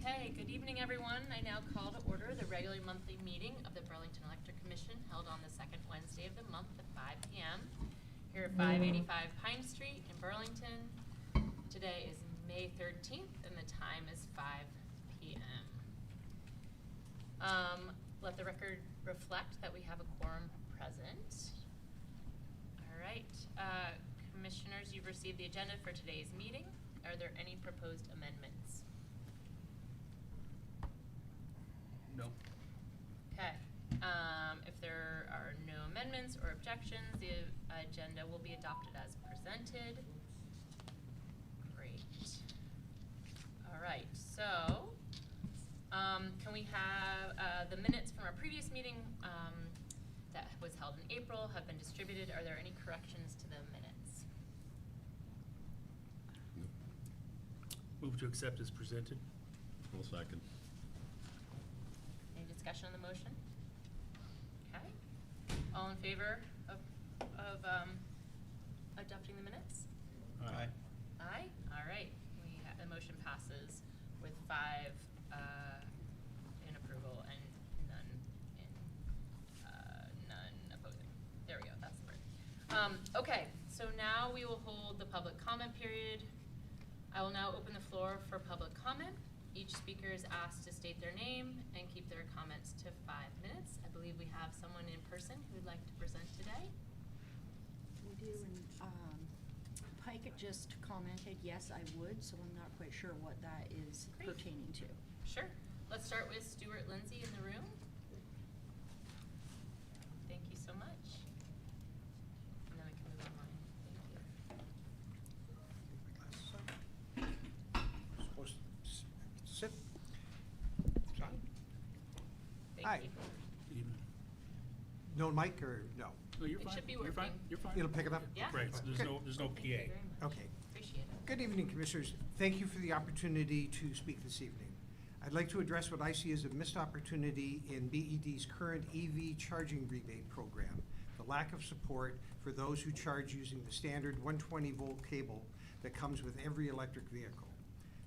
Okay, good evening, everyone. I now call to order the regular monthly meeting of the Burlington Electric Commission held on the second Wednesday of the month at 5 p.m. here at 585 Pine Street in Burlington. Today is May 13th and the time is 5 p.m. Let the record reflect that we have a quorum present. All right, commissioners, you've received the agenda for today's meeting. Are there any proposed amendments? No. Okay. If there are no amendments or objections, the agenda will be adopted as presented. Great. All right. So, can we have the minutes from our previous meeting that was held in April have been distributed? Are there any corrections to the minutes? No. Move to accept as presented. Full second. Any discussion on the motion? Okay. All in favor of adopting the minutes? Aye. Aye. All right. The motion passes with 5 in approval and none opposing. There we go. That's the word. Okay. So now we will hold the public comment period. I will now open the floor for public comment. Each speaker is asked to state their name and keep their comments to 5 minutes. I believe we have someone in person who would like to present today. We do, and Pike had just commented, yes, I would, so I'm not quite sure what that is Great. pertaining to. Sure. Let's start with Stuart Lindsay in the room. Thank you so much. And then we can move online. Thank you. Supposed to sit. John? Thank Hi. you. Evening. No mic or no? No, you're It fine. should be You're fine. working. You're fine. It'll pick it up? Yeah. Great. So there's Good. no Thank you PA. very much. Okay. Appreciate it. Good evening, Commissioners. Thank you for the opportunity to speak this evening. I'd like to address what I see as a missed opportunity in BED's current EV charging rebate program, the lack of support for those who charge using the standard 120-volt cable that comes with every electric vehicle.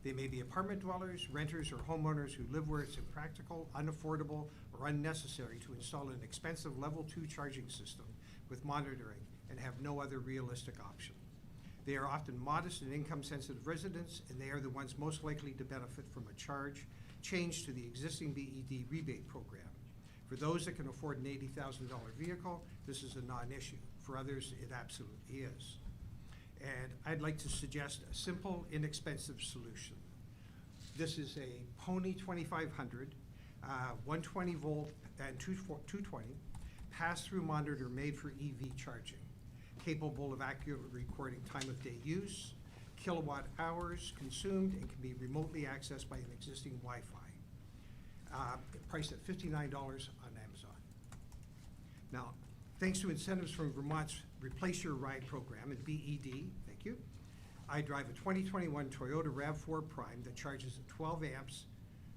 They may be apartment dwellers, renters, or homeowners who live where it's impractical, unaffordable, or unnecessary to install an expensive level 2 charging system with monitoring and have no other realistic option. They are often modest and income-sensitive residents, and they are the ones most likely to benefit from a change to the existing BED rebate program. For those that can afford an $80,000 vehicle, this is a non-issue. For others, it absolutely is. And I'd like to suggest a simple, inexpensive solution. This is a Pony 2500, 120 volt and 220 pass-through monitor made for EV charging, capable of accurately recording time of day use, kilowatt hours consumed, and can be remotely accessed by an existing Wi-Fi. Priced at $59 on Amazon. Now, thanks to incentives from Vermont's Replace Your Ride program and BED, thank you, I drive a 2021 Toyota RAV4 Prime that charges at 12 amps,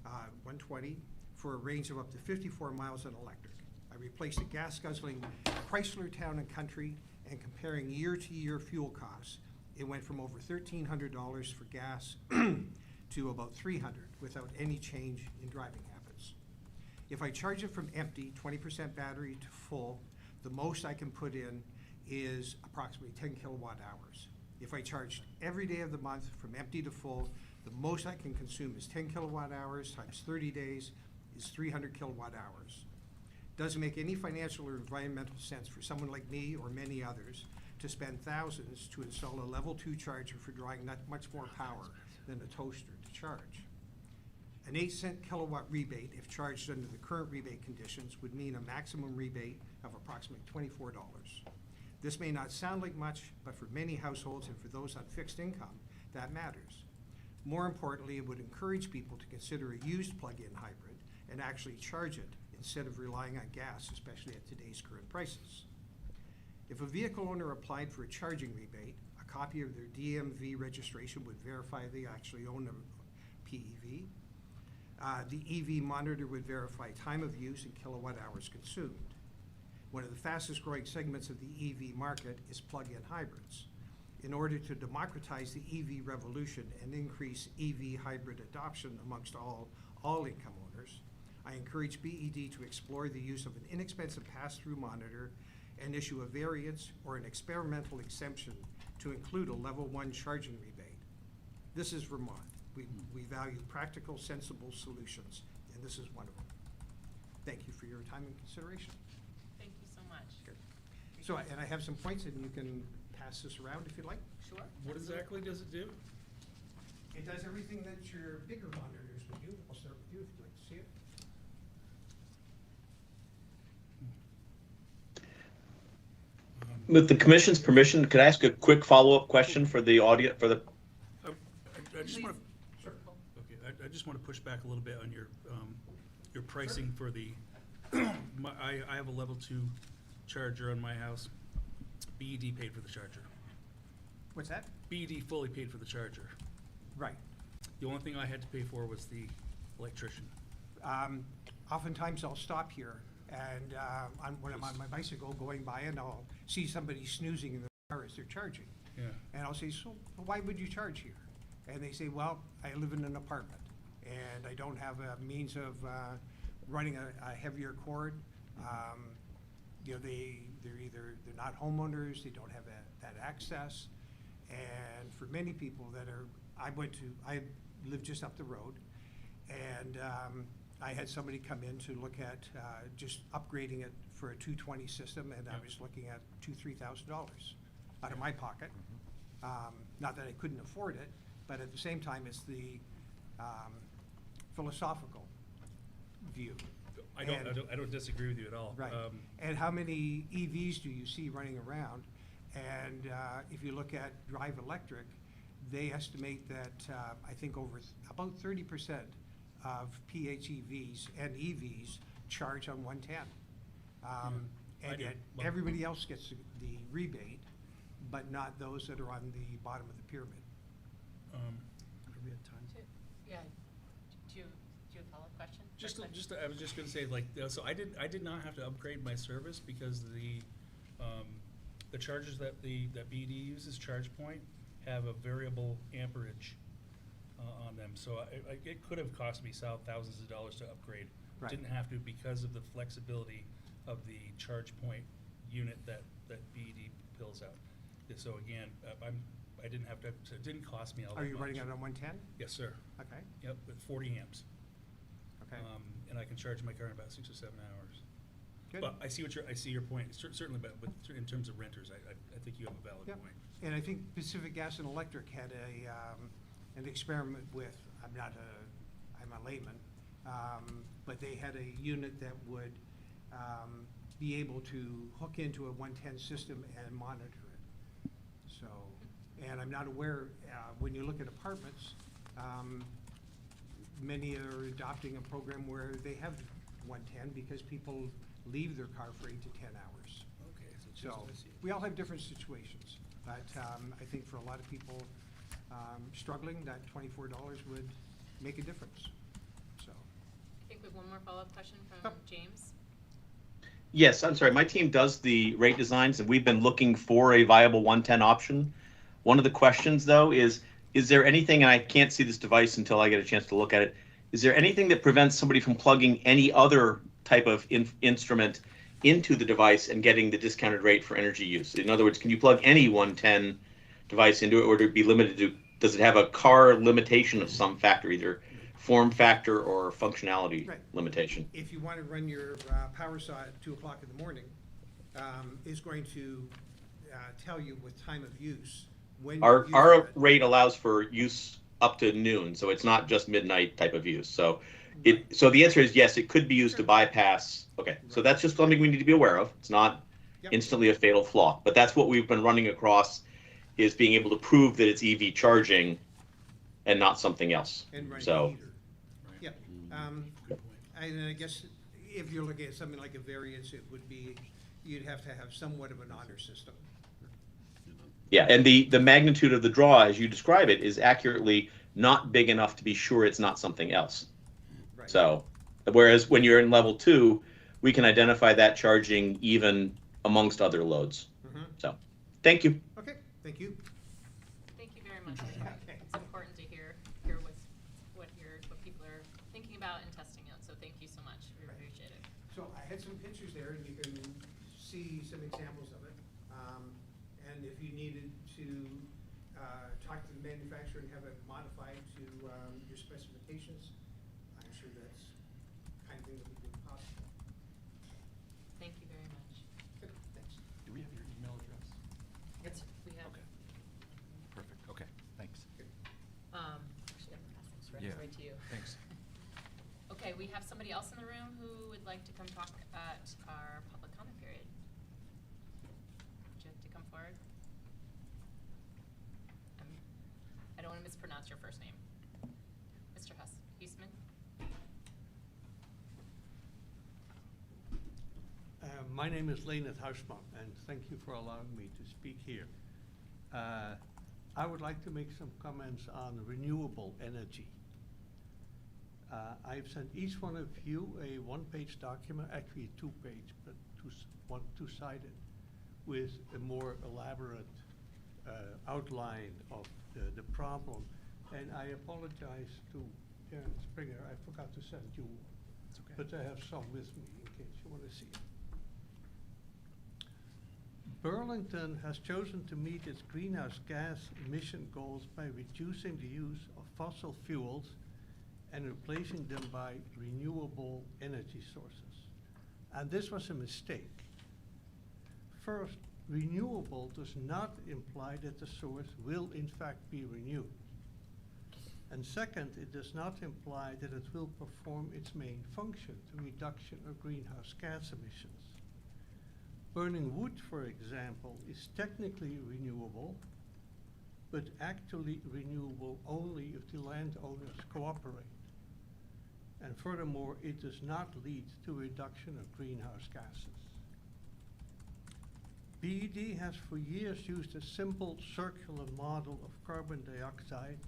120, for a range of up to 54 miles on electric. I replaced a gas-guzzling Chrysler Town & Country, and comparing year-to-year fuel costs, it went from over $1,300 for gas to about $300 without any change in driving habits. If I charge it from empty, 20% battery, to full, the most I can put in is approximately 10 kilowatt hours. If I charge every day of the month from empty to full, the most I can consume is 10 kilowatt hours times 30 days is 300 kilowatt hours. Doesn't make any financial or environmental sense for someone like me or many others to spend thousands to install a level 2 charger for drawing not much more power than a toaster to charge. An 8-cent kilowatt rebate, if charged under the current rebate conditions, would mean a maximum rebate of approximately $24. This may not sound like much, but for many households and for those on fixed income, that matters. More importantly, it would encourage people to consider a used plug-in hybrid and actually charge it instead of relying on gas, especially at today's current prices. If a vehicle owner applied for a charging rebate, a copy of their DMV registration would verify they actually own a PEV. The EV monitor would verify time of use and kilowatt hours consumed. One of the fastest growing segments of the EV market is plug-in hybrids. in order to democratize the EV revolution and increase EV hybrid adoption amongst all income owners, I encourage BED to explore the use of an inexpensive pass-through monitor and issue a variance or an experimental exemption to include a level 1 charging rebate. This is Vermont. We value practical, sensible solutions, and this is one of them. Thank you for your time and consideration. Thank you so much. Good. So, and I have some points, and you can pass this around if you like. Sure. What exactly does it do? It does everything that your bigger monitors would do. I'll start with you if you'd like to see it. With the commission's permission, could I ask a quick follow-up question for the audience, for the, I just want to, Sure. okay, I just want to push back a little bit on your pricing for the, I have a level 2 charger on my house. BED paid for the charger. What's that? BED fully paid for the charger. Right. The only thing I had to pay for was the electrician. Oftentimes I'll stop here and when I'm on my bicycle going by and I'll see somebody snoozing in the car as they're charging. Yeah. And I'll say, so why would you charge here? And they say, well, I live in an apartment and I don't have a means of running a heavier cord. You know, they're not homeowners, they don't have that access. And for many people that are, I live just up the road, and I had somebody come in to look at just upgrading it for a 220 system, and I was looking at $2,000–3,000 out of my pocket. Not that I couldn't afford it, but at the same time, it's the philosophical view. I don't disagree with you at all. Right. And how many EVs do you see running around? And if you look at Drive Electric, they estimate that I think about 30% of PHEVs and EVs charge on 110. I And do. yet Well- everybody else gets the rebate, but not those that are on the bottom of the pyramid. Do we have time? Yeah. Do you have a follow-up question? I was just gonna say, like, so I did not have to upgrade my service because the chargers that BED uses, ChargePoint, have a variable amperage on them. So it could have cost me thousands of dollars to upgrade. Right. Didn't have to because of the flexibility of the ChargePoint unit that BED builds out. Yeah, so again, I didn't have to, so it didn't cost me all that much. Are you running it on 110? Yes, sir. Okay, Yep, with 40 amps. okay, And I can charge my car in about 6 or 7 hours. good. But I see your point, certainly, but in terms of renters, I think you have a valid Yep. point. And I think Pacific Gas and Electric had an experiment with, I'm a layman, but they had a unit that would be able to hook into a 110 system and monitor it. So, and I'm not aware, when you look at apartments, many are adopting a program where they have 110 because people leave their car for 8 to 10 hours. Okay, So we all have different situations, but I think for a lot of people struggling, that $24 would make a difference. So, I think we have one more follow-up question from Yep. James. yes, I'm sorry, my team does the rate designs and we've been looking for a viable 110 option. One of the questions though is there anything, and I can't see this device until I get a chance to look at it, is there anything that prevents somebody from plugging any other type of instrument into the device and getting the discounted rate for energy use? In other words, can you plug any 110 device into it, or to be limited to, does it have a car limitation of some factor, either form factor or functionality Right. limitation? if you want to run your power saw at 2 o'clock in the morning, it's going to tell you with time of use when you're using Our it. rate allows for use up to noon, so it's not just midnight type of use. So so the answer is yes, it could be used to bypass. Okay, so Right. that's just something we need to be aware of. It's not Yep. instantly a fatal flaw, but that's what we've been running across, is being able to prove that it's EV charging and not something else. And running So- a heater. Yep. Good point. And I guess if you're looking at something like a variance, it would be, you'd have to have somewhat of an honor system. Yeah, and the magnitude of the draw, as you describe it, is accurately not big enough to be sure it's not something else. Right. So, whereas when you're in level 2, we can identify that charging even amongst other loads. Mhm. So, thank you. Okay, thank you. comments. Okay. It's important to hear what people are thinking about and testing out, so thank you so much, we Right. appreciate it. So I had some pictures there, and you can see some examples of it. And if you needed to talk to the manufacturer and have it modified to your specifications, I'm sure that's the kind of thing that we do possible. Thank you very much. Good, thanks. Do we have your email address? We have, Okay. Perfect, okay, thanks. actually, I'm gonna pass this Yeah, right to you. thanks. Okay, we have somebody else in the room who would like to come talk at our public comment period. Would you like to come forward? I don't want to mispronounce your first name. Mr. Hussman? My name is Leonard Huisman, and thank you for allowing me to speak here. I would like to make some comments on renewable energy. I've sent each one of you a one-page document, actually a two-page, but two-sided, with a more elaborate outline of the problem. And I apologize to Karen Springer, I forgot to send you one. It's okay. But I have some with me in case you want to see it. Burlington has chosen to meet its greenhouse gas emission goals by reducing the use of fossil fuels and replacing them by renewable energy sources. And this was a mistake. First, renewable does not imply that the source will in fact be renewed. And second, it does not imply that it will perform its main function, the reduction of greenhouse gas emissions. Burning wood, for example, is technically renewable, but actually renewable only if the landowners cooperate. And furthermore, it does not lead to reduction of greenhouse gases. BED has for years used a simple circular model of carbon dioxide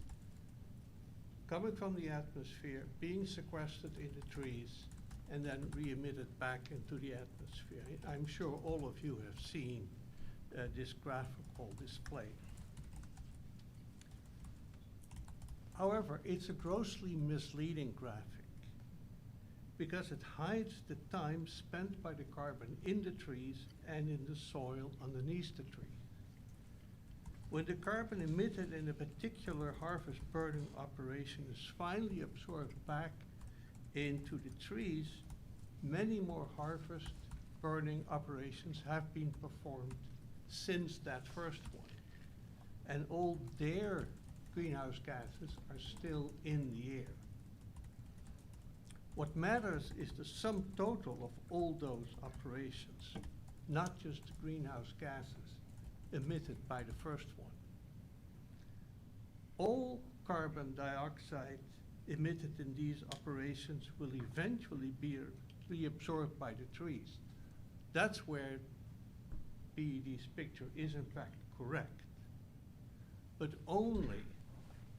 coming from the atmosphere, being sequestered in the trees, and then re-emitted back into the atmosphere. I'm sure all of you have seen this graphical display. However, it's a grossly misleading graphic because it hides the time spent by the carbon in the trees and in the soil underneath the tree. When the carbon emitted in a particular harvest burning operation is finally absorbed back into the trees, many more harvest burning operations have been performed since that first one. And all their greenhouse gases are still in the air. What matters is the sum total of all those operations, not just the greenhouse gases emitted by the first one. All carbon dioxide emitted in these operations will eventually be reabsorbed by the trees. That's where BED's picture is in fact correct, but only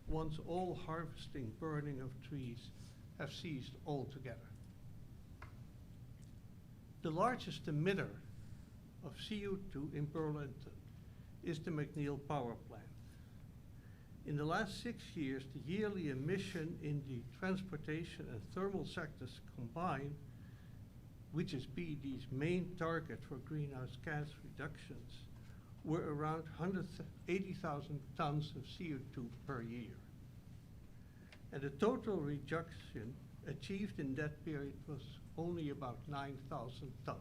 once all harvesting, burning of trees have ceased altogether. The largest emitter of CO2 in Burlington is the McNeil Power Plant. In the last 6 years, the yearly emission in the transportation and thermal sectors combined, which is BED's main target for greenhouse gas reductions, were around 180,000 tons of CO2 per year. And the total reduction achieved in that period was only about 9,000 tons.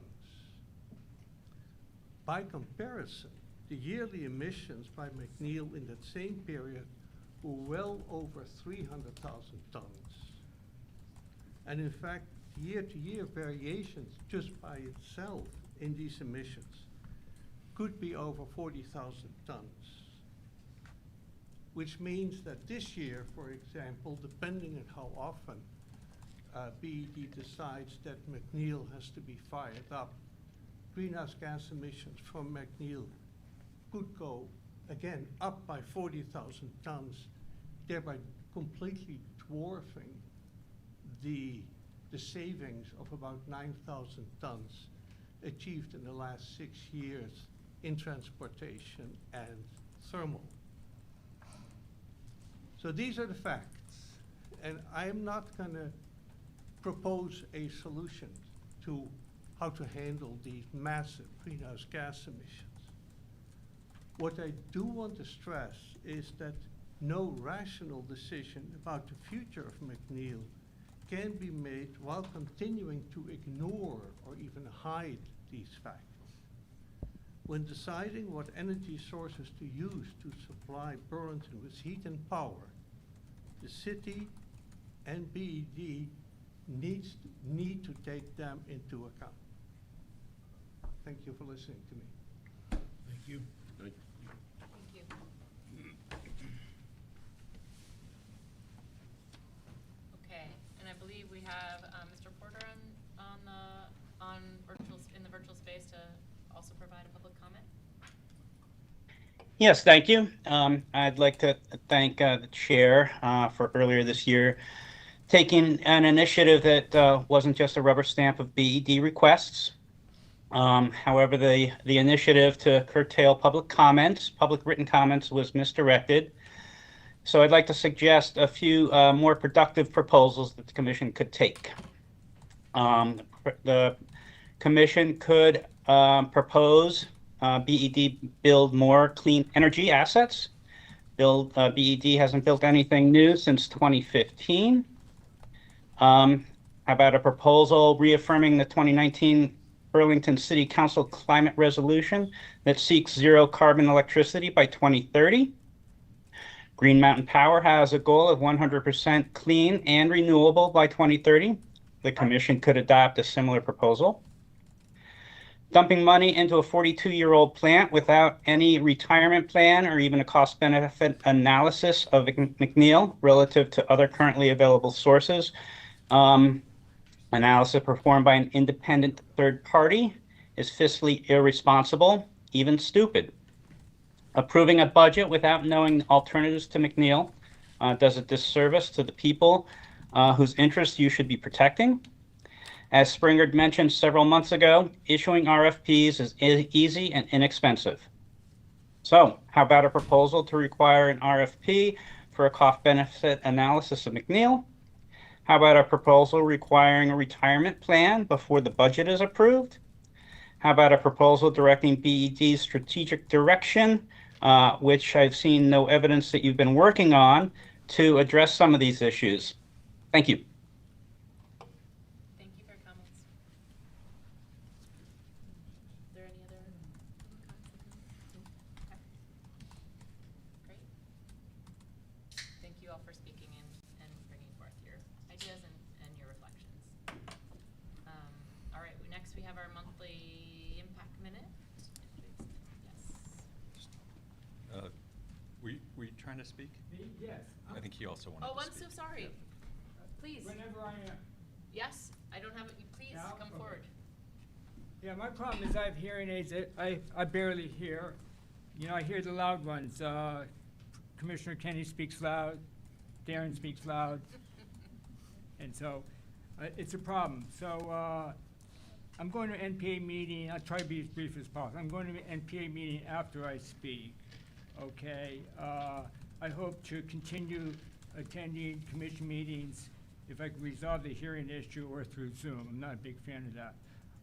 By comparison, the yearly emissions by McNeil in that same period were well over 300,000 tons. And in fact, year-to-year variations just by itself in these emissions could be over 40,000 tons. Which means that this year, for example, depending on how often BED decides that McNeil has to be fired up, greenhouse gas emissions from McNeil could go, again, up by 40,000 tons, thereby completely dwarfing the savings of about 9,000 tons achieved in the last 6 years in transportation and thermal. So these are the facts. And I am not gonna propose a solution to how to handle these massive greenhouse gas emissions. What I do want to stress is that no rational decision about the future of McNeil can be made while continuing to ignore or even hide these facts. When deciding what energy sources to use to supply Burlington with heat and power, the city and BED need to take them into account. Thank you for listening to me. Thank you. Thank you. Okay, and I believe we have Mr. Porter in the virtual space to also provide a public comment. Yes, thank you. I'd like to thank the chair for earlier this year taking an initiative that wasn't just a rubber stamp of BED requests. However, the initiative to curtail public written comments was misdirected. So I'd like to suggest a few more productive proposals that the commission could take. The commission could propose BED build more clean energy assets. BED hasn't built anything new since 2015. How about a proposal reaffirming the 2019 Burlington City Council climate resolution that seeks zero carbon electricity by 2030? Green Mountain Power has a goal of 100% clean and renewable by 2030. The commission could adopt a similar proposal. Dumping money into a 42-year-old plant without any retirement plan or even a cost-benefit analysis of McNeil relative to other currently available sources. Analysis performed by an independent third party is fiscally irresponsible, even stupid. Approving a budget without knowing alternatives to McNeil does a disservice to the people whose interests you should be protecting. As Springer mentioned several months ago, issuing RFPs is easy and inexpensive. So how about a proposal to require an RFP for a cost-benefit analysis of McNeil? How about a proposal requiring a retirement plan before the budget is approved? How about a proposal directing BED's strategic direction, which I've seen no evidence that you've been working on, to address some of these issues? Thank you. Thank you for your comments. Is there any other comments? Okay. Great. Thank you all for speaking and bringing forth your ideas and your reflections. All right, next we have our monthly impact minute. Yes. Were you trying to speak? Yes. I think he also wanted Oh, to I'm speak. so sorry. Please. Whenever I am. Yes, I don't have it. Please Yeah, come okay. forward. Yeah, my problem is I have hearing aids that I barely hear. You know, I hear the loud ones. Commissioner Kenny speaks loud, Darren speaks loud. And so it's a problem. So I'm going to an NPA meeting. I'll try to be as brief as possible. I'm going to an NPA meeting after I speak. Okay. I hope to continue attending commission meetings if I can resolve the hearing issue or through Zoom. I'm not a big fan of that.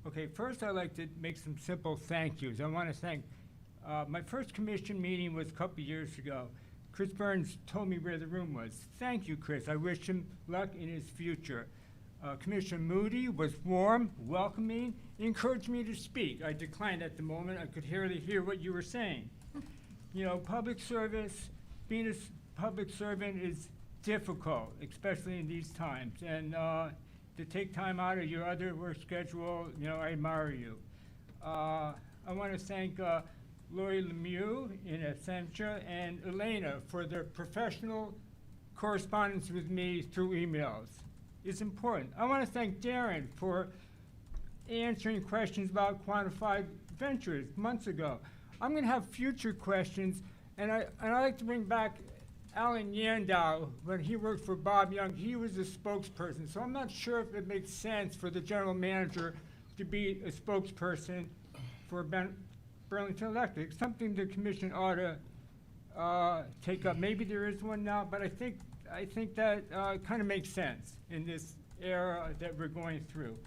Okay, first I'd like to make some simple thank yous. I want to thank, my first commission meeting was a couple years ago. Chris Burns told me where the room was. Thank you, Chris. I wish him luck in his future. Commissioner Moody was warm, welcoming, encouraged me to speak. I declined at the moment. I could hardly hear what you were saying. You know, public service, being a public servant is difficult, especially in these times. And to take time out of your other work schedule, you know, I admire you. I want to thank Lori Lemieux in Accenture and Elena for their professional correspondence with me through emails. It's important. I want to thank Darren for answering questions about quantified ventures months ago. I'm going to have future questions, and I'd like to bring back Alan Yandow. When he worked for Bob Young, he was a spokesperson. So I'm not sure if it makes sense for the general manager to be a spokesperson for Burlington Electric. Something the commission ought to take up. Maybe there is one now, but I think that kind of makes sense in this era that we're going through.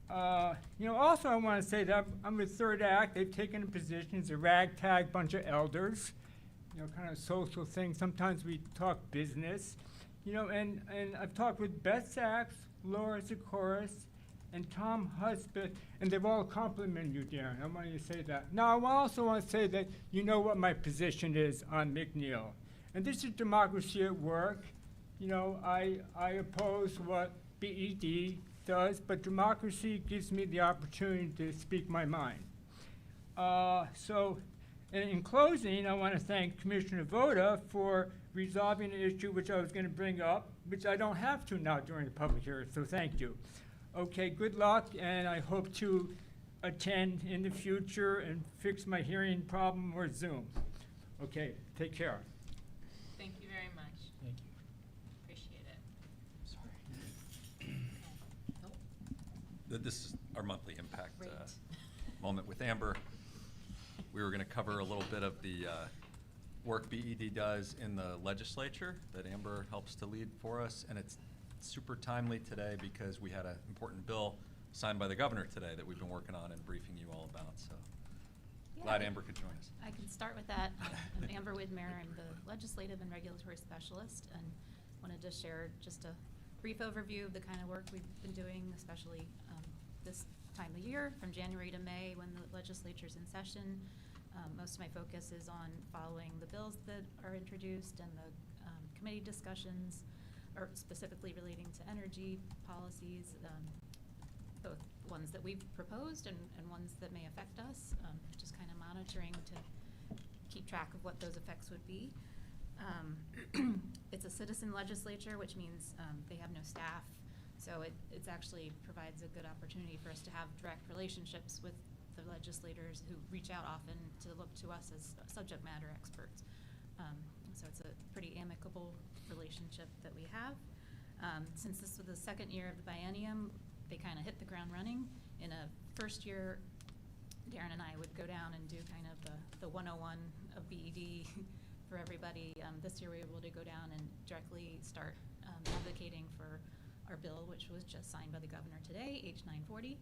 Also I want to say that I'm with Third Act. They've taken a position as a ragtag bunch of elders, kind of social thing. Sometimes we talk business, and I've talked with Beth Sachs, Laura Sikoris, and Tom Husband, and they've all complimented you, Darren. I want you to say that. Now, I also want to say that you know what my position is on McNeil. And this is democracy at work. I oppose what BED does, but democracy gives me the opportunity to speak my mind. In closing, I want to thank Commissioner Voda for resolving an issue which I was going to bring up, which I don't have to now during the public hearing, so thank you. Okay, good luck, and I hope to attend in the future and fix my hearing problem or Zoom. Okay, take care. Thank you very much. Thank you. Appreciate it. Sorry. Nope. This is our monthly impact Rate. moment with Amber. We were going to cover a little bit of the work BED does in the legislature that Amber helps to lead for us, and it's super timely today because we had an important bill signed by the governor today that we've been working on and briefing you all about. So glad Amber could join us. I can start with that. I'm Amber Widmer. I'm the legislative and regulatory specialist, and wanted to share just a brief overview of the kind of work we've been doing, especially this time of year, from January to May when the legislature's in session. Most of my focus is on following the bills that are introduced and the committee discussions, or specifically relating to energy policies, both ones that we've proposed and ones that may affect us, just kind of monitoring to keep track of what those effects would be. It's a citizen legislature, which means they have no staff, so it's actually provides a good opportunity for us to have direct relationships with the legislators who reach out often to look to us as subject matter experts. So it's a pretty amicable relationship that we have. Since this was the second year of the biennium, they kind of hit the ground running. In a first year, Darren and I would go down and do kind of the 101 of BED for everybody. This year we were able to go down and directly start advocating for our bill, which was just signed by the governor today, H940,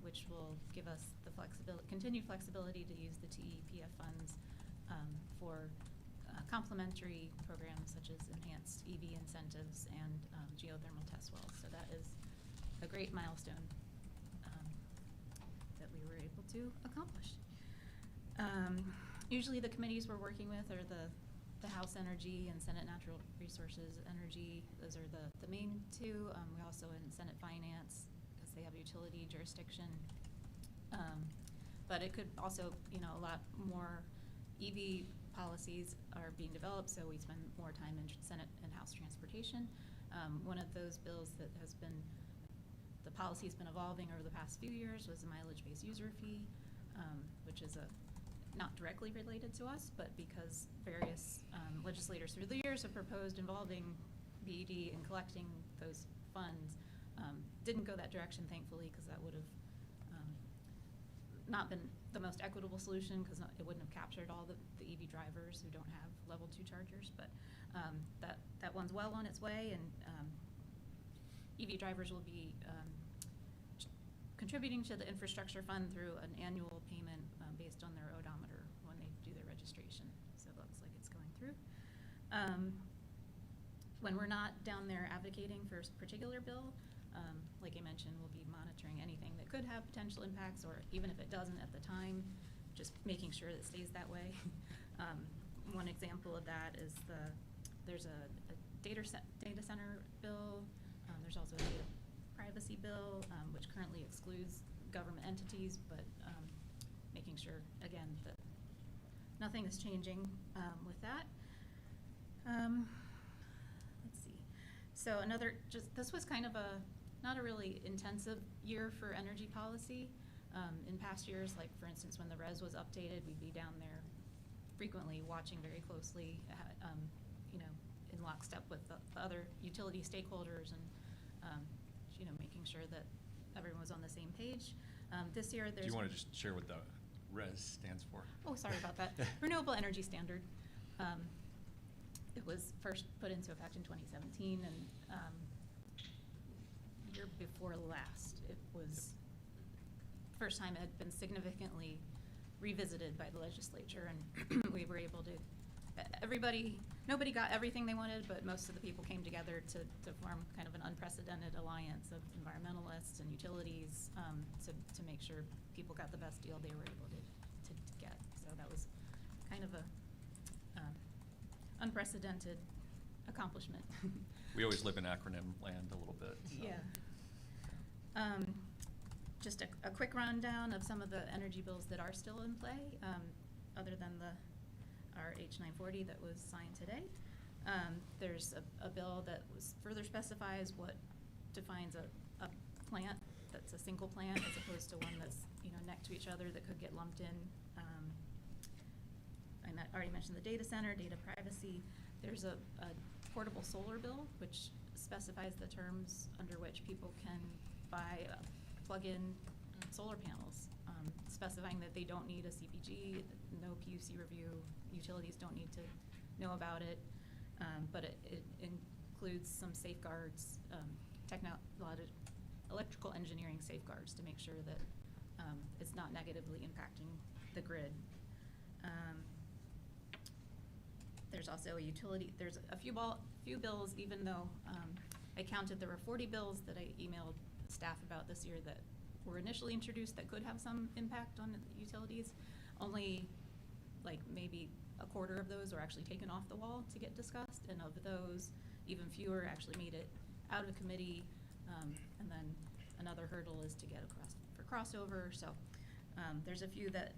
which will give us the continued flexibility to use the TEPF funds for complementary programs such as enhanced EV incentives and geothermal test wells. So that is a great milestone that we were able to accomplish. Usually the committees we're working with are the House Energy and Senate Natural Resources Energy. Those are the main two. We also in Senate Finance because they have utility jurisdiction. But it could also, a lot more EV policies are being developed, so we spend more time in Senate and House Transportation. One of those bills that has been, the policy has been evolving over the past few years was the mileage-based user fee, which is not directly related to us, but because various legislators through the years have proposed involving BED in collecting those funds. Didn't go that direction, thankfully, because that would have not been the most equitable solution, because it wouldn't have captured all the EV drivers who don't have level 2 chargers. But that one's well on its way, and EV drivers will be contributing to the infrastructure fund through an annual payment based on their odometer when they do their registration. So it looks like it's going through. When we're not down there advocating for a particular bill, like I mentioned, we'll be monitoring anything that could have potential impacts, or even if it doesn't at the time, just making sure that it stays that way. One example of that is there's a data center bill. There's also a data privacy bill, which currently excludes government entities, but making sure, again, that nothing is changing with that. Let's see. So this was kind of not a really intensive year for energy policy. In past years, like for instance, when the res was updated, we'd be down there frequently watching very closely, in lockstep with the other utility stakeholders and, making sure that everyone was on the same page. This year, there's... Do you want to just share what the RES stands for? Oh, sorry about that. Renewable Energy Standard. It was first put into effect in 2017, and year before last, it was first time it had been significantly revisited by the legislature, and we were able to, nobody got everything they wanted, but most of the people came together to form kind of an unprecedented alliance of environmentalists and utilities to make sure people got the best deal they were able to get. So that was kind of a unprecedented accomplishment. We always live in acronym land a little bit. So. Yeah. Just a quick rundown of some of the energy bills that are still in play, other than our H940 that was signed today. There's a bill that further specifies what defines a plant that's a single plant as opposed to one that's next to each other that could get lumped in. I already mentioned the data center, data privacy. There's a portable solar bill which specifies the terms under which people can buy plug-in solar panels, specifying that they don't need a CPG, no PUC review, utilities don't need to know about it, but it includes some safeguards, electrical engineering safeguards to make sure that it's not negatively impacting the grid. There's also there's a few bills, even though I counted there were 40 bills that I emailed staff about this year that were initially introduced that could have some impact on the utilities. Only like maybe a quarter of those were actually taken off the wall to get discussed, and of those, even fewer actually made it out of committee, and then another hurdle is to get across for crossover. So there's a few that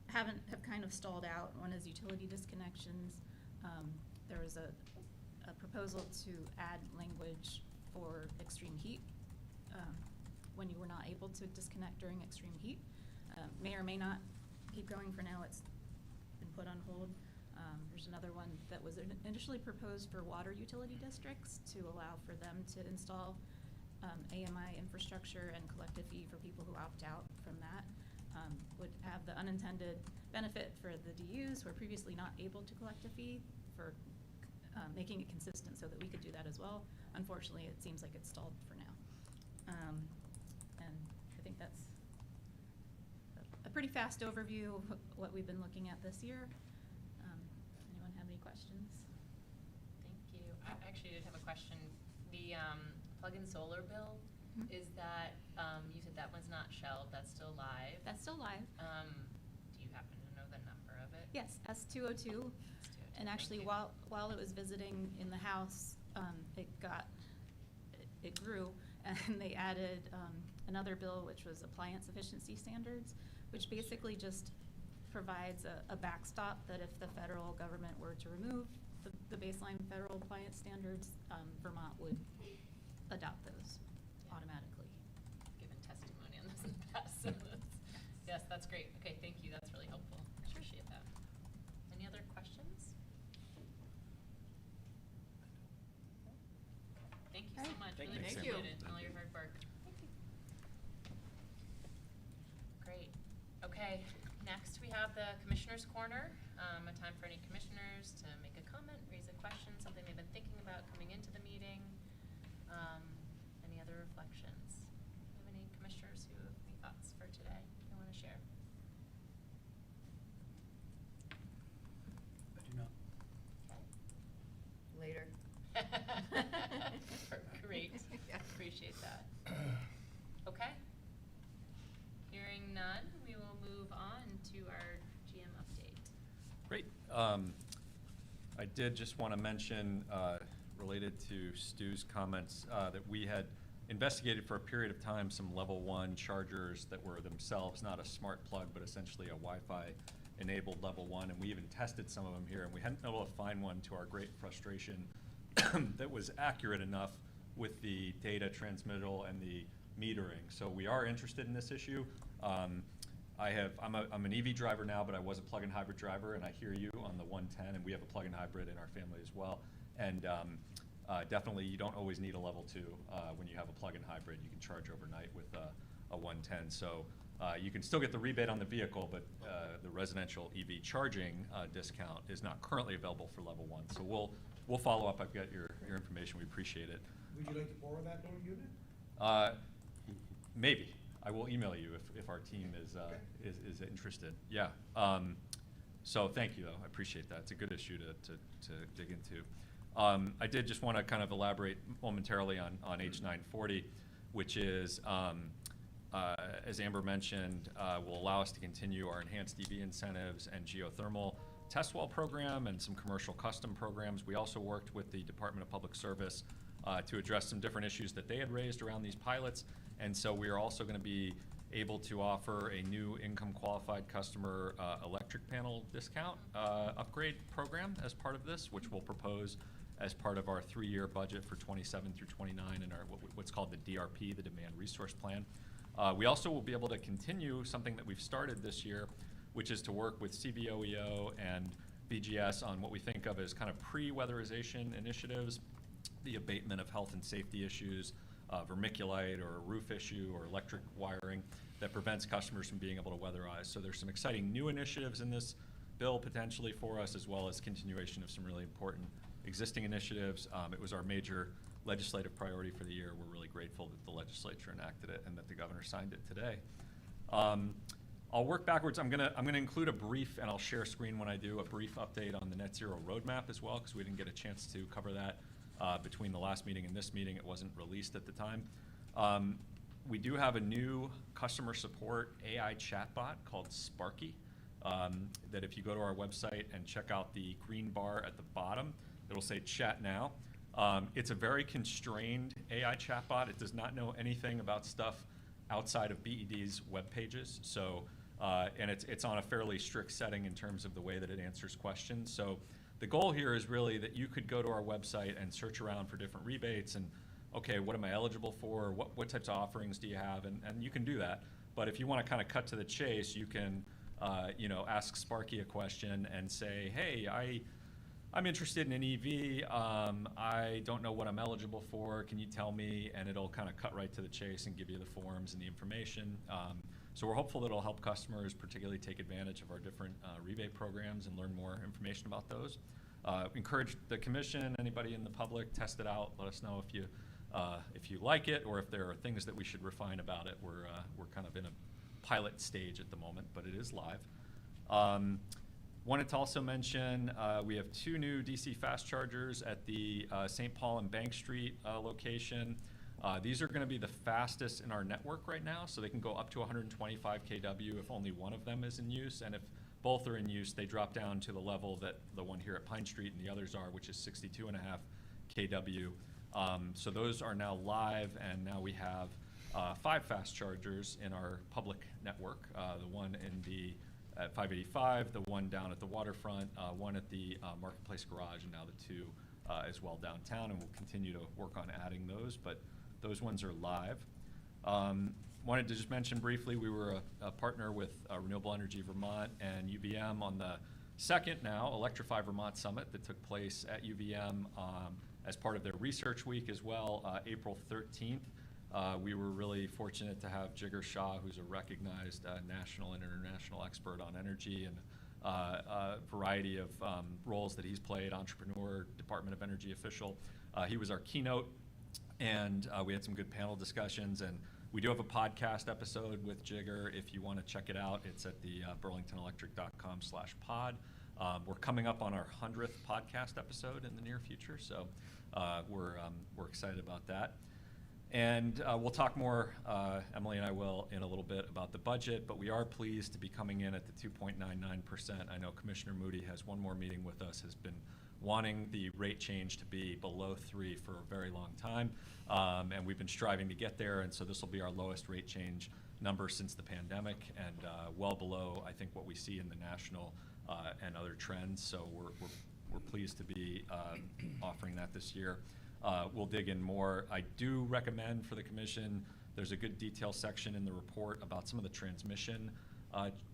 have kind of stalled out. One is utility disconnections. There was a proposal to add language for extreme heat when you were not able to disconnect during extreme heat. May or may not keep going. For now, it's been put on hold. There's another one that was initially proposed for water utility districts to allow for them to install AMI infrastructure and collect a fee for people who opt out from that. Would have the unintended benefit for the DUs who were previously not able to collect a fee for making it consistent so that we could do that as well. Unfortunately, it seems like it's stalled for now. And I think that's a pretty fast overview of what we've been looking at this year. Anyone have any questions? Thank you. I actually did have a question. The plug-in solar bill, is that, you said that one's not shelved, that's still live? That's still live. Do you happen to know the number of it? Yes, S202. And actually, while it was visiting in the House, it grew, and they added another bill, which was appliance efficiency standards, which basically just provides a backstop that if the federal government were to remove the baseline federal appliance standards, Vermont would adopt those automatically. Given testimony on this in the past, so yes, that's great. Okay, thank you. That's really helpful. Appreciate that. Any other questions? Thank you so much. Really appreciate it. All your hard work. Thank you. Great. Okay, next we have the Commissioner's Corner, a time for any commissioners to make a comment, raise a question, something they've been thinking about coming into the meeting. Any other reflections? Do you have any commissioners who have any thoughts for today they want to share? I do not. Okay. Later. Great. Yeah. Appreciate that. Okay. Hearing none, we will move on to our GM update. Great. I did just want to mention, related to Stu's comments, that we had investigated for a period of time some level 1 chargers that were themselves not a smart plug, but essentially a Wi-Fi enabled level 1, and we even tested some of them here, and we hadn't been able to find one, to our great frustration, that was accurate enough with the data transmittal and the metering. So we are interested in this issue. I'm an EV driver now, but I was a plug-in hybrid driver, and I hear you on the 110, and we have a plug-in hybrid in our family as well. And definitely, you don't always need a level 2 when you have a plug-in hybrid. You can charge overnight with a 110. So You can still get the rebate on the vehicle, but the residential EV charging discount is not currently available for level 1. So we'll follow up. I've got your information. We appreciate it. Would you like to borrow that little unit? Maybe. I will email you if our team is interested. Yeah. So thank you, though. I appreciate that. It's a good issue to dig into. I did just want to kind of elaborate momentarily on H940, which is, as Amber mentioned, will allow us to continue our enhanced EV incentives and geothermal test well program and some commercial custom programs. We also worked with the Department of Public Service to address some different issues that they had raised around these pilots. And so we are also going to be able to offer a new income qualified customer electric panel discount upgrade program as part of this, which we'll propose as part of our 3-year budget for 27 through 29 in our what's called the DRP, the Demand Resource Plan. We also will be able to continue something that we've started this year, which is to work with CVOEO and BGS on what we think of as kind of pre-weatherization initiatives, the abatement of health and safety issues, vermiculite or a roof issue or electric wiring that prevents customers from being able to weatherize. So there's some exciting new initiatives in this bill potentially for us, as well as continuation of some really important existing initiatives. It was our major legislative priority for the year. We're really grateful that the legislature enacted it and that the governor signed it today. I'll work backwards. I'm gonna include a brief, and I'll share screen when I do, a brief update on the net zero roadmap as well, because we didn't get a chance to cover that between the last meeting and this meeting. It wasn't released at the time. We do have a new customer support AI chatbot called Sparky, that if you go to our website and check out the green bar at the bottom, it'll say chat now. It's a very constrained AI chatbot. It does not know anything about stuff outside of BED's web pages. So, and it's on a fairly strict setting in terms of the way that it answers questions. So the goal here is really that you could go to our website and search around for different rebates and, okay, what am I eligible for? What types of offerings do you have? And you can do that. But if you want to kind of cut to the chase, you can, ask Sparky a question and say, hey, I'm interested in an EV. I don't know what I'm eligible for. Can you tell me? And it'll kind of cut right to the chase and give you the forms and the information. So we're hopeful that it'll help customers particularly take advantage of our different rebate programs and learn more information about those. Encourage the commission, anybody in the public, test it out. Let us know if you like it or if there are things that we should refine about it. We're kind of in a pilot stage at the moment, but it is live. Wanted to also mention we have 2 new DC fast chargers at the St. Paul and Bank Street location. These are going to be the fastest in our network right now, so they can go up to 125 kW if only one of them is in use, and if both are in use, they drop down to the level that the one here at Pine Street and the others are, which is 62.5 kW. So those are now live, and now we have 5 fast chargers in our public network. The one at 585, the one down at the waterfront, one at the Marketplace Garage, and now the 2 as well downtown, and we'll continue to work on adding those, but those ones are live. Wanted to just mention briefly, we were a partner with Renewable Energy Vermont and UVM on the second now Electrify Vermont Summit that took place at UVM as part of their research week as well, April 13th. We were really fortunate to have Jigar Shah, who's a recognized national and international expert on energy and a variety of roles that he's played, entrepreneur, Department of Energy official. He was our keynote, and we had some good panel discussions. And we do have a podcast episode with Jigar. If you want to check it out, it's at the burlingtonelectric.com/pod. We're coming up on our 100th podcast episode in the near future, so we're excited about that. And we'll talk more, Emily and I will, in a little bit about the budget, but we are pleased to be coming in at the 2.99%. I know Commissioner Moody has one more meeting with us, has been wanting the rate change to be below 3 for a very long time, and we've been striving to get there, and so this will be our lowest rate change number since the pandemic, and well below, I think, what we see in the national and other trends, so we're pleased to be offering that this year. We'll dig in more. I do recommend for the commission, there's a good detail section in the report about some of the transmission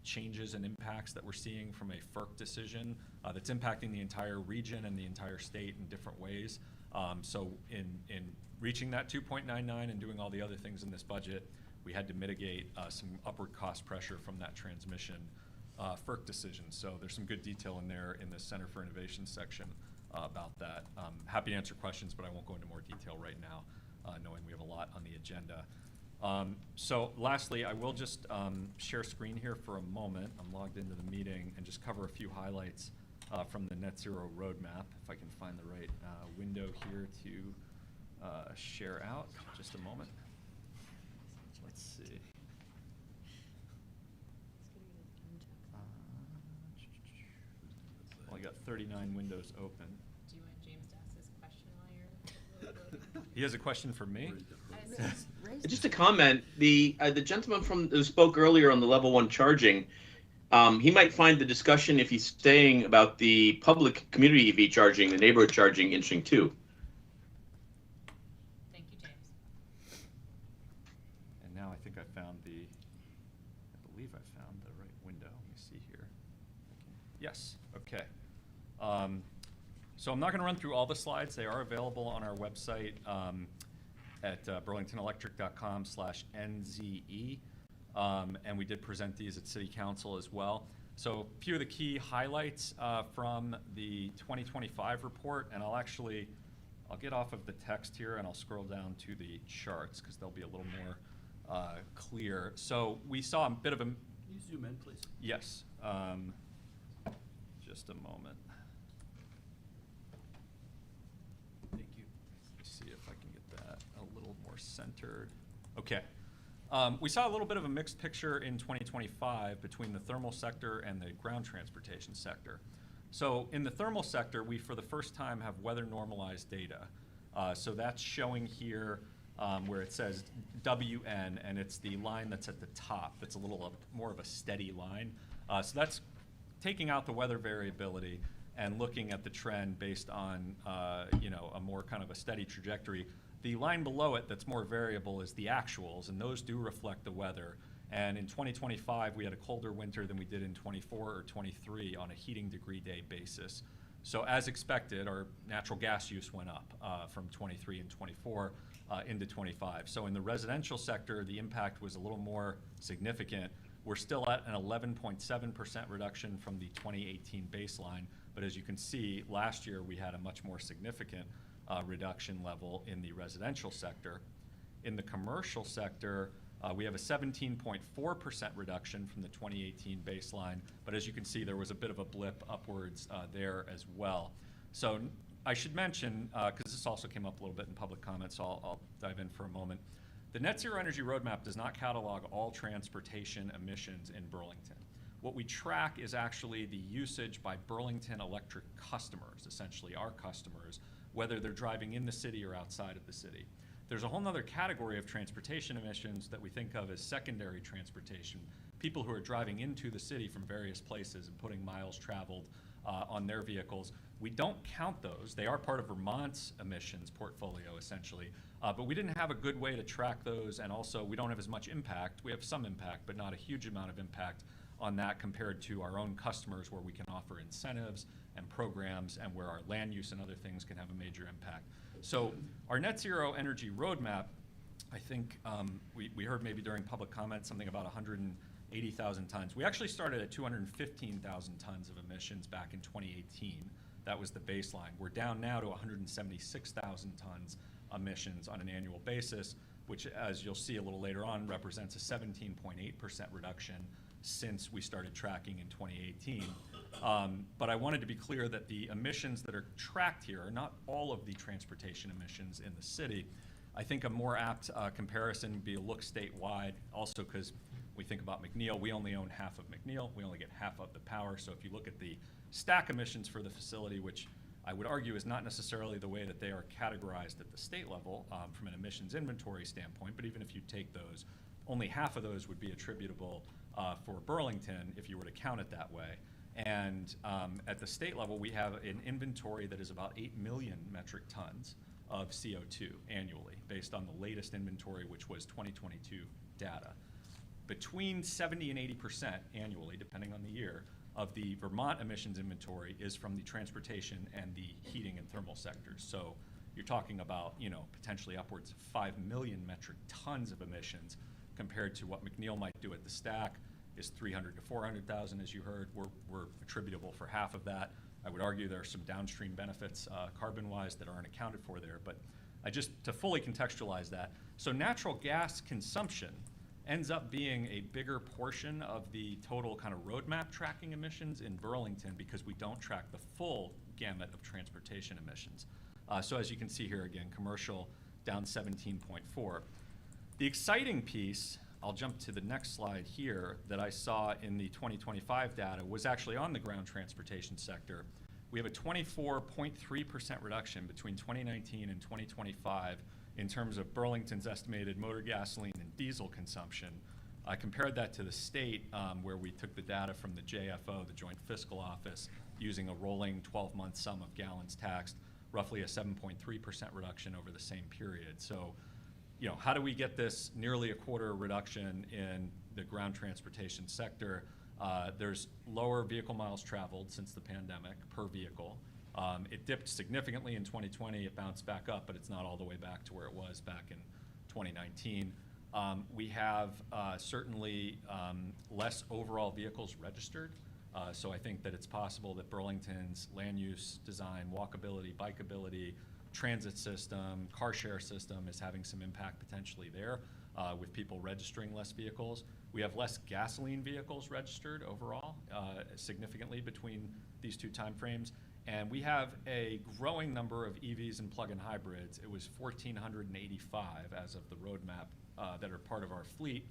changes and impacts that we're seeing from a FERC decision that's impacting the entire region and the entire state in different ways. So in reaching that 2.99 and doing all the other things in this budget, we had to mitigate some upward cost pressure from that transmission FERC decision. So there's some good detail in there in the Center for Innovation section about that. Happy to answer questions, but I won't go into more detail right now, knowing we have a lot on the agenda. So lastly, I will just share screen here for a moment. I'm logged into the meeting and just cover a few highlights from the Net Zero Roadmap, if I can find the right window here to share out. Just a moment. Let's see. Only got 39 windows open. Do you want James to ask this question while you're? He has a question for me? Just a comment, the gentleman who spoke earlier on the level 1 charging, he might find the discussion, if he's staying, about the public community EV charging, the neighborhood charging, interesting too. Thank you, James. And now I think I believe I found the right window. Let me see here. Yes, okay. So I'm not going to run through all the slides. They are available on our website at burlingtonelectric.com/NZE. And we did present these at City Council as well. So a few of the key highlights from the 2025 report, and I'll get off of the text here and I'll scroll down to the charts because they'll be a little more clear. So we saw a bit of a... Can you zoom in, please? Yes. Just a moment. Thank you. Let's see if I can get that a little more centered. Okay. We saw a little bit of a mixed picture in 2025 between the thermal sector and the ground transportation sector. So in the thermal sector, we for the first time have weather normalized data. So that's showing here where it says WN, and it's the line that's at the top. That's a little more of a steady line. So that's taking out the weather variability and looking at the trend based on a more kind of a steady trajectory. The line below it that's more variable is the actuals, and those do reflect the weather. And in 2025, we had a colder winter than we did in 24 or 23 on a heating degree day basis. So as expected, our natural gas use went up from 23 and 24 into 25. So in the residential sector, the impact was a little more significant. We're still at an 11.7% reduction from the 2018 baseline, but as you can see, last year we had a much more significant reduction level in the residential sector. In the commercial sector, we have a 17.4% reduction from the 2018 baseline, but as you can see, there was a bit of a blip upwards there as well. So I should mention, because this also came up a little bit in public comments, so I'll dive in for a moment. The Net Zero Energy Roadmap does not catalog all transportation emissions in Burlington. What we track is actually the usage by Burlington Electric customers, essentially our customers, whether they're driving in the city or outside of the city. There's a whole other category of transportation emissions that we think of as secondary transportation, people who are driving into the city from various places and putting miles traveled on their vehicles. We don't count those. They are part of Vermont's emissions portfolio, essentially, but we didn't have a good way to track those, and also we don't have as much impact. We have some impact, but not a huge amount of impact on that compared to our own customers, where we can offer incentives and programs and where our land use and other things can have a major impact. So our Net Zero Energy Roadmap, I think we heard maybe during public comment something about 180,000 tons. We actually started at 215,000 tons of emissions back in 2018. That was the baseline. We're down now to 176,000 tons emissions on an annual basis, which, as you'll see a little later on, represents a 17.8% reduction since we started tracking in 2018. But I wanted to be clear that the emissions that are tracked here are not all of the transportation emissions in the city. I think a more apt comparison would be to look statewide, also because we think about McNeil, we only own half of McNeil, we only get half of the power. So if you look at the stack emissions for the facility, which I would argue is not necessarily the way that they are categorized at the state level from an emissions inventory standpoint, but even if you take those, only half of those would be attributable for Burlington if you were to count it that way. And at the state level, we have an inventory that is about 8 million metric tons of CO2 annually, based on the latest inventory, which was 2022 data. Between 70 and 80% annually, depending on the year, of the Vermont emissions inventory is from the transportation and the heating and thermal sectors. So you're talking about, potentially upwards of 5 million metric tons of emissions compared to what McNeil might do at the stack is 300 to 400,000, as you heard. We're attributable for half of that. I would argue there are some downstream benefits carbon-wise that aren't accounted for there, but to fully contextualize that. So natural gas consumption ends up being a bigger portion of the total kind of roadmap tracking emissions in Burlington because we don't track the full gamut of transportation emissions. So as you can see here again, commercial down 17.4. The exciting piece, I'll jump to the next slide here, that I saw in the 2025 data was actually on the ground transportation sector. We have a 24.3% reduction between 2019 and 2025 in terms of Burlington's estimated motor gasoline and diesel consumption. I compared that to the state where we took the data from the JFO, the Joint Fiscal Office, using a rolling 12-month sum of gallons taxed, roughly a 7.3% reduction over the same period. So, how do we get this nearly a quarter reduction in the ground transportation sector? There's lower vehicle miles traveled since the pandemic per vehicle. It dipped significantly in 2020. It bounced back up, but it's not all the way back to where it was back in 2019. We have certainly less overall vehicles registered. So I think that it's possible that Burlington's land use design, walkability, bikeability, transit system, car share system is having some impact potentially there with people registering less vehicles. We have less gasoline vehicles registered overall, significantly between these two timeframes. And we have a growing number of EVs and plug-in hybrids. It was 1,485 as of the roadmap that are part of our fleet.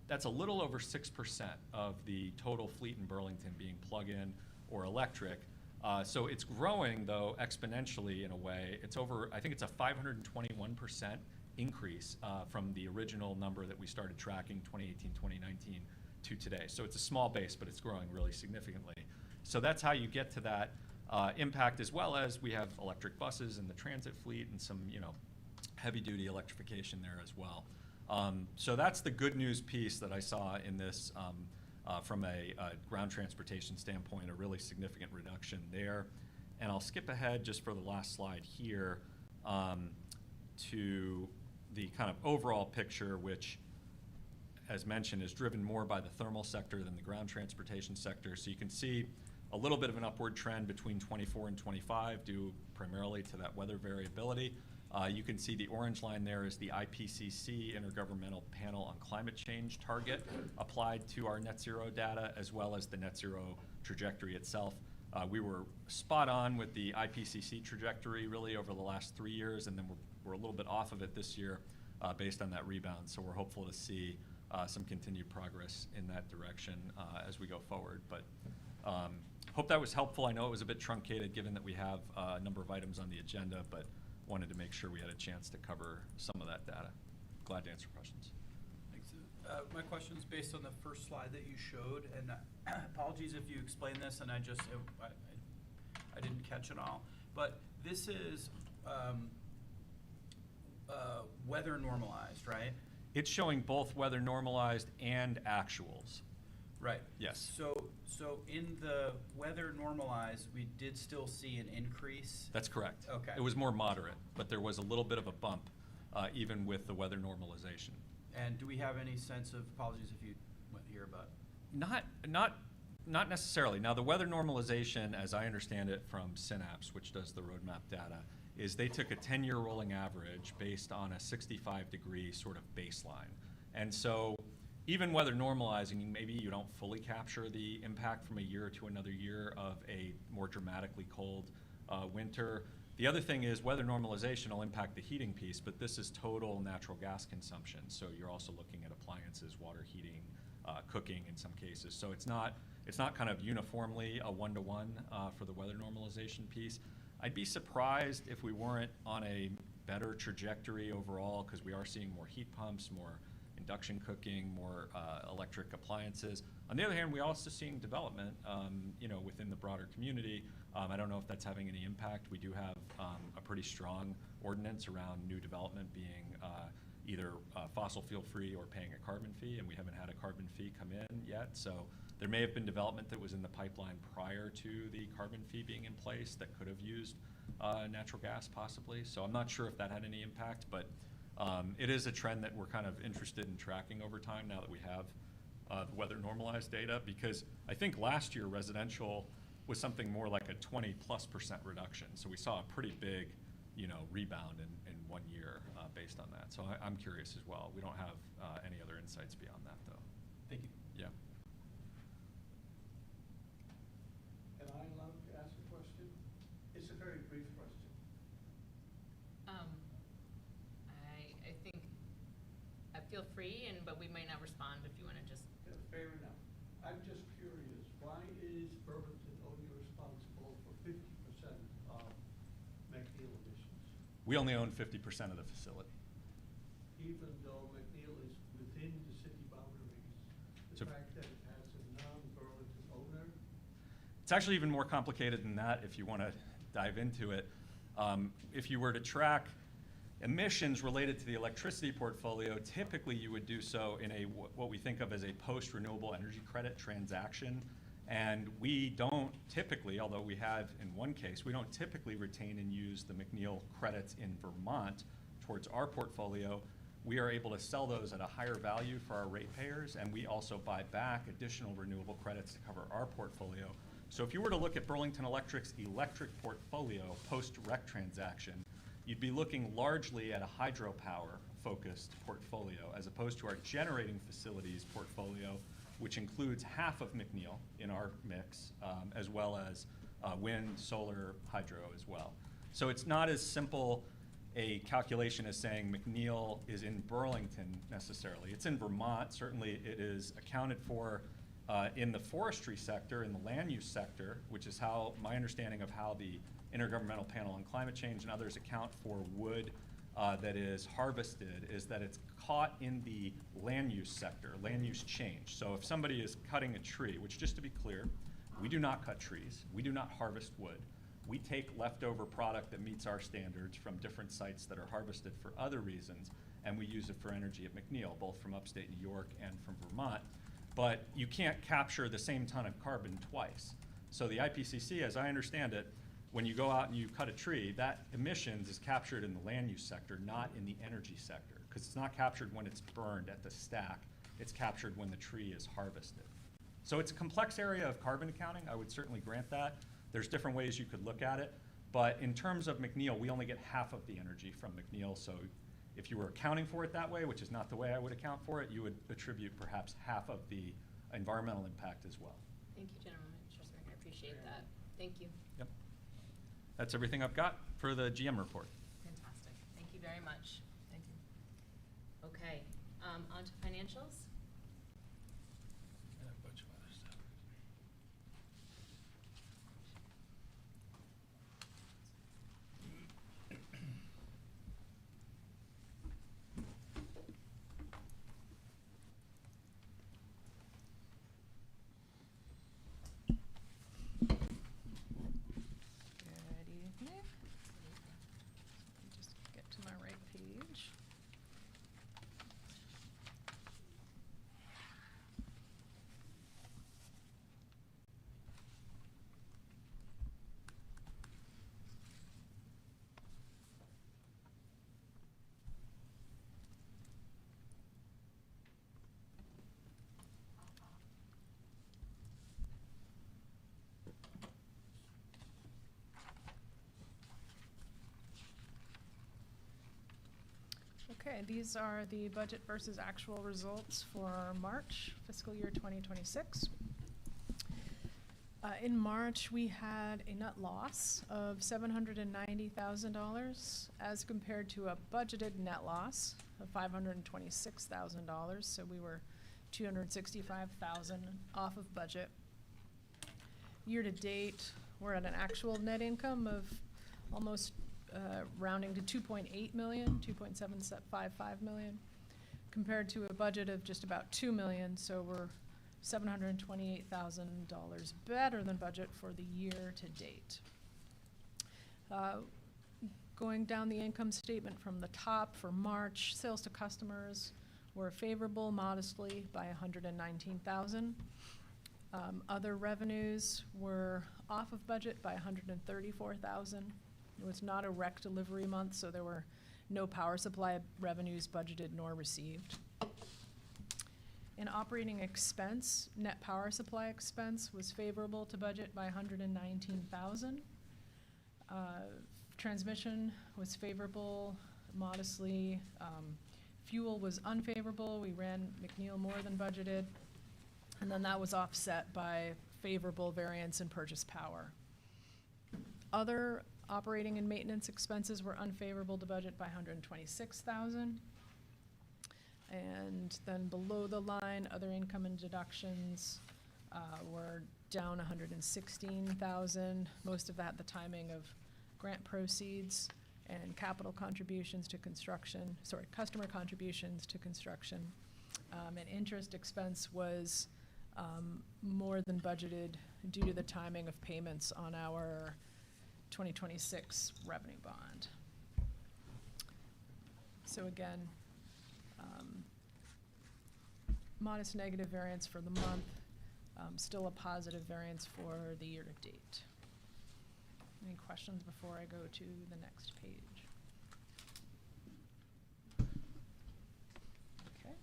That's a little over 6% of the total fleet in Burlington being plug-in or electric. So it's growing, though, exponentially in a way. It's over, I think it's a 521% increase from the original number that we started tracking 2018, 2019 to today. So it's a small base, but it's growing really significantly. So that's how you get to that impact, as well as we have electric buses in the transit fleet and some, heavy-duty electrification there as well. So that's the good news piece that I saw in this from a ground transportation standpoint, a really significant reduction there. And I'll skip ahead just for the last slide here to the kind of overall picture, which, as mentioned, is driven more by the thermal sector than the ground transportation sector. So you can see a little bit of an upward trend between 24 and 25 due primarily to that weather variability. You can see the orange line there is the IPCC, Intergovernmental Panel on Climate Change target applied to our net zero data, as well as the net zero trajectory itself. We were spot on with the IPCC trajectory really over the last 3 years, and then we're a little bit off of it this year based on that rebound. So we're hopeful to see some continued progress in that direction as we go forward. But hope that was helpful. I know it was a bit truncated given that we have a number of items on the agenda, but wanted to make sure we had a chance to cover some of that data. Glad to answer questions. Thanks. My question is based on the first slide that you showed, and apologies if you explained this and I didn't catch it all. But this is weather normalized, right? It's showing both weather normalized and actuals. Right. Yes. So in the weather normalized, we did still see an increase? That's correct. Okay. It was more moderate, but there was a little bit of a bump even with the weather normalization. And do we have any sense of, apologies if you went here, but? Not necessarily. Now, the weather normalization, as I understand it from Synapse, which does the roadmap data, is they took a 10-year rolling average based on a 65-degree sort of baseline. And so even weather normalizing, maybe you don't fully capture the impact from a year to another year of a more dramatically cold winter. The other thing is weather normalization will impact the heating piece, but this is total natural gas consumption. So you're also looking at appliances, water heating, cooking in some cases. So it's not kind of uniformly a one-to-one for the weather normalization piece. I'd be surprised if we weren't on a better trajectory overall, because we are seeing more heat pumps, more induction cooking, more electric appliances. On the other hand, we're also seeing development, within the broader community. I don't know if that's having any impact. We do have a pretty strong ordinance around new development being either fossil fuel free or paying a carbon fee, and we haven't had a carbon fee come in yet. So there may have been development that was in the pipeline prior to the carbon fee being in place that could have used natural gas possibly. So I'm not sure if that had any impact, but It is a trend that we're kind of interested in tracking over time now that we have the weather normalized data, because I think last year residential was something more like a 20+% reduction. So we saw a pretty big, rebound in 1 year based on that. So I'm curious as well. We don't have any other insights beyond that, though. Thank you. Yeah. Am I allowed to ask a question? It's a very brief question. I think, feel free, but we might not respond if you want to just. Yeah, fair enough. I'm just curious, why is Burlington only responsible for 50% of McNeil emissions? We only own 50% of the facility. Even though McNeil is within the city boundaries, the So- fact that it has a non-Burlington owner? It's actually even more complicated than that if you want to dive into it. If you were to track emissions related to the electricity portfolio, typically you would do so in what we think of as a post-renewable energy credit transaction. And we don't typically, although we have in one case, we don't typically retain and use the McNeil credits in Vermont towards our portfolio. We are able to sell those at a higher value for our ratepayers, and we also buy back additional renewable credits to cover our portfolio. So if you were to look at Burlington Electric's electric portfolio post-rec transaction, you'd be looking largely at a hydropower-focused portfolio as opposed to our generating facilities portfolio, which includes half of McNeil in our mix, as well as wind, solar, hydro as well. So it's not as simple a calculation as saying McNeil is in Burlington necessarily. It's in Vermont. Certainly it is accounted for in the forestry sector, in the land use sector, which is how my understanding of how the Intergovernmental Panel on Climate Change and others account for wood that is harvested, is that it's caught in the land use sector, land use change. So if somebody is cutting a tree, which just to be clear, we do not cut trees, we do not harvest wood. We take leftover product that meets our standards from different sites that are harvested for other reasons, and we use it for energy at McNeil, both from upstate New York and from Vermont. But you can't capture the same ton of carbon twice. So the IPCC, as I understand it, when you go out and you cut a tree, that emissions is captured in the land use sector, not in the energy sector, because it's not captured when it's burned at the stack. It's captured when the tree is harvested. So it's a complex area of carbon accounting. I would certainly grant that. There's different ways you could look at it. But in terms of McNeil, we only get half of the energy from McNeil. So if you were accounting for it that way, which is not the way I would account for it, you would attribute perhaps half of the environmental impact as well. Thank you, gentlemen. I appreciate that. Thank you. Yep. That's everything I've got for the GM report. Fantastic. Thank you very much. Thank you. Okay, on to financials. And a bunch of other stuff. Good evening. Let me just get to my right page. Okay, these are the budget versus actual results for March, fiscal year 2026. In March, we had a net loss of $790,000 as compared to a budgeted net loss of $526,000. So we were $265,000 off of budget. Year to date, we're at an actual net income of almost rounding to 2.8 million, 2.755 million, compared to a budget of just about 2 million. So we're $728,000 better than budget for the year to date. Going down the income statement from the top for March, sales to customers were favorable modestly by 119,000. Other revenues were off of budget by 134,000. It was not a rec delivery month, so there were No power supply revenues budgeted nor received. In operating expense, net power supply expense was favorable to budget by 119,000. Transmission was favorable modestly. Fuel was unfavorable. We ran McNeil more than budgeted. And then that was offset by favorable variance in purchase power. Other operating and maintenance expenses were unfavorable to budget by 126,000. And then below the line, other income and deductions were down 116,000. Most of that the timing of grant proceeds and capital contributions to construction, customer contributions to construction. And interest expense was more than budgeted due to the timing of payments on our 2026 revenue bond. So again, modest negative variance for the month, still a positive variance for the year to date. Any questions before I go to the next page? Okay.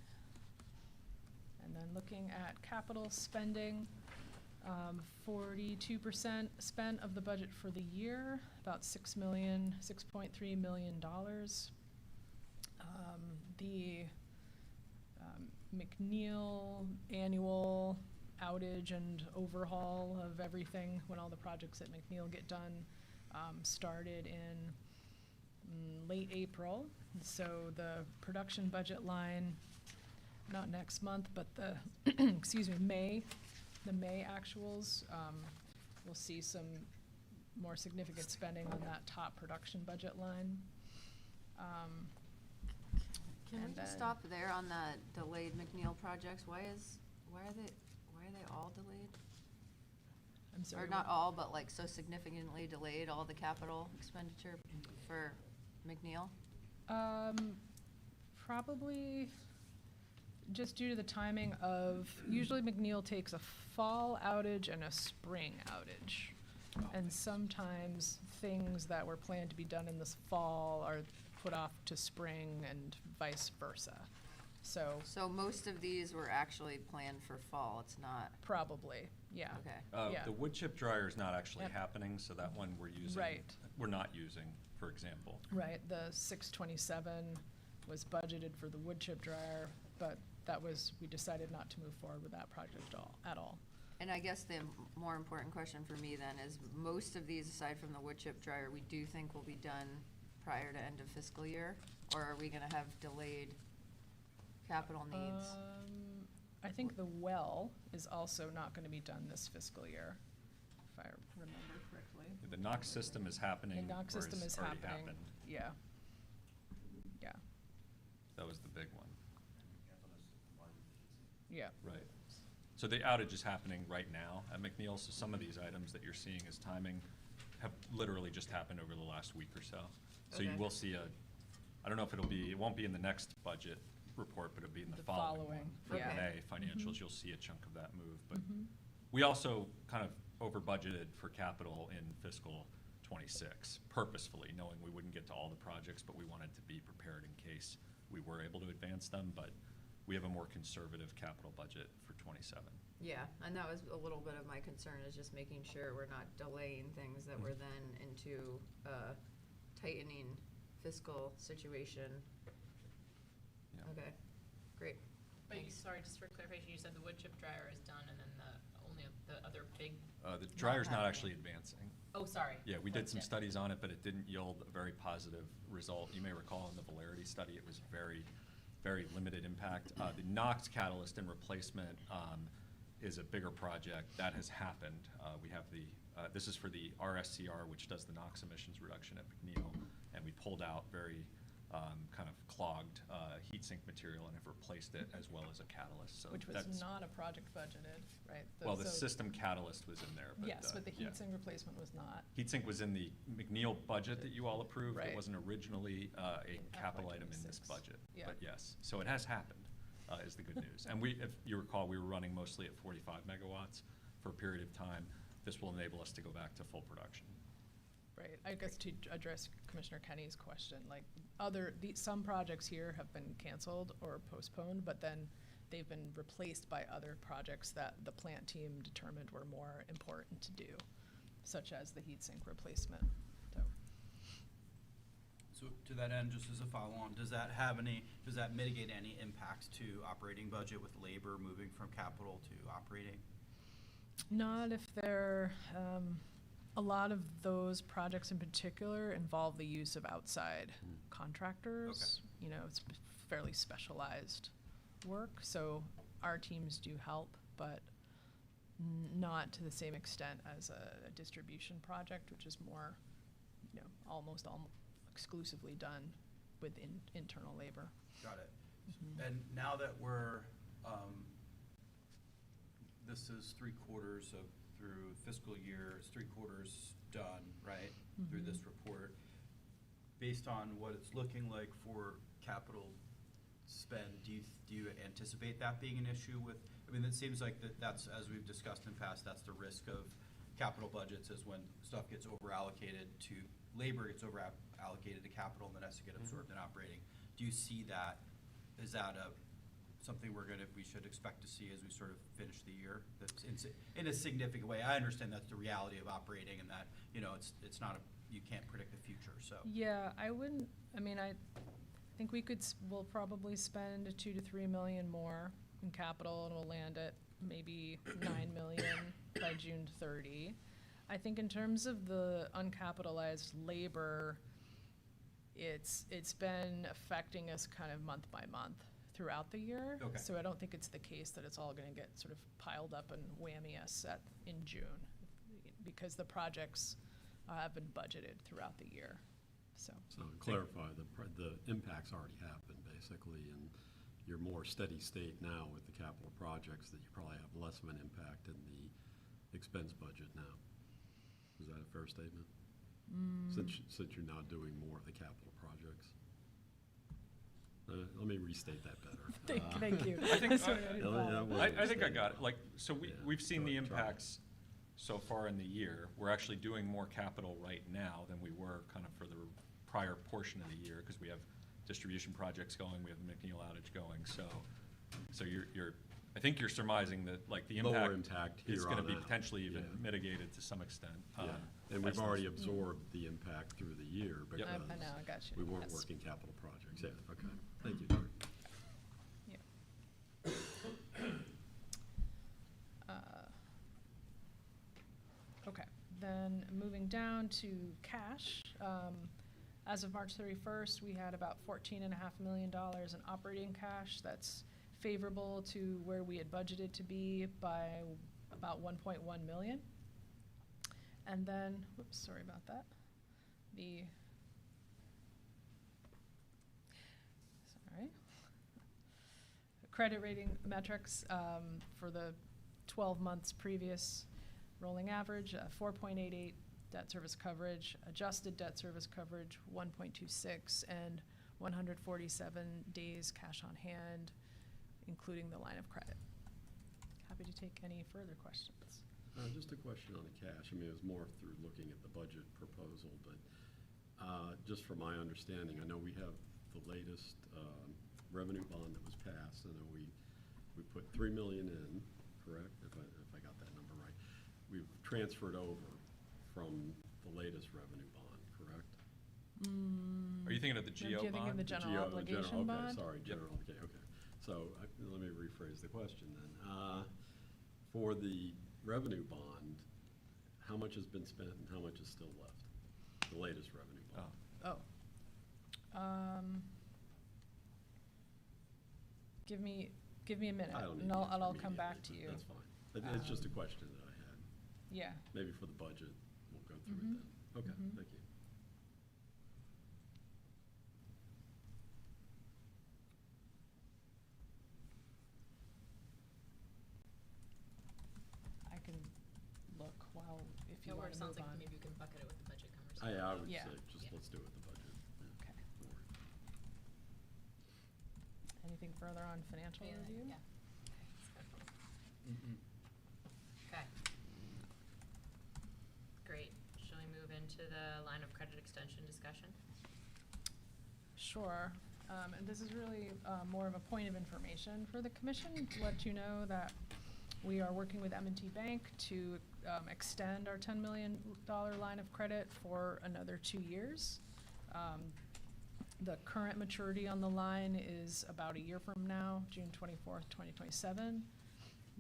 And then looking at capital spending, 42% spent of the budget for the year, about $6.3 million. The McNeil annual outage and overhaul of everything when all the projects at McNeil get done started in late April. So the production budget line, not next month, but the excuse me, the May actuals, we'll see some more significant spending on that top production budget line. Can we just stop there on the delayed McNeil projects? Why are they all delayed? I'm sorry. Or not all, but like so significantly delayed, all the capital expenditure for McNeil? Probably just due to the timing of, usually McNeil takes a fall outage and a spring outage. And sometimes things that were planned to be done in this fall are put off to spring and vice versa. So most of these were actually planned for fall, it's not? probably, yeah. Okay. Yeah. The wood chip dryer is not actually Yep. happening, so that one we're using. Right. We're not using, for example. Right, the 627 was budgeted for the wood chip dryer, but we decided not to move forward with that project at all. And I guess the more important question for me then is, most of these, aside from the wood chip dryer, we do think will be done prior to end of fiscal year? Or are we gonna have delayed capital needs? I think the well is also not gonna be done this fiscal year, if I remember correctly. The NOx system is happening. The NOx or system has is already happening, happened. yeah. Yeah, That was the big one. yeah. Right. So the outage is happening right now at McNeil, so some of these items that you're seeing as timing have literally just happened over the last week or so. So you Okay. will see I don't know if it won't be in the next budget report, but it'll be in the The following one. following, For yeah. May financials, Mhm. you'll see a chunk of that move. But Mhm. we also kind of over budgeted for capital in fiscal '26 purposefully, knowing we wouldn't get to all the projects, but we wanted to be prepared in case we were able to advance them. But we have a more conservative capital budget for '27. Yeah, and that was a little bit of my concern, is just making sure we're not delaying things that were then into a tightening fiscal situation. Yeah. Okay, great. But Thanks. sorry, just for clarification, you said the wood chip dryer is done and then the other big, The dryer's not happening. actually advancing. oh, sorry. Yeah, we did some That's it. studies on it, but it didn't yield a very positive result. You may recall in the Valerity study, it was very, very limited impact. The NOx catalyst and replacement is a bigger project. That has happened. We have this is for the RSCR, which does the NOx emissions reduction at McNeil, and we pulled out very kind of clogged heat sink material and have replaced it as well as a catalyst. So Which was that's- not a project budgeted, right? Well, the so- system catalyst was in there, but. Yes, but the yeah. heat sink replacement was not. Heat sink was in the McNeil budget that you all approved. Right. It wasn't originally a In capital item in this FY26. budget. Yeah. But yes, so it has happened, is the good news. And if you recall, we were running mostly at 45 megawatts for a period of time. This will enable us to go back to full production. Right, I guess to address Commissioner Kenny's question, like, some projects here have been canceled or postponed, but then they've been replaced by other projects that the plant team determined were more important to do, such as the heat sink replacement, so. So to that end, just as a follow-on, does that mitigate any impacts to operating budget with labor moving from capital to operating? Not if they're, a lot of those projects in particular involve the use of outside contractors. You know, it's fairly specialized work, so our teams do help, but not to the same extent as a distribution project, which is more, you know, almost exclusively done with internal labor. Got it. And now that we're, this is 3/4 through fiscal year, it's 3/4 done, right? Through this report. Based on what it's looking like for capital spend, do you anticipate that being an issue with, I mean, it seems like that's, as we've discussed in past, that's the risk of capital budgets, is when stuff gets over-allocated to, labor gets over-allocated to capital and then has to get absorbed in operating. Do you see that, is that something we should expect to see as we sort of finish the year? That's in a significant way. I understand that's the reality of operating and that, you know, it's not you can't predict the future, so. Yeah, I think we'll probably spend $2 to $3 million more in capital, and we'll land at maybe $9 million by June 30. I think in terms of the uncapitalized labor, it's been affecting us kind of month by month throughout the year. Okay. So I don't think it's the case that it's all gonna get sort of piled up and whammy us in June, because the projects have been budgeted throughout the year, so. So to clarify, the impact's already happened, basically, and you're more steady state now with the capital projects, that you probably have less of an impact in the expense budget now. Is that a fair statement? Since you're not doing more of the capital projects? Let me restate that better. Thank you. I think, Sorry, I didn't follow. I think I got it. Like, so Yeah, we've seen the try. impacts so far in the year. We're actually doing more capital right now than we were kind of for the prior portion of the year, because we have distribution projects going, we have the McNeil outage going, so I think you're surmising that, like, the Lower impact impact is here gonna on be out. potentially even Yeah. mitigated to some extent. Yeah, and as we've already those- absorbed the impact through the year because I know, I got you. we weren't Yes. working capital projects. Yeah, okay. Thank you, Doug. Yeah. Okay, then moving down to cash. As of March 31st, we had about $14.5 million in operating cash. That's favorable to where we had budgeted to be by about 1.1 million. And then, whoops, sorry about that. Sorry. Credit rating metrics for the 12 months previous rolling average, 4.88 debt service coverage, adjusted debt service coverage 1.26, and 147 days cash on hand, including the line of credit. Happy to take any further questions. Just a question on the cash. I mean, it was more through looking at the budget proposal, but just from my understanding, I know we have the latest revenue bond that was passed. I know we put $3 million in, correct? If I got that number right. We've transferred over from the latest revenue bond, correct? Are you thinking of the You're GO thinking of the bond? general obligation bond? Okay, sorry, general obligation, okay. So let me rephrase the question then. For the revenue bond, how much has been spent and how much is still left? The latest revenue bond. Oh. Give me a minute, I don't need and the I'll answer come immediately, back to but you. That's fine. It's just a question that I had. Yeah. Maybe for the budget, we'll go through it then. Okay, Mhm. thank you. I can look while, if you Or want it to sounds move like on. maybe you can bucket it with the budget conversation. I would Yeah. say, just Yeah. let's do it with the budget. Yeah, Okay. don't worry. Anything further on financial Yeah, review? yeah. Okay. Great. Shall we move into the line of credit extension discussion? Sure. And this is really more of a point of information for the commission to let you know that we are working with M&T Bank to extend our $10 million line of credit for another 2 years. The current maturity on the line is about a year from now, June 24th, 2027.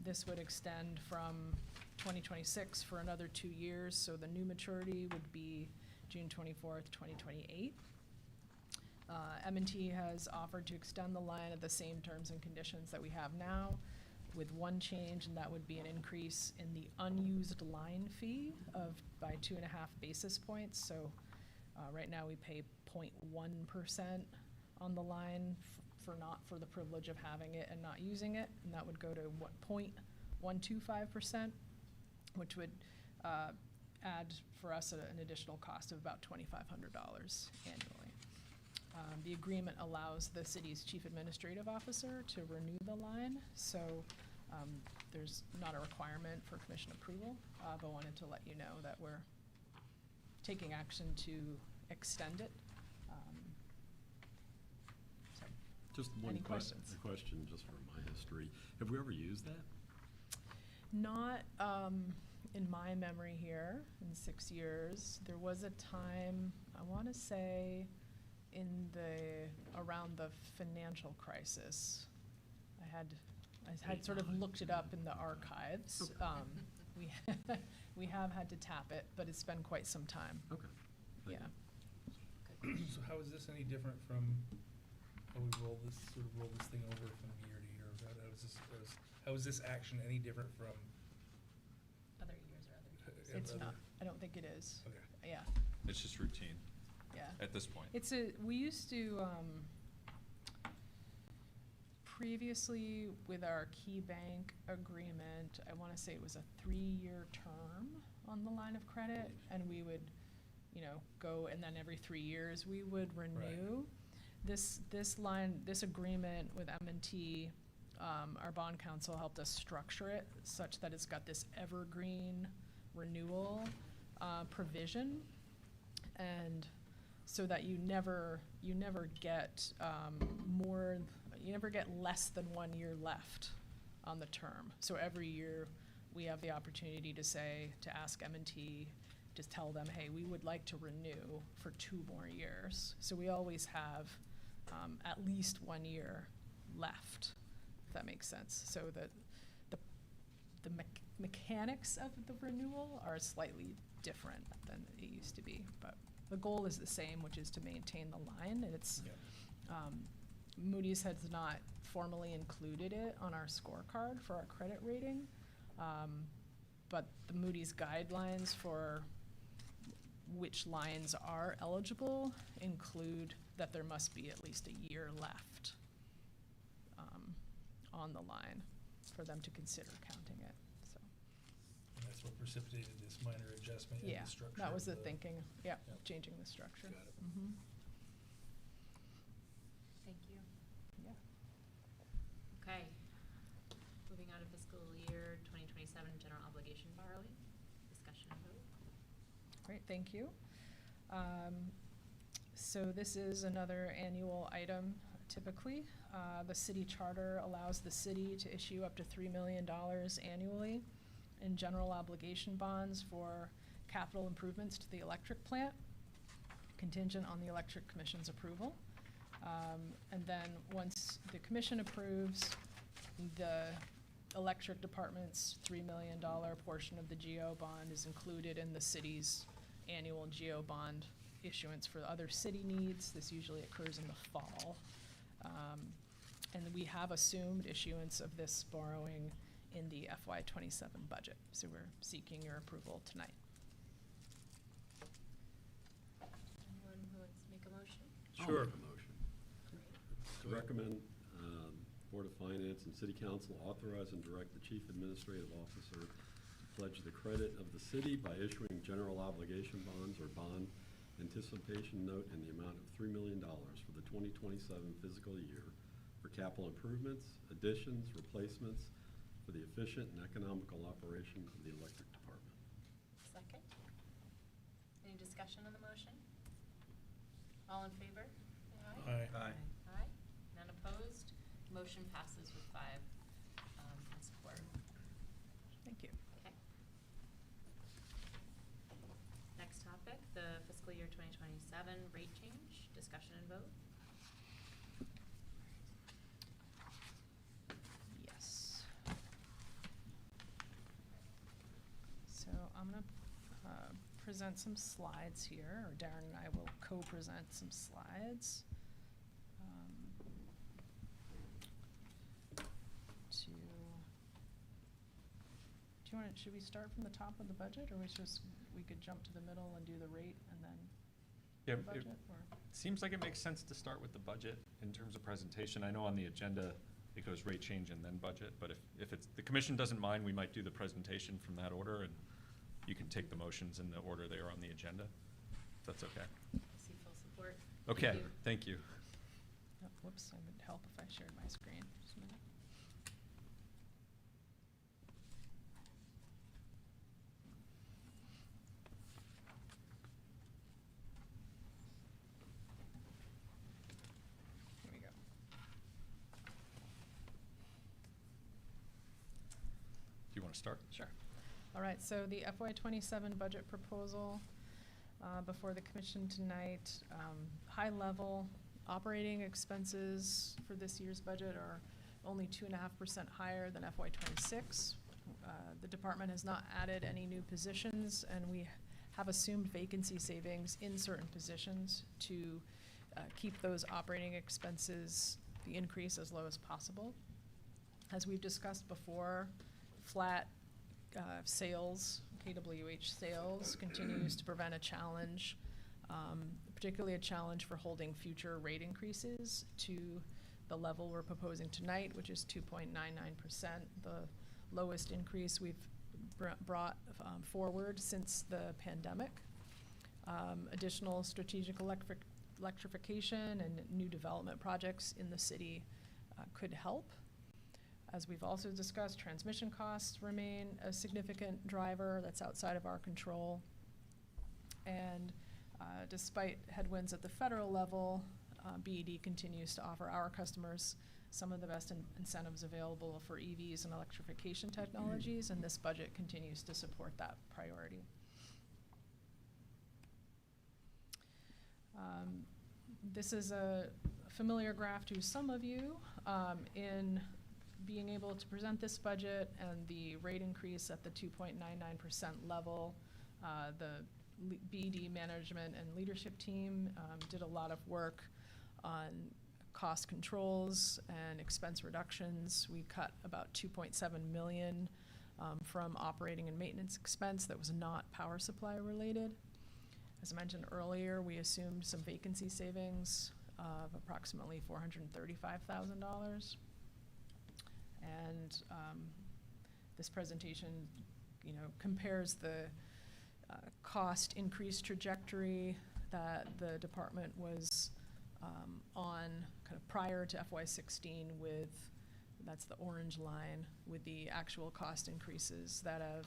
This would extend from 2026 for another 2 years, so the new maturity would be June 24th, 2028. M&T has offered to extend the line at the same terms and conditions that we have now, with one change, and that would be an increase in the unused line fee by 2.5 basis points. So right now we pay 0.1% on the line for the privilege of having it and not using it, and that would go to 0.125%, which would add for us an additional cost of about $2,500 annually. The agreement allows the city's chief administrative officer to renew the line, so there's not a requirement for commission approval, but wanted to let you know that we're taking action to extend it. So, Just one any questions? question, just for my history. Have we ever used that? Not in my memory here in 6 years. There was a time, I want to say, around the financial crisis. I had sort of looked it up in the archives. We have had to tap it, but it's been quite some time. Okay. Thank Yeah. you. So how is this any different from how we roll this thing over from year to year? How is this action any different from? Other years or other years? It's not. I don't think it is. Okay. Yeah. It's just routine Yeah. at this point. We used to, previously with our key bank agreement, I wanna say it was a 3-year term on the line of credit, and we would, go, and then every 3 years we would renew. This agreement with M&T, our bond counsel helped us structure it such that it's got this evergreen renewal provision, and so that you never get less than 1 year left on the term. So every year we have the opportunity to ask M&T, just tell them, hey, we would like to renew for 2 more years. So we always have at least 1 year left, if that makes sense. So that the mechanics of the renewal are slightly different than it used to be, but the goal is the same, which is to maintain the line, and it's, Moody's has not formally included it on our scorecard for our credit rating, but the Moody's guidelines for which lines are eligible include that there must be at least a year left on the line for them to consider counting it, so. And that's what precipitated this minor adjustment in Yeah, the structure. that was of the thinking, Yep. changing the structure. Got it. Mhm. Thank you. Yeah. Okay. Moving on to fiscal year 2027 general obligation borrowing, discussion and vote. Great, thank you. So this is another annual item typically. The city charter allows the city to issue up to $3 million annually in general obligation bonds for capital improvements to the electric plant, contingent on the Electric Commission's approval. And then once the commission approves, the electric department's $3 million portion of the GO bond is included in the city's annual GO bond issuance for other city needs. This usually occurs in the fall. And we have assumed issuance of this borrowing in the FY27 budget. So we're seeking your approval tonight. Anyone who wants to make a motion? Sure. I'll make a motion. To recommend Board of Finance and City Council authorize and direct the Chief Administrative Officer to pledge the credit of the city by issuing general obligation bonds or bond anticipation note in the amount of $3 million for the 2027 fiscal year for capital improvements, additions, replacements for the efficient and economical operation of the electric department. Second. Any Any discussion on the motion? All in favor? Say Aye. Aye. Aye. None opposed? Motion passes with 5 in support. Thank you. Okay. Next topic, the fiscal year 2027 rate change, discussion and vote. Yes. So I'm gonna present some slides here, or Darren and I will co-present some slides. Should we start from the top of the budget, or we could jump to the middle and do the rate and then Yeah, the budget, or? Seems like it makes sense to start with the budget in terms of presentation. I know on the agenda, it goes rate change and then budget, but if it's, the commission doesn't mind, we might do the presentation from that order, and you can take the motions in the order they are on the agenda, if that's okay. I see full support. Okay, thank you. Oh, whoops, it would help if I shared my screen. Just a minute. Here we go. Do you want to start? Sure. All right, so the FY27 budget proposal before the commission tonight, high level operating expenses for this year's budget are only 2.5% higher than FY26. The department has not added any new positions, and we have assumed vacancy savings in certain positions to keep those operating expenses, the increase, as low as possible. As we've discussed before, flat sales, KWH sales, continues to prevent a challenge, particularly a challenge for holding future rate increases to the level we're proposing tonight, which is 2.99%, the lowest increase we've brought forward since the pandemic. Additional strategic electrification and new development projects in the city could help. As we've also discussed, transmission costs remain a significant driver that's outside of our control. And despite headwinds at the federal level, BED continues to offer our customers some of the best incentives available for EVs and electrification technologies, and this budget continues to support that priority. This is a familiar graph to some of you. In being able to present this budget and the rate increase at the 2.99% level, the BED management and leadership team did a lot of work on cost controls and expense reductions. We cut about $2.7 million from operating and maintenance expense that was not power supply related. As I mentioned earlier, we assumed some vacancy savings of approximately $435,000. And this presentation, compares the cost increase trajectory that the department was on kind of prior to FY16 with, that's the orange line, with the actual cost increases that have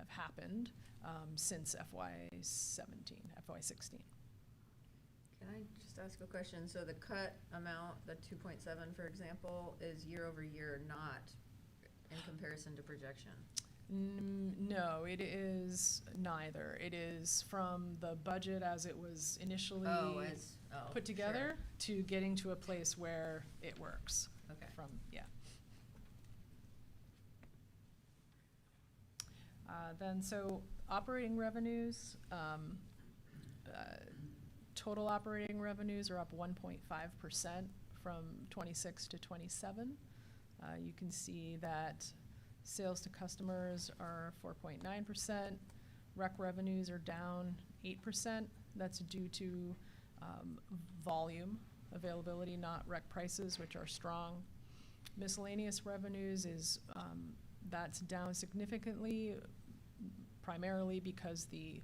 happened since FY16. Can I just ask a question? So the cut amount, the 2.7, for example, is year over year, not in comparison to projection? No, it is neither. It is from the budget as it was initially put together to getting to a place where it works. Okay. Then operating revenues, total operating revenues are up 1.5% from 26 to 27. You can see that sales to customers are 4.9%. Rec revenues are down 8%. That's due to volume availability, not rec prices, which are strong. Miscellaneous revenues is that's down significantly, primarily because the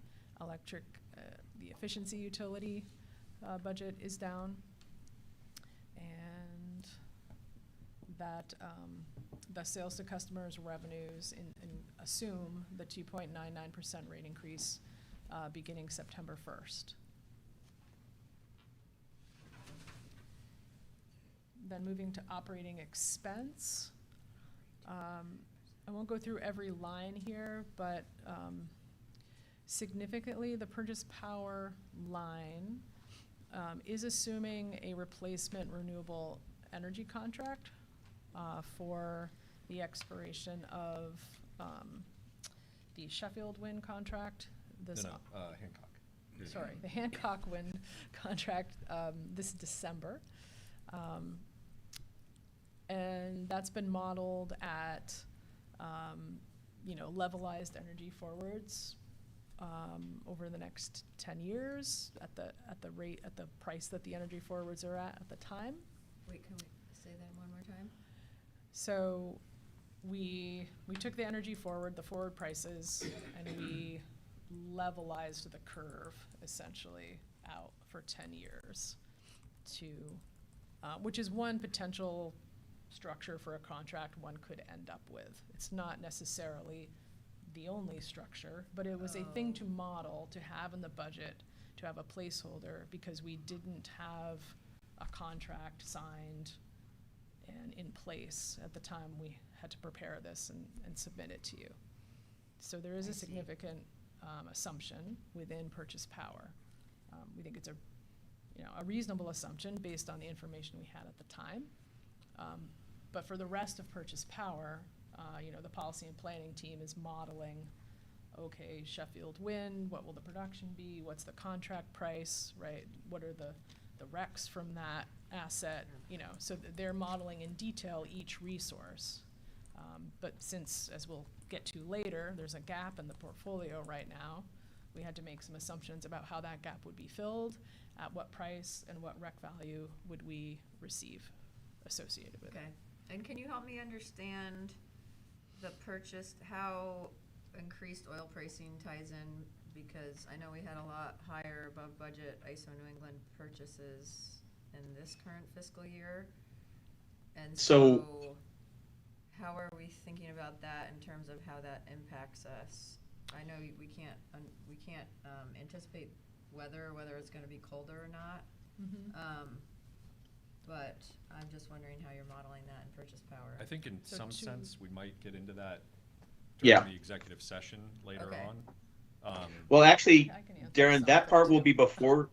the efficiency utility budget is down. And that the sales to customers revenues and assume the 2.99% rate increase beginning September 1st. Then moving to operating expense. I won't go through every line here, but significantly, the purchase power line is assuming a replacement renewable energy contract for the expiration of the Sheffield wind contract. Hancock. Sorry, the Hancock wind contract this December. And that's been modeled at, levelized energy forwards over the next 10 years at the price that the energy forwards are at the time. Wait, can we say that one more time? So we took the energy forward, the forward prices, and we levelized the curve essentially out for 10 years to, which is one potential structure for a contract one could end up with. It's not necessarily the only structure, but it was a thing to model, to have in the budget, to have a placeholder, because we didn't have a contract signed and in place at the time we had to prepare this and submit it to you. So there is a significant assumption within purchase power. We think it's a reasonable assumption based on the information we had at the time. But for the rest of purchase power, the policy and planning team is modeling, okay, Sheffield wind, what will the production be? What's the contract price, right? What are the recs from that asset? So they're modeling in detail each resource. But since, as we'll get to later, there's a gap in the portfolio right now, we had to make some assumptions about how that gap would be filled, at what price, and what rec value would we receive associated with it. Okay. And can you help me understand the purchase, how increased oil pricing ties in? Because I know we had a lot higher above budget ISO New England purchases in this current fiscal year. And so how are we thinking about that in terms of how that impacts us? I know we can't anticipate whether it's going to be colder or not. Mm-hmm. But I'm just wondering how you're modeling that in purchase power. I think in So some two- sense, we might get into that Yeah. during the executive session later Okay. on. Well, actually, I can answer Darren, some that of part it will too. be before,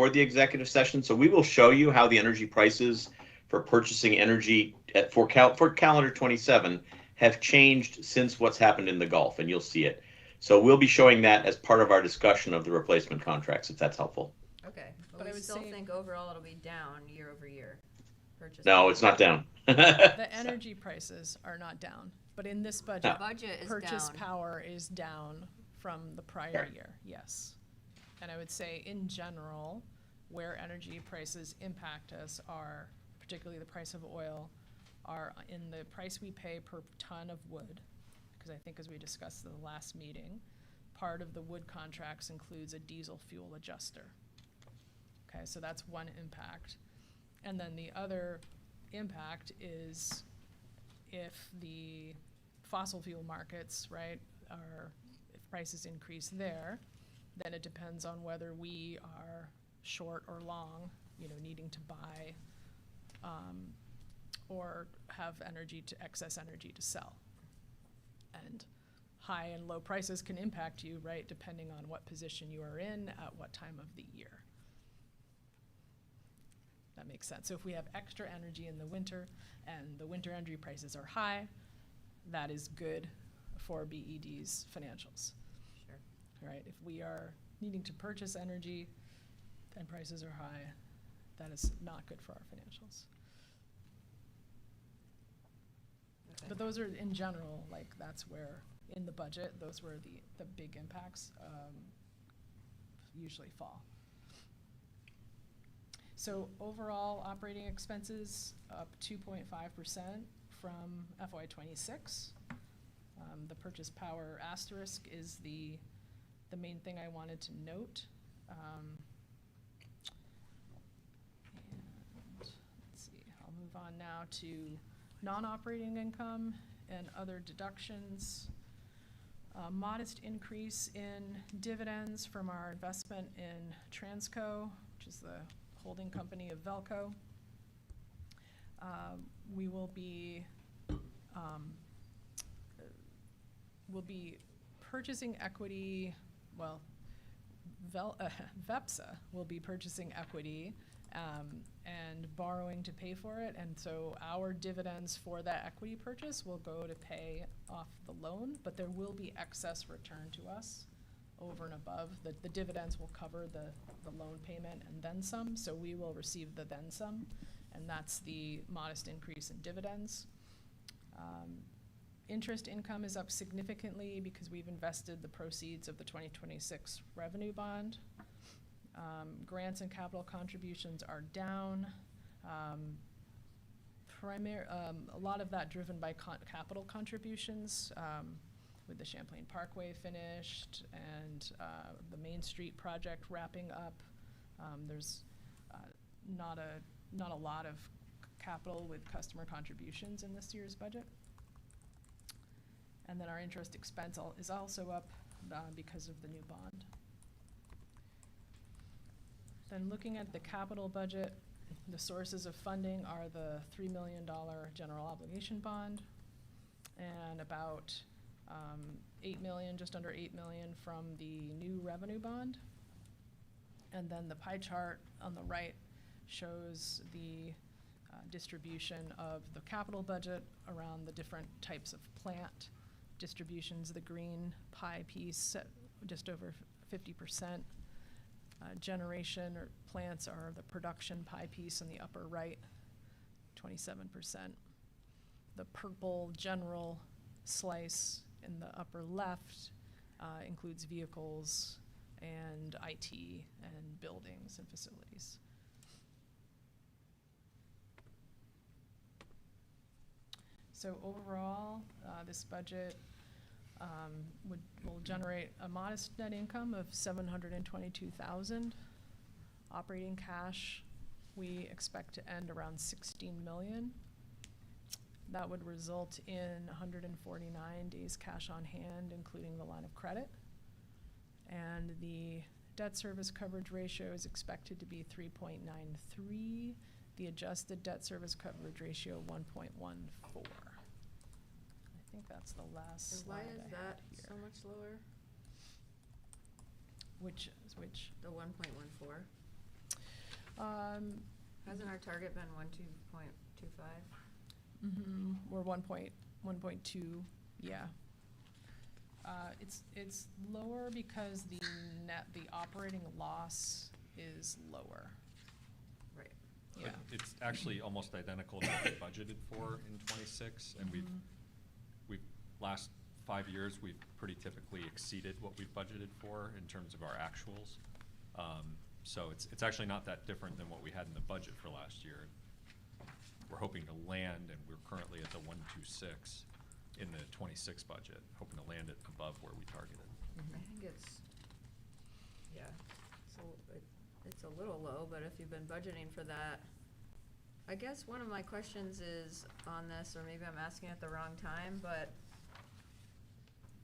the executive session. So we will show you how the energy prices for purchasing energy for calendar 27 have changed since what's happened in the Gulf, and you'll see it. So we'll be showing that as part of our discussion of the replacement contracts, if that's helpful. Okay, But but I we would still say- think overall it'll be down year over year. Purchase No, power. it's not down. The energy prices are not down, but in this budget, Budget is purchase down. power is down from the prior Correct. year, yes. And I would say in general, where energy prices impact us are, particularly the price of oil, are in the price we pay per ton of wood. Because I think as we discussed in the last meeting, part of the wood contracts includes a diesel fuel adjuster. Okay, so that's one impact. And then the other impact is if the fossil fuel markets, right, if prices increase there, then it depends on whether we are short or long, needing to buy or have excess energy to sell. And high and low prices can impact you, right, depending on what position you are in at what time of the year. That makes sense. So if we have extra energy in the winter and the winter energy prices are high, that is good for BED's financials. Sure. All right, if we are needing to purchase energy and prices are high, that is not good for our financials. Okay. But those are, in general, that's where, in the budget, those were the big impacts usually fall. So overall, operating expenses up 2.5% from FY26. The purchase power asterisk is the main thing I wanted to note. And let's see, I'll move on now to non-operating income and other deductions. A modest increase in dividends from our investment in Transco, which is the holding company of Velco. We will be purchasing equity, well, VEPSA will be purchasing equity and borrowing to pay for it, and so our dividends for that equity purchase will go to pay off the loan, but there will be excess return to us over and above. The dividends will cover the loan payment and then some, so we will receive the then some, and that's the modest increase in dividends. Interest income is up significantly because we've invested the proceeds of the 2026 revenue bond. Grants and capital contributions are down. A lot of that driven by capital contributions, with the Champlain Parkway finished and the Main Street project wrapping up. There's not a lot of capital with customer contributions in this year's budget. And then our interest expense is also up because of the new bond. Then looking at the capital budget, the sources of funding are the $3 million general obligation bond and about 8 million, just under 8 million from the new revenue bond. And then the pie chart on the right shows the distribution of the capital budget around the different types of plant distributions. The green pie piece, just over 50%. Generation or plants are the production pie piece in the upper right, 27%. The purple general slice in the upper left includes vehicles and IT and buildings and facilities. So overall, this budget will generate a modest net income of $722,000. Operating cash, we expect to end around 16 million. That would result in 149 days cash on hand, including the line of credit. And the debt service coverage ratio is expected to be 3.93. The adjusted debt service coverage ratio, 1.14. I think that's the last And slide why I is had that here. so much lower? Which? The 1.14? Um, Hasn't our target been 1.25? Or 1.2, yeah. It's lower because the operating loss is lower. Right. Yeah. It's actually almost identical to what we budgeted for in '26, and we've last 5 years, we've pretty typically exceeded what we've budgeted for in terms of our actuals. So it's actually not that different than what we had in the budget for last year. We're hoping to land, and we're currently at the 126 in the '26 budget, hoping to land it above where we targeted. I think it's, yeah, so it's a little low, but if you've been budgeting for that, I guess one of my questions is on this, or maybe I'm asking at the wrong time, but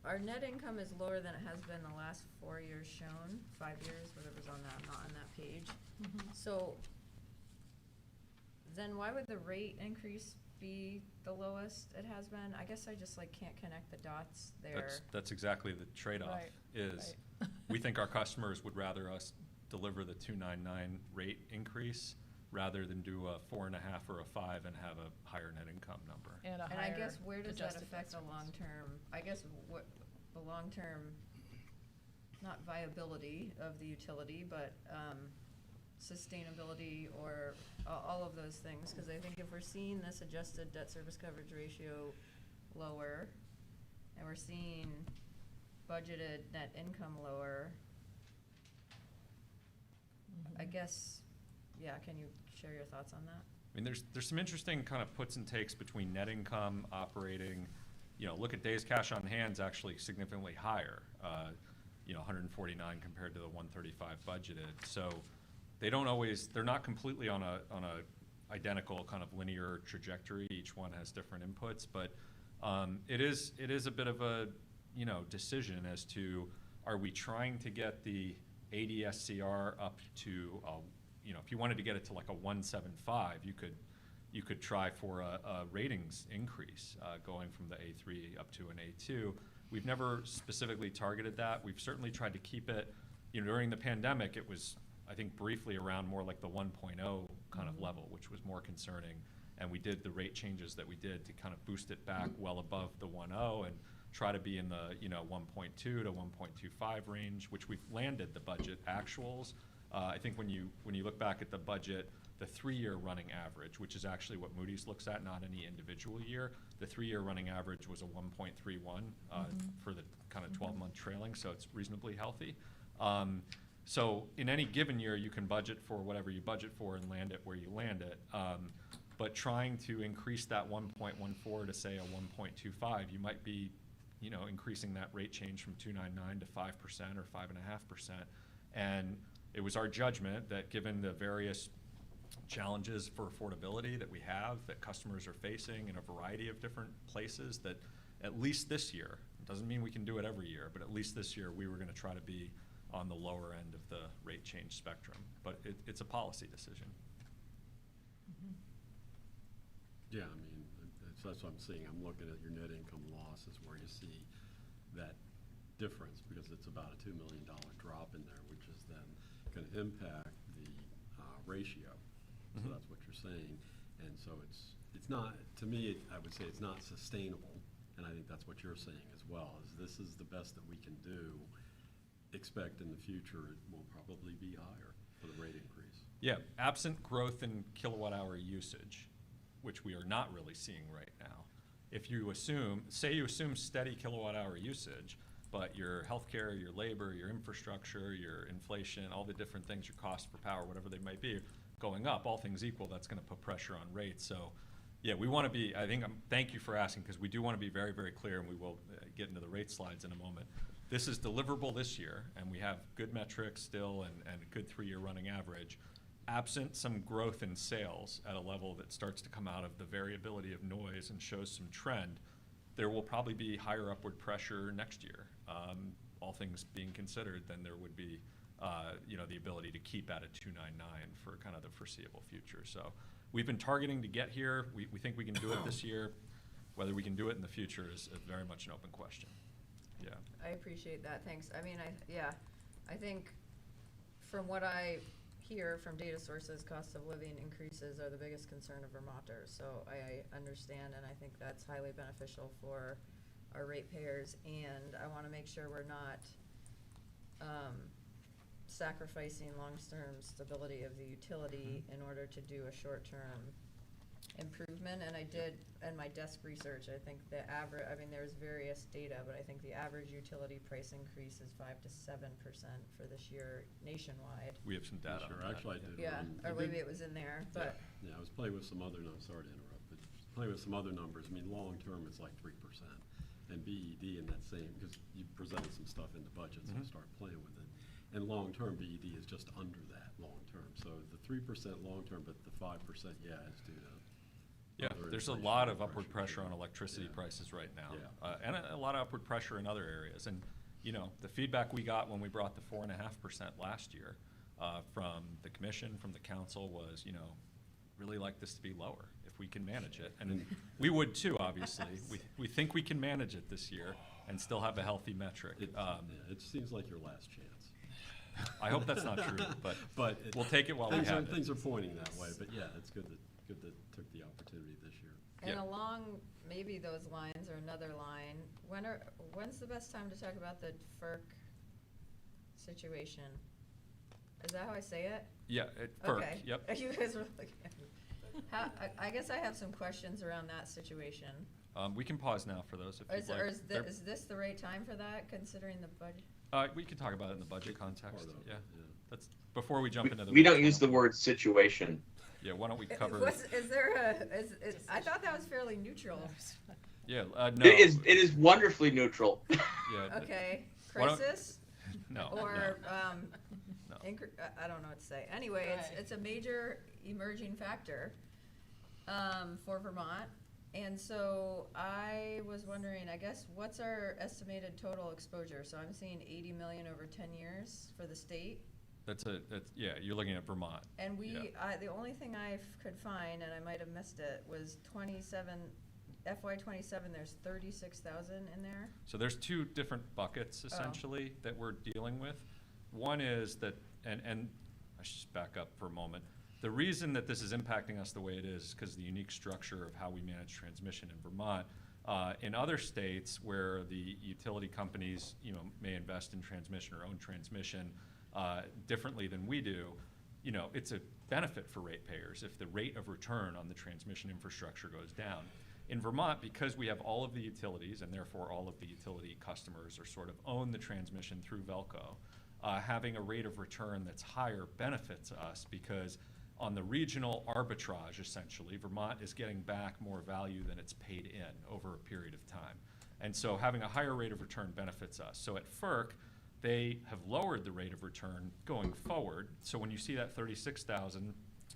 our net income is lower than it has been the last 4 years shown, 5 years, whatever's on that, not on that page. So then why would the rate increase be the lowest it has been? I guess I just can't connect the dots there. That's exactly the trade-off, Right, is we think our customers would rather us deliver the 299 rate increase rather than do a 4.5 or a 5 and have a higher net income number. And a And I higher guess where does that adjusted affect debt the service. long-term, I guess what, the long-term, not viability of the utility, but, sustainability or all of those things? Cause I think if we're seeing this adjusted debt service coverage ratio lower, and we're seeing budgeted net income lower, I guess, yeah, can you share your thoughts on that? I mean, there's some interesting kind of puts and takes between net income, operating. Look at days cash on hand's actually significantly higher. 149 compared to the 135 budgeted. So they're not completely on a identical kind of linear trajectory. Each one has different inputs, but it is a bit of a, you know, decision as to, are we trying to get the ADSCR up to, you know, if you wanted to get it to like a 175, you could try for a ratings increase, going from the A3 up to an A2. We've never specifically targeted that. We've certainly tried to keep it, you know, during the pandemic, it was, I think, briefly around more like the 1.0 kind of level, which was more concerning. And we did the rate changes that we did to kind of boost it back well above the 1.0 and try to be in the, you know, 1.2 to 1.25 range, which we've landed the budget actuals. I think when you look back at the budget, the 3-year running average, which is actually what Moody's looks at, not any individual year, the 3-year running average was a 1.31 for the kind of 12-month trailing, so it's reasonably healthy. So in any given year, you can budget for whatever you budget for and land it where you land it. But trying to increase that 1.14 to say a 1.25, you might be, you know, increasing that rate change from 2.99 to 5% or 5.5%. And it was our judgment that given the various challenges for affordability that we have, that customers are facing in a variety of different places, that at least this year, it doesn't mean we can do it every year, but at least this year we were going to try to be on the lower end of the rate change spectrum. But it's a policy decision. Yeah, I mean, that's what I'm saying. I'm looking at your net income losses where you see that difference, because it's about a $2 million drop in there, which is then going to impact the ratio. So that's what you're saying. And so it's not, to me, I would say it's not sustainable. And I think that's what you're saying as well, is this is the best that we can do. Expect in the future it will probably be higher for the rate increase. Yeah, absent growth in kilowatt hour usage, which we are not really seeing right now. If you assume, say you assume steady kilowatt hour usage, but your healthcare, your labor, your infrastructure, your inflation, all the different things, your cost for power, whatever they might be, going up, all things equal, that's going to put pressure on rates. So, yeah, we want to be, thank you for asking, because we do want to be very, very clear, and we will get into the rate slides in a moment. This is deliverable this year, and we have good metrics still and a good 3-year running average. Absent some growth in sales at a level that starts to come out of the variability of noise and shows some trend, there will probably be higher upward pressure next year, all things being considered, than there would be you know, the ability to keep at a 2.99 for kind of the foreseeable future. So we've been targeting to get here. We think we can do it this year. Whether we can do it in the future is very much an open question. Yeah. I appreciate that, thanks. I mean, I think from what I hear from data sources, cost of living increases are the biggest concern of Vermonters. So I understand, and I think that's highly beneficial for our ratepayers. And I want to make sure we're not sacrificing long-term stability of the utility in order to do a short-term improvement. And I did, in my desk research, I think the average, I mean, there's various data, but I think the average utility price increase is 5 to 7% for this year nationwide. We have some data Sure, on that. actually I did. Yeah, or maybe it was in there, but. Yeah, I was playing with some other numbers, sorry to interrupt, but playing with some other numbers. I mean, long-term, it's like 3%. And BED in that same, because you presented some stuff in the budget, so I started playing with it. And long-term, BED is just under that long-term. So the 3% long-term, but the 5%, yeah, is due to. Yeah, there's a lot of upward pressure on electricity prices right now, and a lot of upward pressure in other areas. And you know, the feedback we got when we brought the 4.5% last year from the commission, from the council, was, you know, really like this to be lower if we can manage it, and we would too. Obviously, we think we can manage it this year and still have a healthy metric. It seems like your last chance. I hope that's not true, but we'll take it while we have it. Things are pointing that way, but yeah, it's good that took the opportunity this year. And along maybe those lines or another line, when's the best time to talk about the FERC situation? Is that how I say it? Yeah, FERC, okay. Yep. You guys were looking at me. I guess I have some questions around that situation. We can pause now for those if you'd like. Is this the right time for that, considering the budget? We can talk about it in the budget context. Yeah, that's before we jump into the. We don't use the word situation. Yeah, why don't we cover? Is there I thought that was fairly neutral. Yeah, no. It is wonderfly neutral. Yeah. Okay, crisis? No. Or, no. I don't know what to say. Anyway, it's a major emerging factor. for Vermont. And so I was wondering, I guess, what's our estimated total exposure? So I'm seeing 80 million over 10 years for the state. Yeah, you're looking at Vermont. And Yeah. the only thing I could find, and I might have missed it, was FY27, there's 36,000 in there. So there's two different buckets essentially that we're dealing with. One is that, and I should just back up for a moment. The reason that this is impacting us the way it is because of the unique structure of how we manage transmission in Vermont. In other states where the utility companies, may invest in transmission or own transmission differently than we do, it's a benefit for ratepayers if the rate of return on the transmission infrastructure goes down. In Vermont, because we have all of the utilities and therefore all of the utility customers are sort of own the transmission through Velco, having a rate of return that's higher benefits us because on the regional arbitrage, essentially, Vermont is getting back more value than it's paid in over a period of time. And so having a higher rate of return benefits us. So at FERC, they have lowered the rate of return going forward. So when you see that 36,000,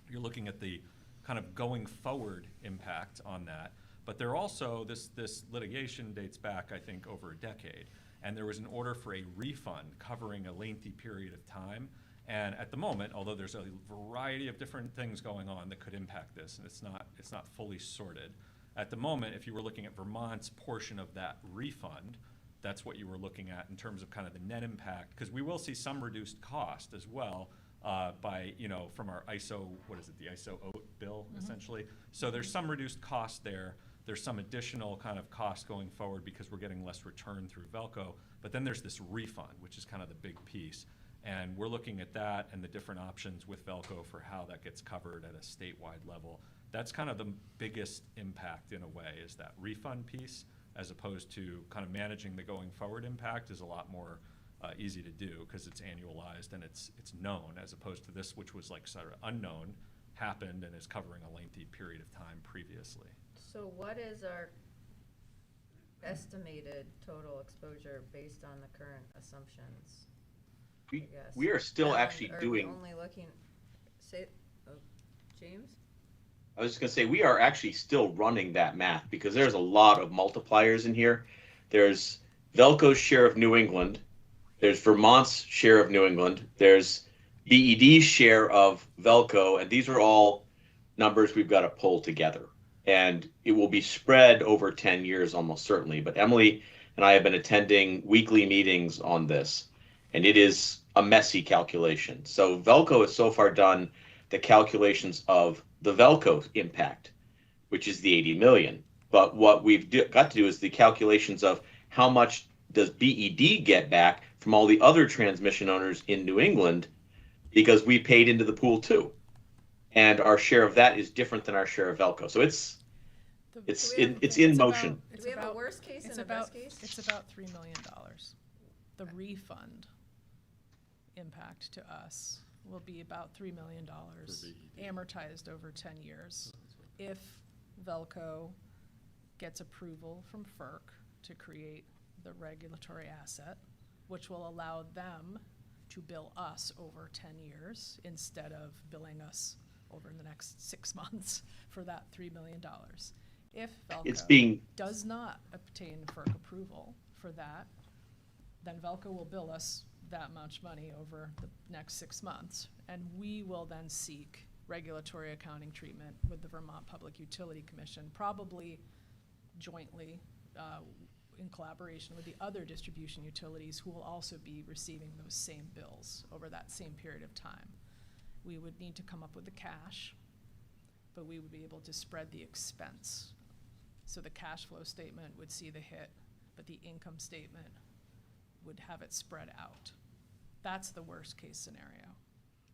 you're looking at the kind of going forward impact on that. But they're also, this litigation dates back, I think, over a decade. And there was an order for a refund covering a lengthy period of time. And at the moment, although there's a variety of different things going on that could impact this, and it's not fully sorted. At the moment, if you were looking at Vermont's portion of that refund, that's what you were looking at in terms of kind of the net impact, because we will see some reduced cost as well by, from our ISO, the ISO OAT bill, essentially. So there's some reduced cost there. There's some additional kind of cost going forward because we're getting less return through Velco. But then there's this refund, which is kind of the big piece. And we're looking at that and the different options with Velco for how that gets covered at a statewide level. That's kind of the biggest impact in a way, is that refund piece, as opposed to kind of managing the going forward impact is a lot more easy to do because it's annualized and it's known, as opposed to this, which was like sort of unknown, happened and is covering a lengthy period of time previously. So what is our estimated total exposure based on the current assumptions? We are still actually doing. Are we only looking, James? I was just gonna say, we are actually still running that math because there's a lot of multipliers in here. There's Velco's share of New England. There's Vermont's share of New England. There's BED's share of Velco, and these are all numbers we've got to pull together. And it will be spread over 10 years almost certainly. But Emily and I have been attending weekly meetings on this, and it is a messy calculation. So Velco has so far done the calculations of the Velco impact, which is the 80 million. But what we've got to do is the calculations of how much does BED get back from all the other transmission owners in New England, because we paid into the pool too. And our share of that is different than our share of Velco. So it's in motion. Do we have a worst case and a best case? It's about $3 million. The refund impact to us will be about $3 million amortized over 10 years. If Velco gets approval from FERC to create the regulatory asset, which will allow them to bill us over 10 years instead of billing us over the next 6 months for that $3 million. If Velco does not obtain FERC approval for that, then Velco will bill us that much money over the next 6 months, and we will then seek regulatory accounting treatment with the Vermont Public Utility Commission, probably jointly in collaboration with the other distribution utilities who will also be receiving those same bills over that same period of time. We would need to come up with the cash, but we would be able to spread the expense. So the cash flow statement would see the hit, but the income statement would have it spread out. That's the worst case scenario.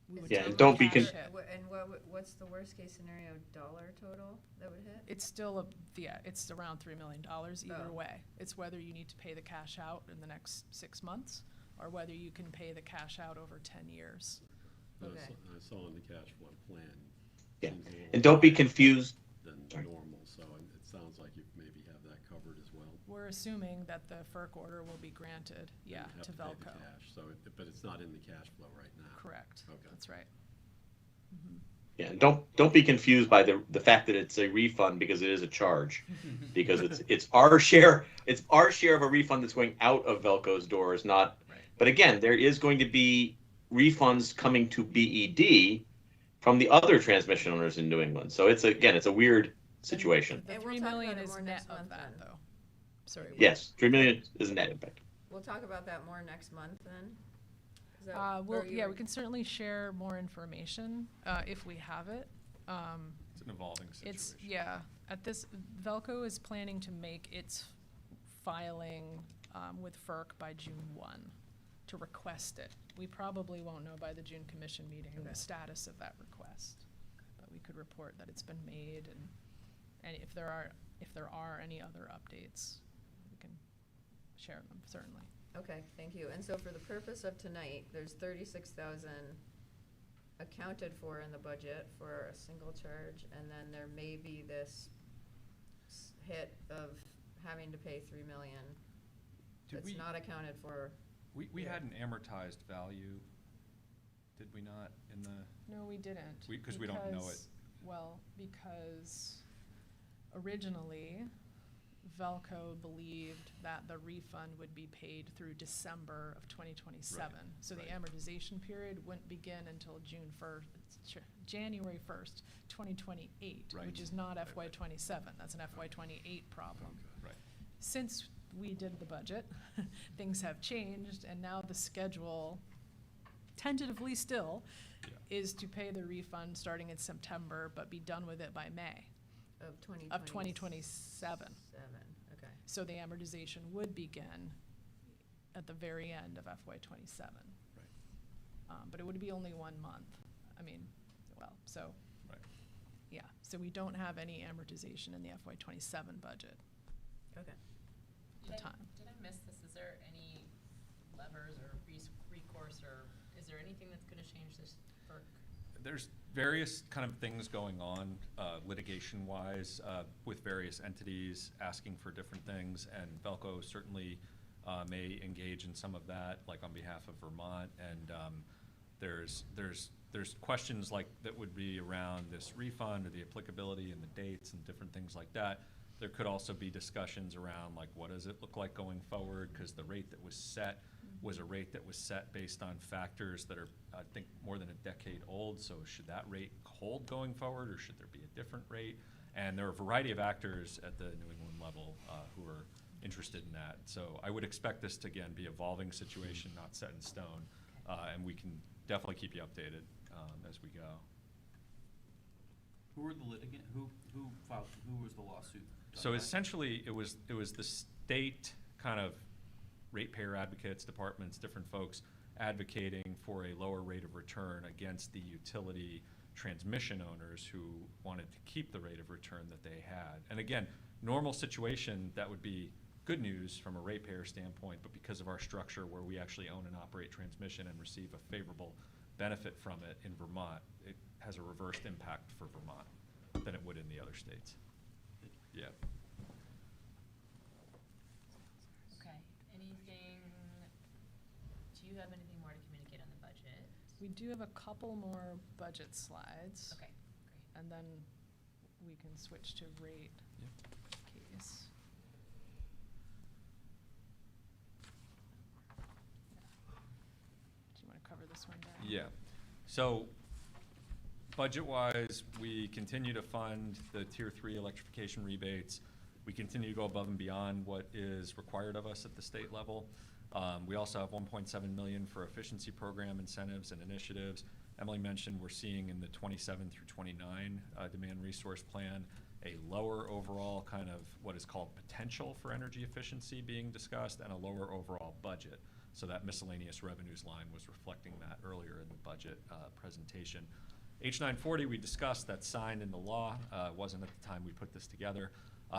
We would take and don't be the cash hit. And what's the worst case scenario dollar total that would hit? It's still it's around $3 million either way. It's whether you need to pay the cash out in the next 6 months or whether you can pay the cash out over 10 years. I saw in the cash flow plan. Yeah, and don't be confused. Than normal, so it sounds like you maybe have that covered as well. We're assuming that the FERC order will be granted, You have to pay the Velco. cash, but it's not in the cash flow right now. Correct. Okay. That's right. Yeah, and don't be confused by the fact that it's a refund because it is a charge, because it's our share of a refund that's going out of Velco's doors, not. Right. But again, there is going to be refunds coming to BED from the other transmission owners in New England. So it's a weird situation. The And we'll 3 talk about million it is more net next of month that, then. though. Sorry. Yes, 3 million is a net impact. We'll talk about that more next month then? Is that- Well, or you yeah, were- we can certainly share more information, if we have it. It's an evolving situation. It's, yeah, Velco is planning to make its filing, with FERC by June 1, to request it. We probably won't know by the June commission meeting the status of that request. But we could report that it's been made, and if there are any other updates, we can share them, certainly. Okay, thank you. And so for the purpose of tonight, there's 36,000 accounted for in the budget for a single charge, and then there may be this hit of having to pay 3 million Did that's we- not accounted for. We had an amortized value, did we not, in the, No, we didn't. because we don't know it. Because- Well, because originally, Velco believed that the refund would be paid through December of 2027. So the right. amortization period wouldn't begin until January 1st, 2028, Right. which is not Right, FY 27. That's an FY 28 problem. Right. Since we did the budget, things have changed, and now the schedule, tentatively still, Yeah. is to pay the refund starting in September, but be done with it by May Of 2027. of 2027. Okay. So the amortization would begin at the very end of FY 27. Right. But it would be only 1 month. I mean, well, so, Right. yeah. So we don't have any amortization in the FY 27 budget Okay. at the time. Did I miss this? Is there any levers or recourse, or is there anything that's gonna change this for? There's various kind of things going on litigation-wise with various entities asking for different things, and Velco certainly may engage in some of that, like on behalf of Vermont. And there's questions like that would be around this refund or the applicability and the dates and different things like that. There could also be discussions around like what does it look like going forward, because the rate that was set was a rate that was set based on factors that are, I think, more than a decade old. So should that rate hold going forward, or should there be a different rate? And there are a variety of actors at the New England level who are interested in that. So I would expect this to, again, be an evolving situation, not set in stone. And we can definitely keep you updated as we go. Who were the litigant, who filed, who was the lawsuit? So essentially, it was the state kind of ratepayer advocates, departments, different folks advocating for a lower rate of return against the utility transmission owners who wanted to keep the rate of return that they had. And again, normal situation, that would be good news from a ratepayer standpoint, but because of our structure where we actually own and operate transmission and receive a favorable benefit from it in Vermont, it has a reversed impact for Vermont than it would in the other states. Yeah. Okay, anything, do you have anything more to communicate on the budget? We do have a couple more budget slides. Okay, great. And then we can switch to rate case. Do you want to cover this one, Dan? Yeah. So budget-wise, we continue to fund the Tier 3 electrification rebates. We continue to go above and beyond what is required of us at the state level. We also have $1.7 million for efficiency program incentives and initiatives. Emily mentioned we're seeing in the 27 through 29 demand resource plan a lower overall kind of what is called potential for energy efficiency being discussed, and a lower overall budget. So that miscellaneous revenues line was reflecting that earlier in the budget presentation. H940 we discussed, that's signed into law, wasn't at the time we put this together.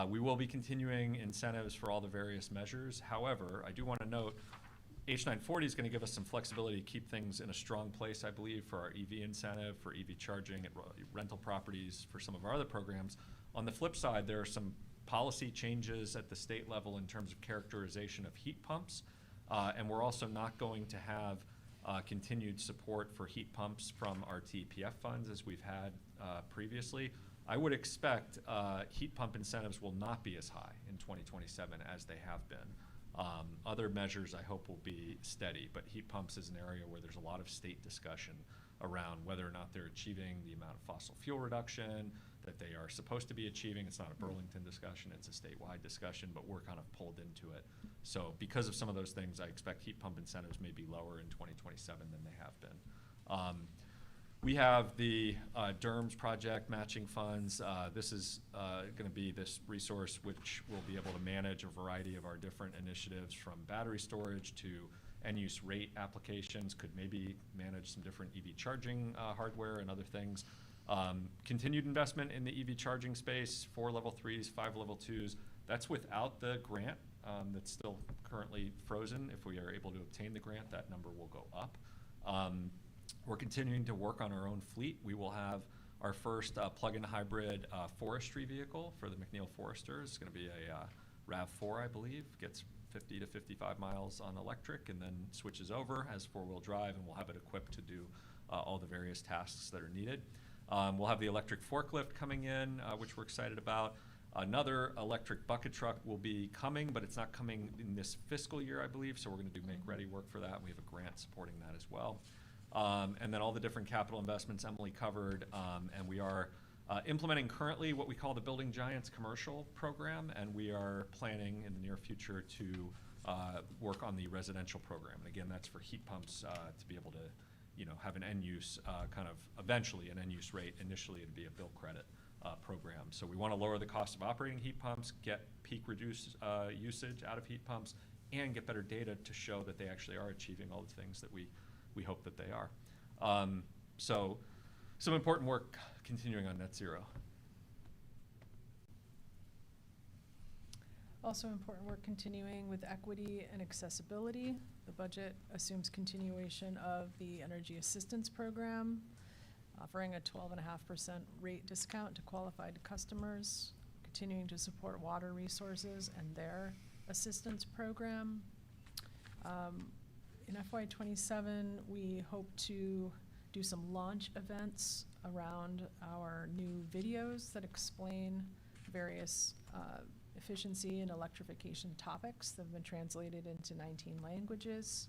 We will be continuing incentives for all the various measures. However, I do want to note, H940 is going to give us some flexibility to keep things in a strong place, I believe, for our EV incentive, for EV charging at rental properties, for some of our other programs. On the flip side, there are some policy changes at the state level in terms of characterization of heat pumps. And we're also not going to have continued support for heat pumps from our TEPF funds as we've had previously. I would expect heat pump incentives will not be as high in 2027 as they have been. Other measures I hope will be steady, but heat pumps is an area where there's a lot of state discussion around whether or not they're achieving the amount of fossil fuel reduction that they are supposed to be achieving. It's not a Burlington discussion, it's a statewide discussion, but we're kind of pulled into it. So because of some of those things, I expect heat pump incentives may be lower in 2027 than they have been. We have the DERMS project matching funds. This is going to be this resource which will be able to manage a variety of our different initiatives, from battery storage to end-use rate applications, could maybe manage some different EV charging hardware and other things. Continued investment in the EV charging space, 4 level 3s, 5 level 2s. That's without the grant that's still currently frozen. If we are able to obtain the grant, that number will go up. We're continuing to work on our own fleet. We will have our first plug-in hybrid forestry vehicle for the McNeil Foresters. It's going to be a RAV4, I believe. Gets 50 to 55 miles on electric and then switches over, has 4-wheel drive, and we'll have it equipped to do all the various tasks that are needed. We'll have the electric forklift coming in, which we're excited about. Another electric bucket truck will be coming, but it's not coming in this fiscal year, I believe, so we're going to do make-ready work for that. We have a grant supporting that as well. And then all the different capital investments Emily covered, and we are implementing currently what we call the Building Giants commercial program, and we are planning in the near future to work on the residential program. And again, that's for heat pumps to be able to, have an end use kind of eventually an end use rate. Initially, it'd be a bill credit program. So we want to lower the cost of operating heat pumps, get peak reduced usage out of heat pumps, and get better data to show that they actually are achieving all the things that we hope that they are. So some important work continuing on net zero. Also important work continuing with equity and accessibility. The budget assumes continuation of the Energy Assistance Program, offering a 12.5% rate discount to qualified customers, continuing to support water resources and their assistance program. In FY27, we hope to do some launch events around our new videos that explain various efficiency and electrification topics that have been translated into 19 languages.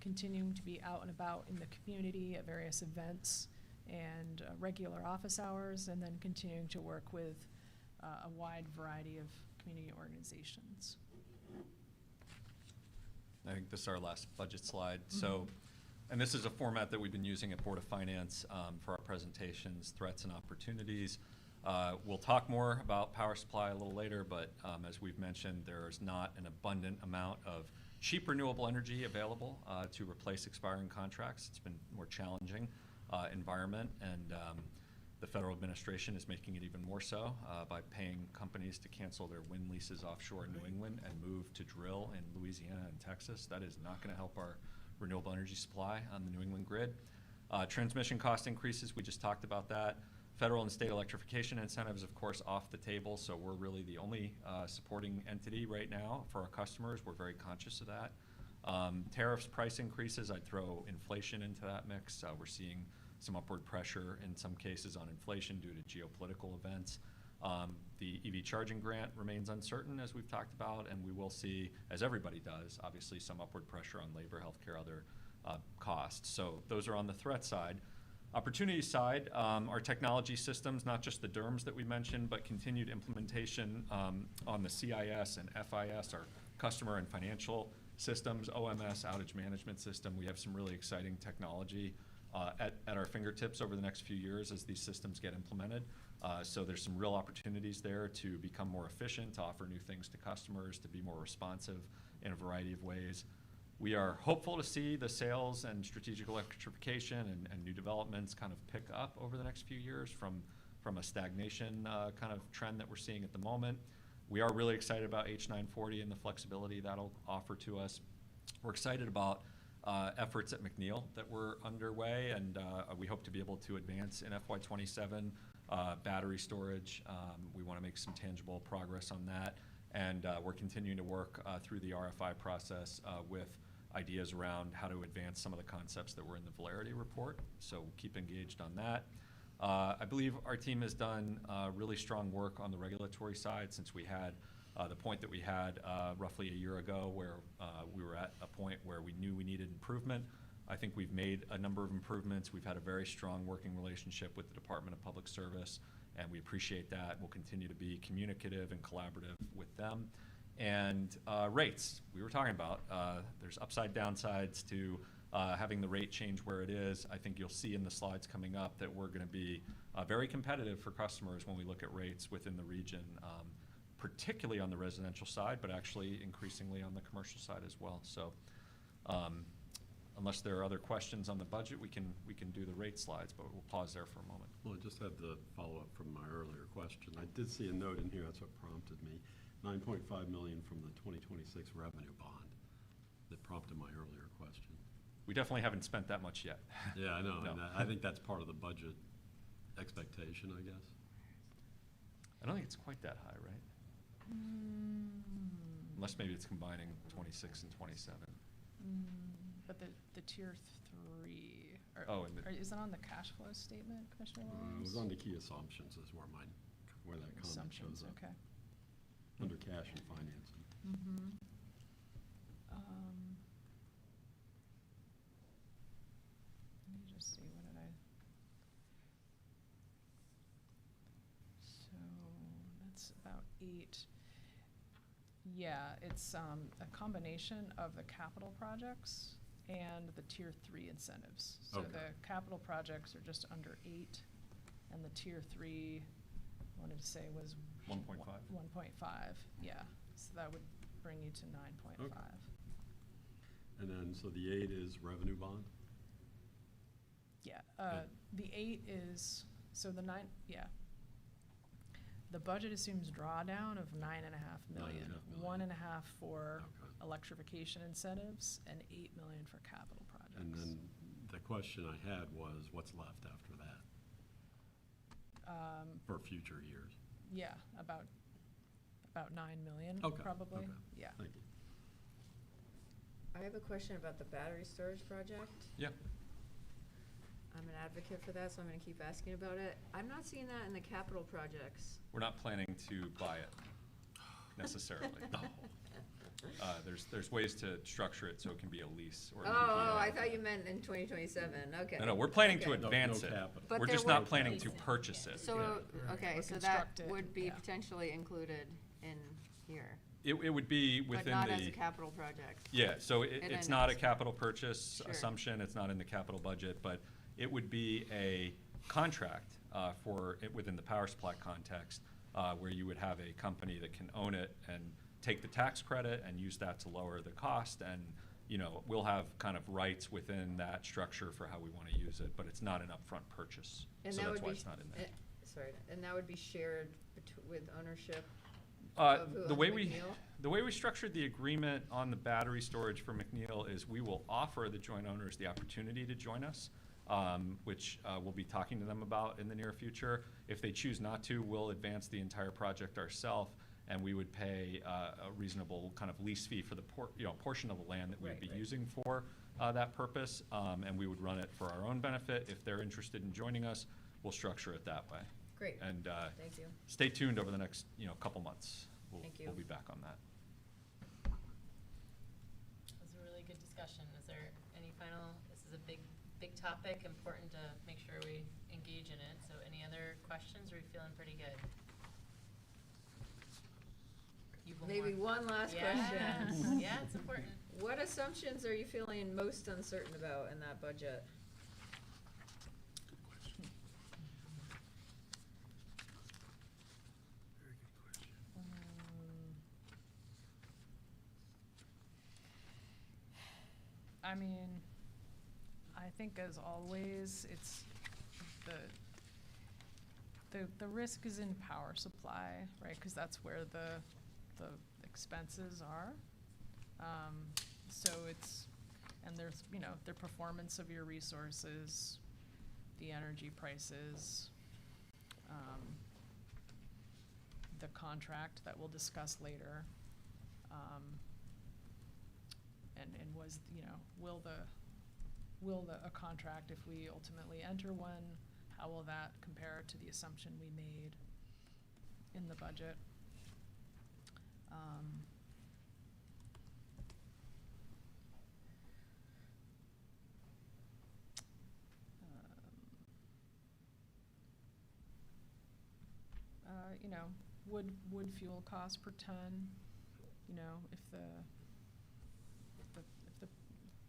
Continuing to be out and about in the community at various events and regular office hours, and then continuing to work with a wide variety of community organizations. I think this is our last budget slide. So, and this is a format that we've been using at Board of Finance for our presentations, threats and opportunities. We'll talk more about power supply a little later, but as we've mentioned, there is not an abundant amount of cheap renewable energy available to replace expiring contracts. It's been more challenging environment, and the federal administration is making it even more so by paying companies to cancel their wind leases offshore in New England and move to drill in Louisiana and Texas. That is not going to help our renewable energy supply on the New England grid. Transmission cost increases, we just talked about that. Federal and state electrification incentives, of course, off the table, so we're really the only supporting entity right now for our customers. We're very conscious of that. Tariffs, price increases, I'd throw inflation into that mix. We're seeing some upward pressure in some cases on inflation due to geopolitical events. The EV charging grant remains uncertain, as we've talked about, and we will see, as everybody does, obviously some upward pressure on labor, healthcare, other costs. So those are on the threat side. Opportunity side, our technology systems, not just the DERMS that we mentioned, but continued implementation on the CIS and FIS, our customer and financial systems, OMS, outage management system. We have some really exciting technology at our fingertips over the next few years as these systems get implemented. So there's some real opportunities there to become more efficient, to offer new things to customers, to be more responsive in a variety of ways. We are hopeful to see the sales and strategic electrification and new developments kind of pick up over the next few years from a stagnation kind of trend that we're seeing at the moment. We are really excited about H940 and the flexibility that'll offer to us. We're excited about efforts at McNeil that were underway, and we hope to be able to advance in FY27 battery storage. We want to make some tangible progress on that, and we're continuing to work through the RFI process with ideas around how to advance some of the concepts that were in the Valerity report. So we'll keep engaged on that. I believe our team has done really strong work on the regulatory side since we had the point that we had roughly a year ago where we were at a point where we knew we needed improvement. I think we've made a number of improvements. We've had a very strong working relationship with the Department of Public Service, and we appreciate that. We'll continue to be communicative and collaborative with them. And rates, we were talking about, there's upside downsides to having the rate change where it is. I think you'll see in the slides coming up that we're going to be very competitive for customers when we look at rates within the region, particularly on the residential side, but actually increasingly on the commercial side as well. So unless there are other questions on the budget, we can do the rate slides, but we'll pause there for a moment. Well, I just had to follow up from my earlier question. I did see a note in here, that's what prompted me. 9.5 million from the 2026 revenue bond that prompted my earlier question. We definitely haven't spent that much yet. Yeah, I know, No. and I think that's part of the budget expectation, I guess. I don't think it's quite that high, right? Unless maybe it's combining 26 and 27. But the tier 3, Oh, and is it on the cash flow statement, Commissioner It Williams? was on the key assumptions is where that comment Assumptions, shows up. okay. Under cash and financing. Mm-hmm. Let me just see, what did I? So that's about 8. Yeah, it's a combination of the capital projects and the tier 3 incentives. So Okay. the capital projects are just under 8, and the tier 3, I wanted to say was 1.5. 1.5, yeah. So that would bring you to 9.5. Okay. And then, so the 8 is revenue bond? Yeah, Yeah. the 8 is, so the 9, yeah. The budget assumes drawdown of 9.5 million. 9.5 million. 1.5 for Okay. electrification incentives and 8 million for capital projects. And then the question I had was, what's left after that for future years? Yeah, about 9 million, Okay, probably, okay. yeah. Thank you. I have a question about the battery storage project. Yeah. I'm an advocate for that, so I'm gonna keep asking about it. I'm not seeing that in the capital projects. We're not planning to buy it necessarily. There's ways to structure it so it can be a lease or an Oh, EPA. I thought you meant in 2027, okay. No, we're planning to Okay. advance No it. capital. But We're there just not would planning be- to purchase it. So, okay, Or so that construct it, would be yeah. potentially included in here, It would be but within not as a the, capital project. yeah, so In it's a not a next- capital purchase Sure. assumption, it's not in the capital budget, but it would be a contract for, within the power supply context, where you would have a company that can own it and take the tax credit and use that to lower the cost, and, we'll have kind of rights within that structure for how we want to use it, but it's not an upfront purchase. And So that that's would why be it's not in there. Sorry, and that would be shared with ownership Uh, of who The owns way we, McNeil? the way we structured the agreement on the battery storage for McNeil is we will offer the joint owners the opportunity to join us, which we'll be talking to them about in the near future. If they choose not to, we'll advance the entire project ourselves, and we would pay a reasonable kind of lease fee for the portion of the land that we'd Right, be right. using for that purpose, and we would run it for our own benefit. If they're interested in joining us, we'll structure it that way. Great, And thank you. stay tuned over the next, couple months. Thank you. We'll be back on that. It was a really good discussion. Is there any final, this is a big topic, important to make sure we engage in it. So any other questions, or are we feeling pretty good? You will Maybe want- one last Yeah. question. Yeah, it's important. What assumptions are you feeling most uncertain about in that budget? I mean, I think as always, it's the risk is in power supply, right? Because that's where the expenses are. So it's, and there's, the performance of your resources, the energy prices, the contract that we'll discuss later. And was, will a contract, if we ultimately enter one, how will that compare to the assumption we made in the budget? You know, wood fuel cost per ton, you know, if the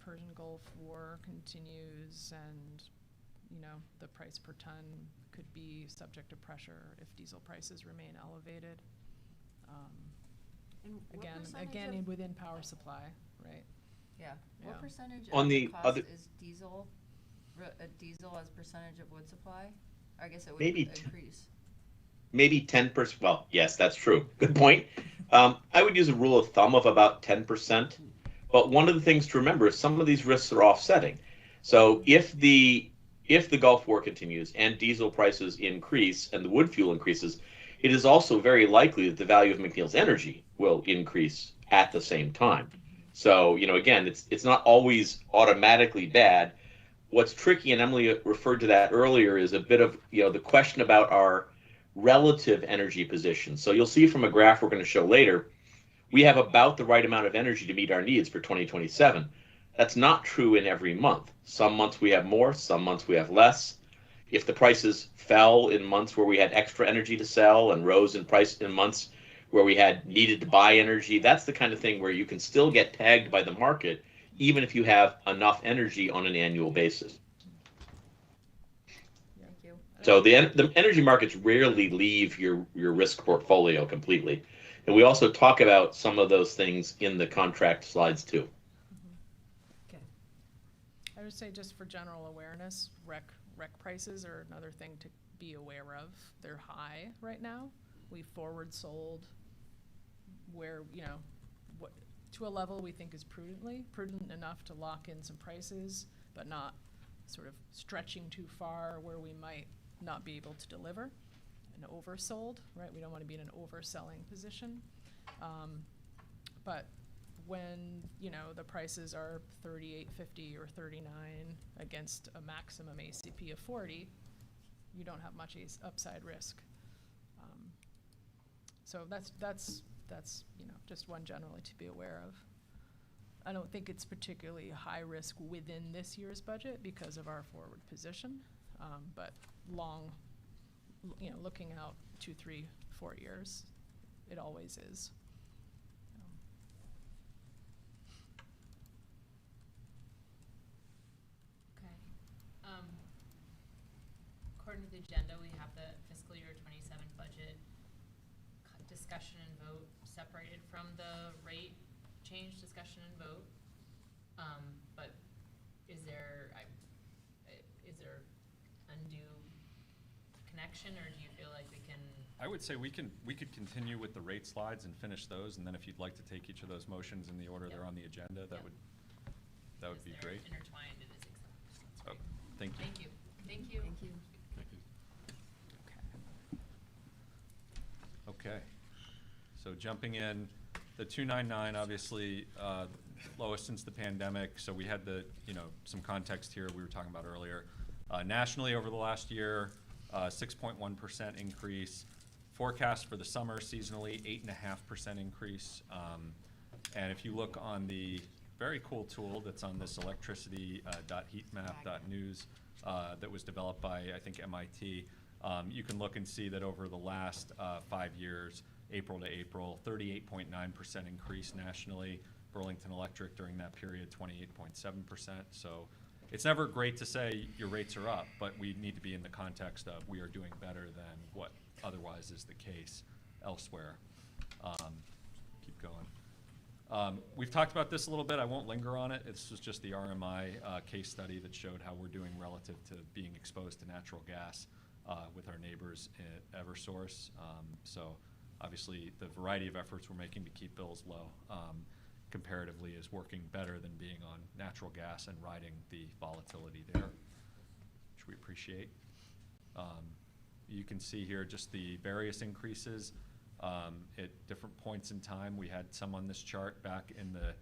Persian Gulf War continues and, you know, the price per ton could be subject to pressure if diesel prices remain elevated. And what Again, percentage of- within power supply, right? Yeah, what Yeah. percentage On of the the cost other- is diesel, diesel as percentage of wood supply? I guess it would Maybe increase. Maybe 10%. Well, yes, that's true. Good point. I would use a rule of thumb of about 10%. But one of the things to remember is some of these risks are offsetting. So if the Gulf War continues and diesel prices increase and the wood fuel increases, it is also very likely that the value of McNeil's energy will increase at the same time. So, you know, again, it's not always automatically bad. What's tricky, and Emily referred to that earlier, is a bit of, you know, the question about our relative energy position. So you'll see from a graph we're going to show later, we have about the right amount of energy to meet our needs for 2027. That's not true in every month. Some months we have more, some months we have less. If the prices fell in months where we had extra energy to sell and rose in price in months where we had needed to buy energy, that's the kind of thing where you can still get tagged by the market even if you have enough energy on an annual basis. Thank you. So the energy markets rarely leave your risk portfolio completely. And we also talk about some of those things in the contract slides too. Okay. I would say just for general awareness, rec prices are another thing to be aware of. They're high right now. We forward sold where, you know, what to a level we think is prudent enough to lock in some prices, but not sort of stretching too far where we might not be able to deliver. And oversold, right? We don't want to be in an overselling position. But when, you know, the prices are $38.50 or $39 against a maximum ACP of 40, you don't have much upside risk. So that's you know, just one generally to be aware of. I don't think it's particularly high risk within this year's budget because of our forward position, but long, you know, looking out 2, 3, 4 years, it always is. Okay. According to the agenda, we have the fiscal year 27 budget discussion and vote separated from the rate change discussion and vote. But is there undue connection, or do you feel like we can? I would say we could continue with the rate slides and finish those, and then if you'd like to take each of those motions in the order they're on the agenda, that would be great. Intertwined, it is acceptable. Oh, thank you. Thank you. Thank you. Thank you. Okay. So jumping in, the 299 obviously lowest since the pandemic. So we had some context here we were talking about earlier. Nationally over the last year, 6.1% increase. Forecast for the summer seasonally, 8.5% increase. And if you look on the very cool tool that's on this electricity.heatmap.news that was developed by, I think, MIT, you can look and see that over the last 5 years, April to April, 38.9% increase nationally. Burlington Electric during that period, 28.7%. So it's never great to say your rates are up, but we need to be in the context of we are doing better than what otherwise is the case elsewhere. Keep going. We've talked about this a little bit. I won't linger on it. This was just the RMI case study that showed how we're doing relative to being exposed to natural gas with our neighbors at Eversource. So obviously the variety of efforts we're making to keep bills low comparatively is working better than being on natural gas and riding the volatility there, which we appreciate. You can see here just the various increases at different points in time. We had some on this chart back in the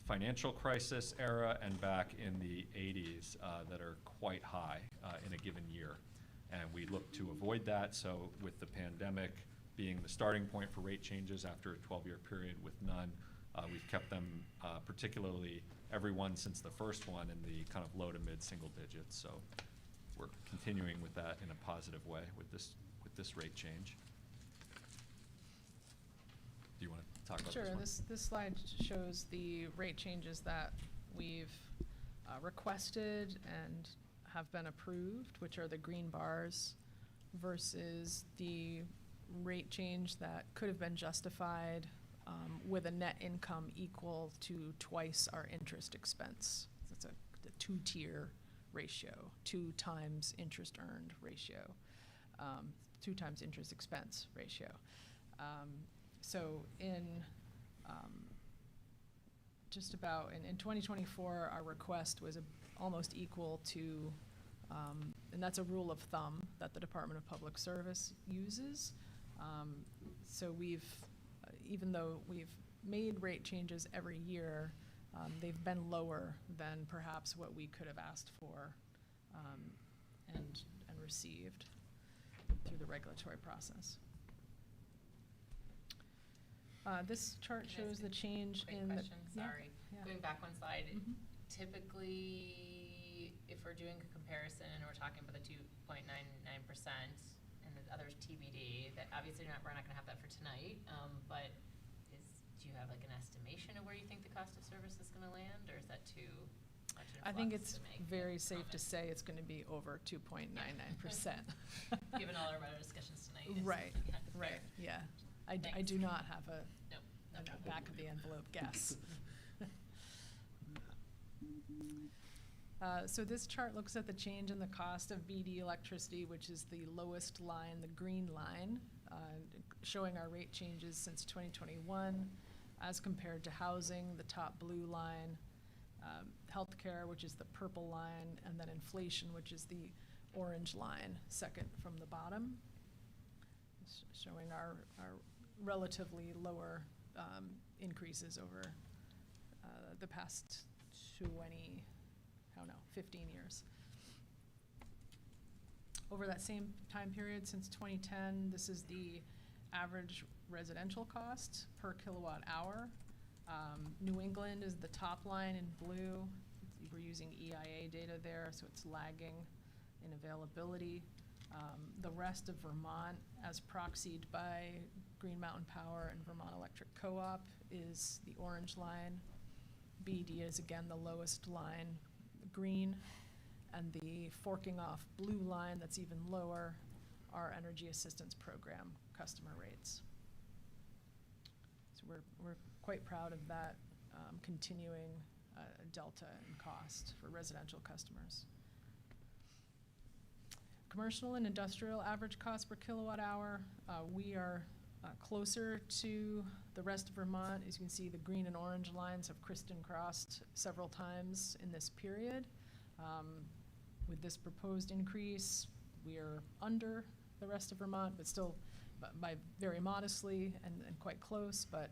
financial crisis era and back in the 80s that are quite high in a given year. and we look to avoid that. So with the pandemic being the starting point for rate changes after a 12-year period with none, we've kept them, particularly everyone since the first one, in the kind of low to mid single digits. So we're continuing with that in a positive way with this rate change. Do you want to talk about this Sure, one? this slide shows the rate changes that we've requested and have been approved, which are the green bars, versus the rate change that could have been justified with a net income equal to twice our interest expense. So it's a two-tier ratio, 2 times interest earned ratio, 2 times interest expense ratio. So in just about, in 2024, our request was almost equal to, and that's a rule of thumb that the Department of Public Service uses. So we've, even though we've made rate changes every year, they've been lower than perhaps what we could have asked for and received through the regulatory process. This chart shows the change Quick in the. question, sorry. Yeah. Going back one slide, Mhm. typically, if we're doing a comparison and we're talking about the 2.99% and the other's TBD, that obviously we're not gonna have that for tonight, but do you have like an estimation of where you think the cost of service is gonna land, or is that too much in I think flux it's to make very a safe to comment? say it's gonna be over 2.99%. Given all our other discussions tonight. it's- Right, yeah, right, fair. yeah. I Thanks. do not have a No, back of the envelope guess. So this chart looks at the change in the cost of BD electricity, which is the lowest line, the green line, showing our rate changes since 2021 as compared to housing, the top blue line, healthcare, which is the purple line, and then inflation, which is the orange line, second from the bottom, showing our relatively lower increases over the past 15 years. Over that same time period, since 2010, this is the average residential cost per kilowatt hour. New England is the top line in blue. We're using EIA data there, so it's lagging in availability. The rest of Vermont, as proxied by Green Mountain Power and Vermont Electric Co-op, is the orange line. BD is again the lowest line, green, and the forking off blue line that's even lower are Energy Assistance Program customer rates. So we're quite proud of that continuing delta in cost for residential customers. Commercial and industrial average cost per kilowatt hour, we are closer to the rest of Vermont. As you can see, the green and orange lines have crisscrossed several times in this period. With this proposed increase, we are under the rest of Vermont, but still by very modestly and quite close, but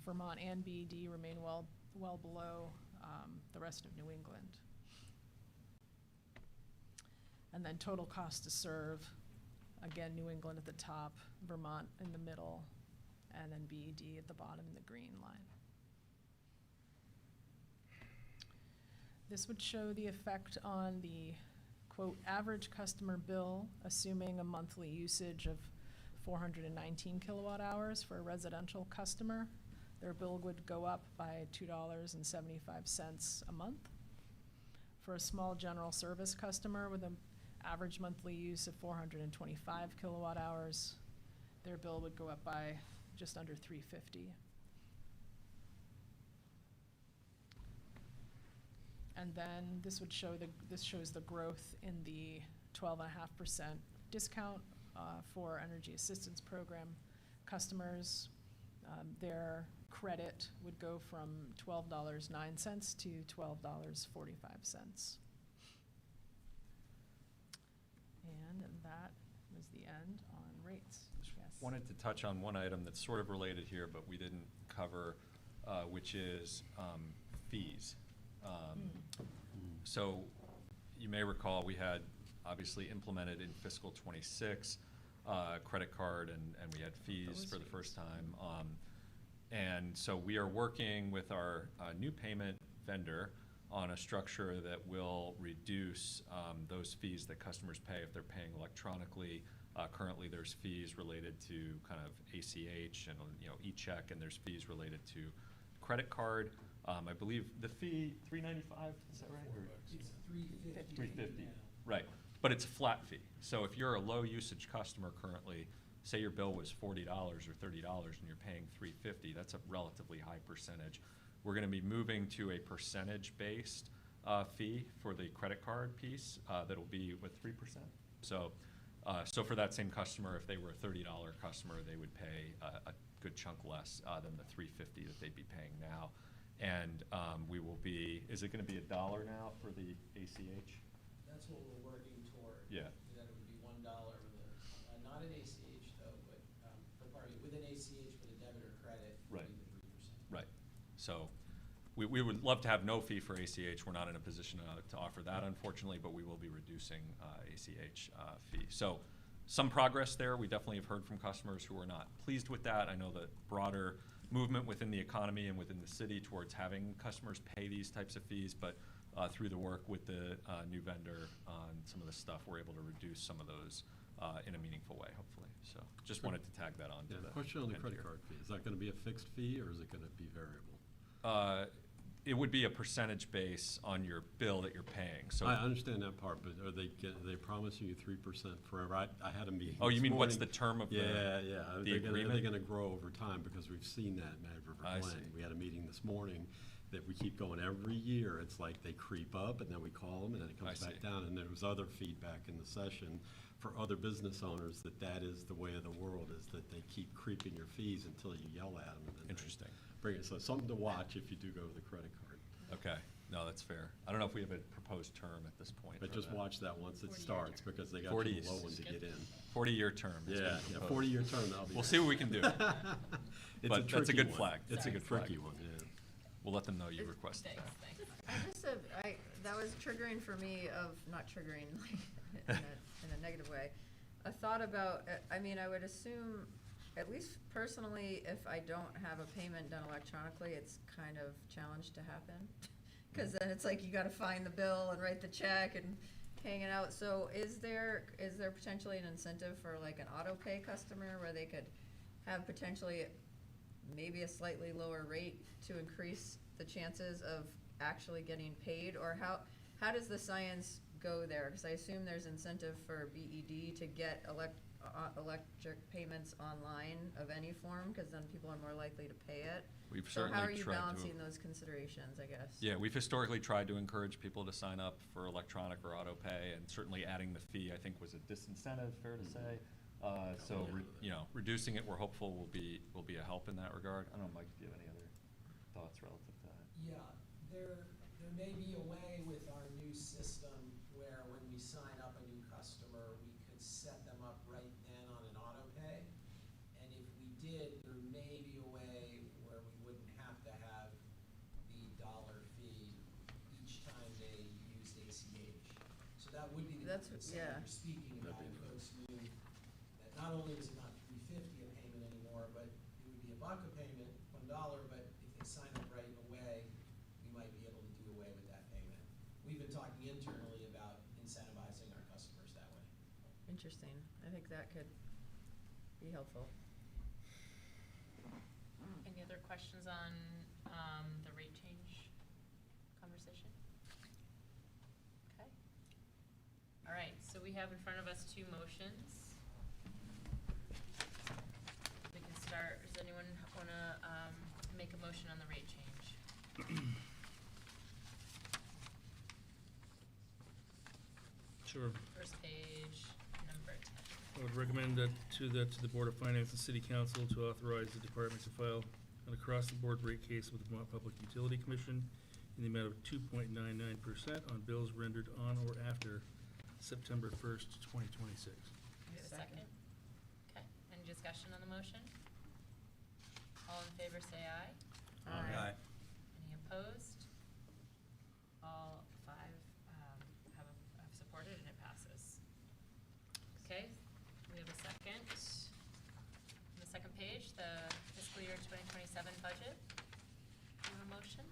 Vermont and BED remain well below the rest of New England. And then total cost to serve, again, New England at the top, Vermont in the middle, and then BED at the bottom in the green line. This would show the effect on the, quote, average customer bill, assuming a monthly usage of 419 kilowatt hours for a residential customer. Their bill would go up by $2.75 a month. For a small general service customer with an average monthly use of 425 kilowatt hours, their bill would go up by just under $3.50. And then this would show this shows the growth in the 12.5% discount for Energy Assistance Program customers. Their credit would go from $12.09 to $12.45. And that was the end on rates. Yes. Wanted to touch on one item that's sort of related here, but we didn't cover, which is fees. So you may recall we had obviously implemented in fiscal '26, credit card, and we had fees for the first time. And so we are working with our new payment vendor on a structure that will reduce those fees that customers pay if they're paying electronically. Currently, there's fees related to kind of ACH and e-check, and there's fees related to credit card. I believe the fee $3.95. Is that right? It's $3.50. $3.50. Right, but it's a flat fee. So if you're a low usage customer currently, say your bill was $40 or $30 and you're paying $3.50, that's a relatively high percentage. We're going to be moving to a percentage-based fee for the credit card piece that'll be with 3%. So for that same customer, if they were a $30 customer, they would pay a good chunk less than the $3.50 that they'd be paying now. And we will be, is it going to be $1 now for the ACH? That's what we're working toward. Yeah. That it would be $1 not an ACH though, but, with an ACH with a debit or credit, it would be the 3%. Right. So we would love to have no fee for ACH. We're not in a position to offer that, unfortunately, but we will be reducing ACH fee. So some progress there. We definitely have heard from customers who are not pleased with that. I know that broader movement within the economy and within the city towards having customers pay these types of fees, but through the work with the new vendor on some of the stuff, we're able to reduce some of those in a meaningful way, hopefully. So just wanted to tag that on to the Question on the end credit here. card fee. Is that going to be a fixed fee or is it going to be variable? It would be a percentage base on your bill that you're paying. So I understand that part, but are they promising you 3% forever? I had a meeting. Oh, you this mean what's morning. the term of the Are agreement? they going to grow over time? Because we've seen that in Mad River I Glen. see. We had a meeting this morning that we keep going every year. It's like they creep up and then we call them and then it comes I back see. down. And there was other feedback in the session for other business owners that is the way of the world, is that they keep creeping your fees until you yell at them. And then Interesting. Bring it. So something to watch if you do go with a credit card. Okay, no, that's fair. I don't know if we have a proposed term at this point. But for just that. watch that once it 40-year starts term. because they got 40 you low one to get in. 40-year term. is Yeah, being yeah, proposed. 40-year term, that'll be. We'll see what we can do. It's But that's a tricky good one. flag. It's a good flag. Tricky one, yeah. We'll let them know you requested Thanks, that. thanks. I just said, that was triggering for me of, not triggering in a negative way. A thought about, I mean, I would assume, at least personally, if I don't have a payment done electronically, it's kind of challenged to happen. Cause then it's like you gotta find the bill and write the check and hang it out. So is there potentially an incentive for like an auto pay customer where they could have potentially maybe a slightly lower rate to increase the chances of actually getting paid? Or how does the science go there? Because I assume there's incentive for BED to get electric payments online of any form, because then people are more likely to pay it. We've So certainly how are you tried to- balancing those considerations, I guess? Yeah, we've historically tried to encourage people to sign up for electronic or auto pay, and certainly adding the fee, I think, was a disincentive, fair to say. So, reducing it, we're hopeful will be a help in that regard. I don't know, Mike, if you have any other thoughts relative to that? Yeah, there may be a way with our new system where when we sign up a new customer, we could set them up right then on an auto pay. And if we did, there may be a way where we wouldn't have to have the dollar fee each time they used ACH. So that would be the That's- incentive yeah. you're speaking about. If folks knew that not only is it not $3.50 a payment anymore, but it would be $1 a payment, $1, but if they sign up right away, we might be able to do away with that payment. We've been talking internally about incentivizing our customers that way. Interesting. I think that could be helpful. Any other questions on the rate change conversation? Okay. All right, so we have in front of us 2 motions. We can start, does anyone wanna make a motion on the rate change? Sure. First page, number 10. I would recommend that to the Board of Finance and City Council to authorize the department to file an across-the-board rate case with the Vermont Public Utility Commission in the amount of 2.99% on bills rendered on or after September 1st, 2026. Need a second? Okay, any discussion on the motion? All in favor say aye. Aye. Any opposed? All 5 have supported and it passes. budget. Do you have a motion?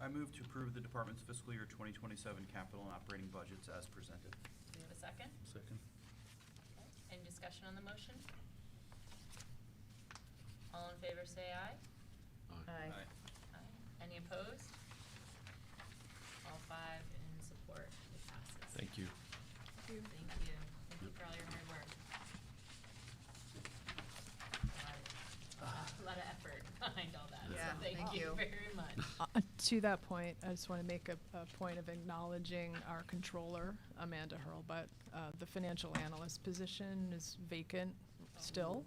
I move to approve the department's fiscal year 2027 capital and operating budgets as presented. Do we have a second? Second. Okay. Any discussion on the motion? All in favor say aye. Aye. Aye. Any opposed? All five in support. It passes. Thank you. Thank you. Thank you for all your hard work. A lot of effort behind all that, Yeah, so thank thank you you. very much. To that point, I just want to make a point of acknowledging our controller, Amanda Hurlbut. The financial analyst position is vacant still.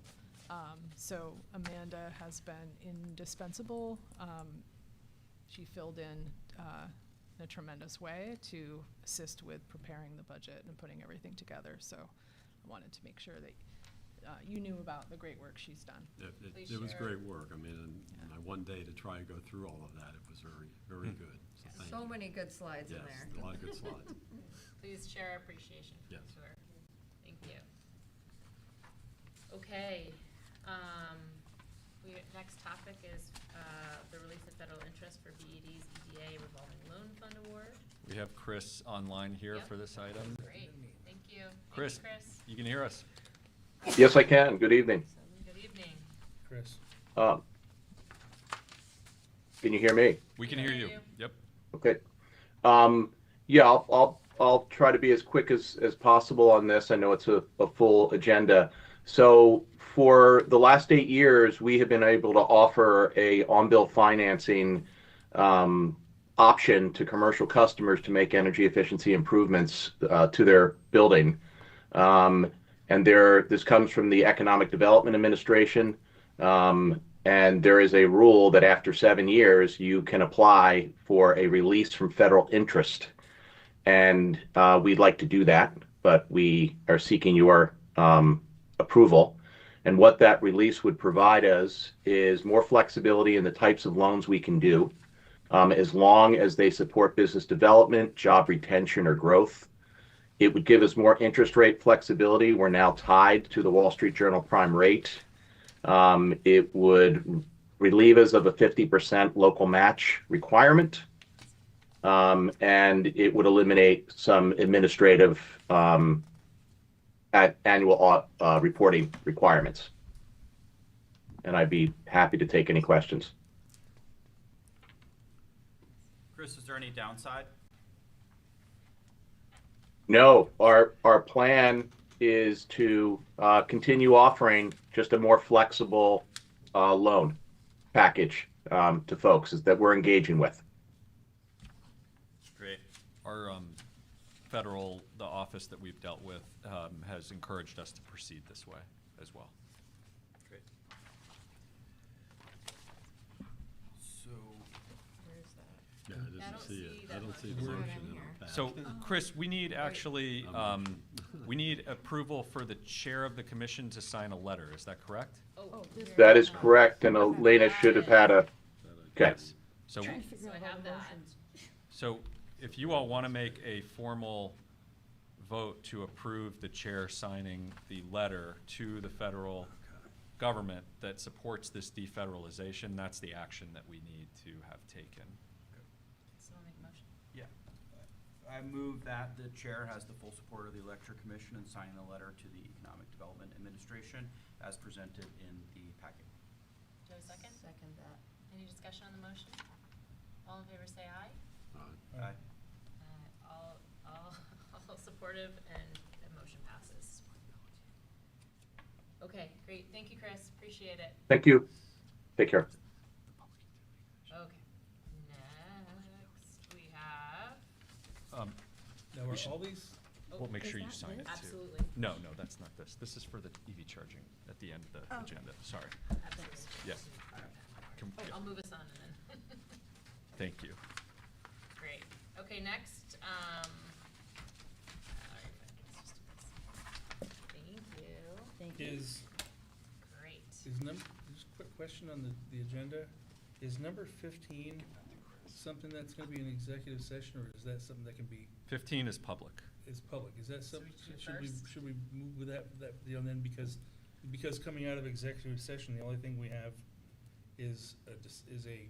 So Amanda has been indispensable. She filled in a tremendous way to assist with preparing the budget and putting everything together. So I wanted to make sure that you knew about the great work she's done. Please It was share. great work. I mean, and my one day to try and go through all of that, it was very, very good. So thank So you. many good slides in Yes, there. a lot of good slides. Please share our appreciation for Yes. sure. Thank you. Okay, next topic is, the release of federal interest for BED's EDA revolving loan fund award. We have Chris online here Yep. for this item. Great, thank you. Chris, Thank you, Chris. you can hear us. Yes, I can. Good evening. Good evening. Chris. Can you hear me? We can hear you. Yep. Okay. Yeah, I'll try to be as quick as possible on this. I know it's a full agenda. So for the last 8 years, we have been able to offer a on-bill financing option to commercial customers to make energy efficiency improvements to their building. And this comes from the Economic Development Administration. And there is a rule that after 7 years, you can apply for a release from federal interest. And we'd like to do that, but we are seeking your approval. And what that release would provide us is more flexibility in the types of loans we can do, as long as they support business development, job retention, or growth. It would give us more interest rate flexibility. We're now tied to the Wall Street Journal prime rate. It would relieve us of a 50% local match requirement. And it would eliminate some administrative annual reporting requirements. And I'd be happy to take any questions. Chris, is there any downside? No, our plan is to continue offering just a more flexible loan package to folks that we're engaging with. Great. Our the office that we've dealt with has encouraged us to proceed this way as well. Great. So, Where's that? Yeah, I don't didn't see see it. that I don't see much. the It's not motion in in here. our packet. So, Chris, we need actually, we need approval for the chair of the commission to sign a letter. Is that correct? Oh, That is correct, and Elena should have had a, okay. Yes. So, so I have that. so if you all want to make a formal vote to approve the chair signing the letter to the federal government that supports this defederalization, that's the action that we need to have taken. Someone make a motion? yeah. I move that the chair has the full support of the Electric Commission in signing the letter to the Economic Development Administration as presented in the packet. Do you have a second? Second that. Any discussion on the motion? All in favor say aye. Aye. All supportive, and the motion passes. Okay, great. Thank you, Chris. Appreciate it. Thank you. Take care. Okay. Next, we have. Now, are all these, We'll make is sure you that sign this? it too. Absolutely. No, that's not this. This is for the EV charging at the end of the agenda. Sorry. Thanks. Yeah. Oh, Yeah. I'll move us on and then. Thank you. Great. Okay, next, thank you. is, Great. just a quick question on the agenda. Is number 15 something that's gonna be an executive session, or is that something that can be, 15 is public. is public? Is that something, we do should first? we move with that, then, because coming out of executive session, the only thing we have is a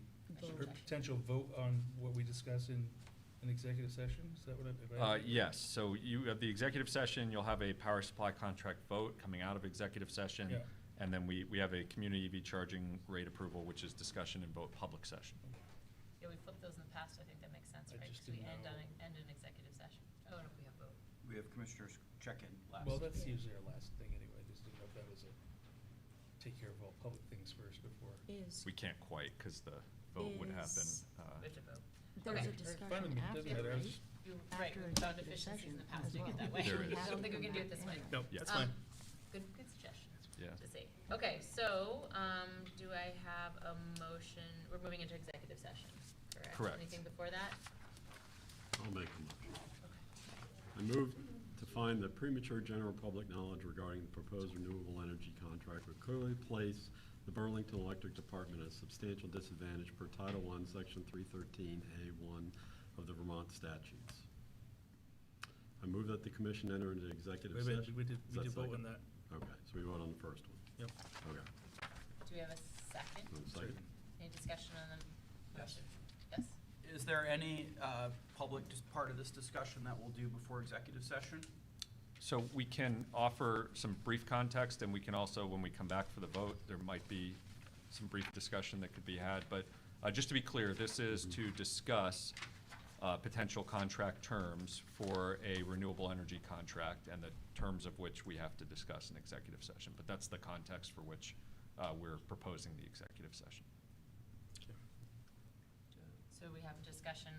potential vote on what we discuss in an executive session? Is that what Yes, so you have the executive session, you'll have a power supply contract vote coming out of executive session. Yeah. And then we have a community EV charging rate approval, which is discussion in both public session. Yeah, we flipped those in the past, I think that makes sense, I right? just 'Cause we didn't know. end in executive session. Oh, no, we have vote. We have commissioners check-in last. Well, that's usually our last thing anyway, just didn't know if that was take care of all public things first before. We can't quite, because the vote would happen. We have to vote. There's Okay. a discussion Fine with me, after, doesn't matter, I was right? just- Right, After we found executive efficiencies in the session past as doing it well. that way. There is. I don't think we can do it this way. Nope, that's Um, fine. Good suggestion. Yeah. To see. Okay, so, do I have a motion, we're moving into executive session, correct? Correct. Anything before that? I'll make the motion. I move to find that premature general public knowledge regarding the proposed renewable energy contract would clearly place the Burlington Electric Department at a substantial disadvantage per Title I, Section 313A1 of the Vermont statutes. I move that the commission enter into executive Wait, session. we did Is that vote second? on that. Okay, so we vote on the first one. Yep. Okay. Do we have a second? Want a second? Any discussion on the Yes. motion? Yes. Is there any public part of this discussion that we'll do before executive session? So we can offer some brief context, and we can also, when we come back for the vote, there might be some brief discussion that could be had. But just to be clear, this is to discuss potential contract terms for a renewable energy contract, and the terms of which we have to discuss in executive session. But that's the context for which we're proposing the executive session. So we have a discussion,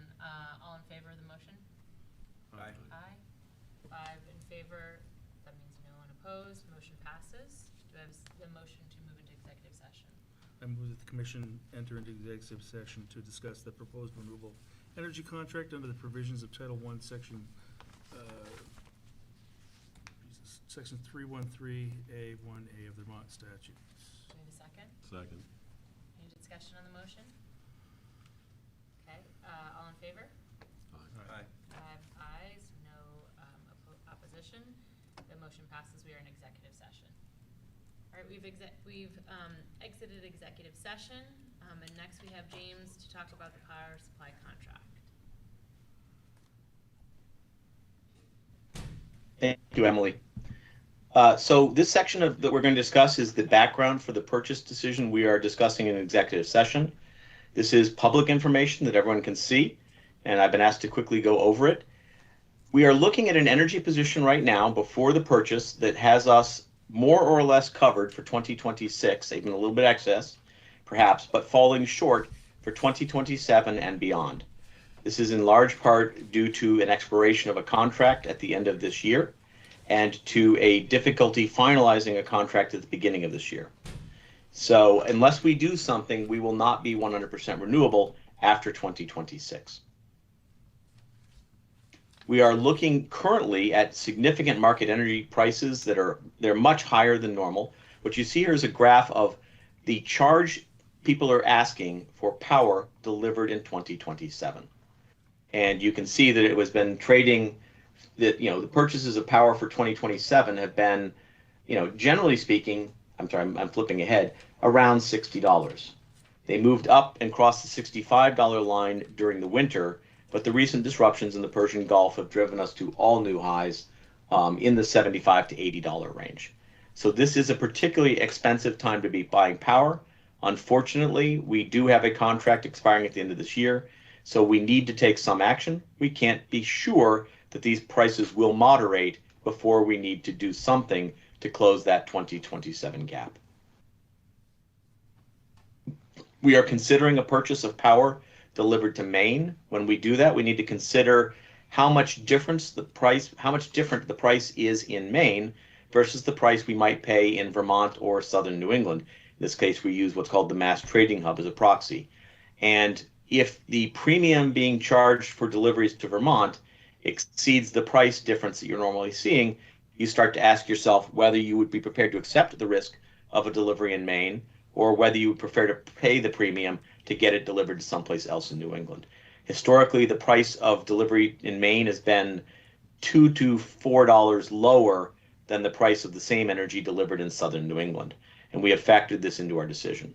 all in favor of the motion? Aye. Aye. 5 in favor, that means no one opposed, motion passes. Do I have the motion to move into executive session? I move that the commission enter into executive session to discuss the proposed renewable energy contract under the provisions of Title I, Section 313A1A of the Vermont statutes. Do we have a second? Second. Any discussion on the motion? Okay, all in favor? Aye. 5 ayes, no opposition. The motion passes. We are in executive session. All right, we've exited executive session, and next we have James to talk about the power supply contract. Thank you, Emily. So this section that we're going to discuss is the background for the purchase decision we are discussing in executive session. This is public information that everyone can see, and I've been asked to quickly go over it. We are looking at an energy position right now before the purchase that has us more or less covered for 2026, even a little bit excess, perhaps, but falling short for 2027 and beyond. This is in large part due to an expiration of a contract at the end of this year and to a difficulty finalizing a contract at the beginning of this year. So unless we do something, we will not be 100% renewable after 2026. We are looking currently at significant market energy prices they're much higher than normal. What you see here is a graph of the charge people are asking for power delivered in 2027. And you can see that it has been trading that, the purchases of power for 2027 have been, generally speaking, I'm flipping ahead, around $60. They moved up and crossed the $65 line during the winter, but the recent disruptions in the Persian Gulf have driven us to all new highs in the $75 to $80 range. So this is a particularly expensive time to be buying power. Unfortunately, we do have a contract expiring at the end of this year, so we need to take some action. We can't be sure that these prices will moderate before we need to do something to close that 2027 gap. We are considering a purchase of power delivered to Maine. When we do that, we need to consider how much different the price is in Maine versus the price we might pay in Vermont or southern New England. In this case, we use what's called the mass trading hub as a proxy. And if the premium being charged for deliveries to Vermont exceeds the price difference that you're normally seeing, you start to ask yourself whether you would be prepared to accept the risk of a delivery in Maine, or whether you would prefer to pay the premium to get it delivered to someplace else in New England. Historically, the price of delivery in Maine has been $2 to $4 lower than the price of the same energy delivered in southern New England, and we have factored this into our decision.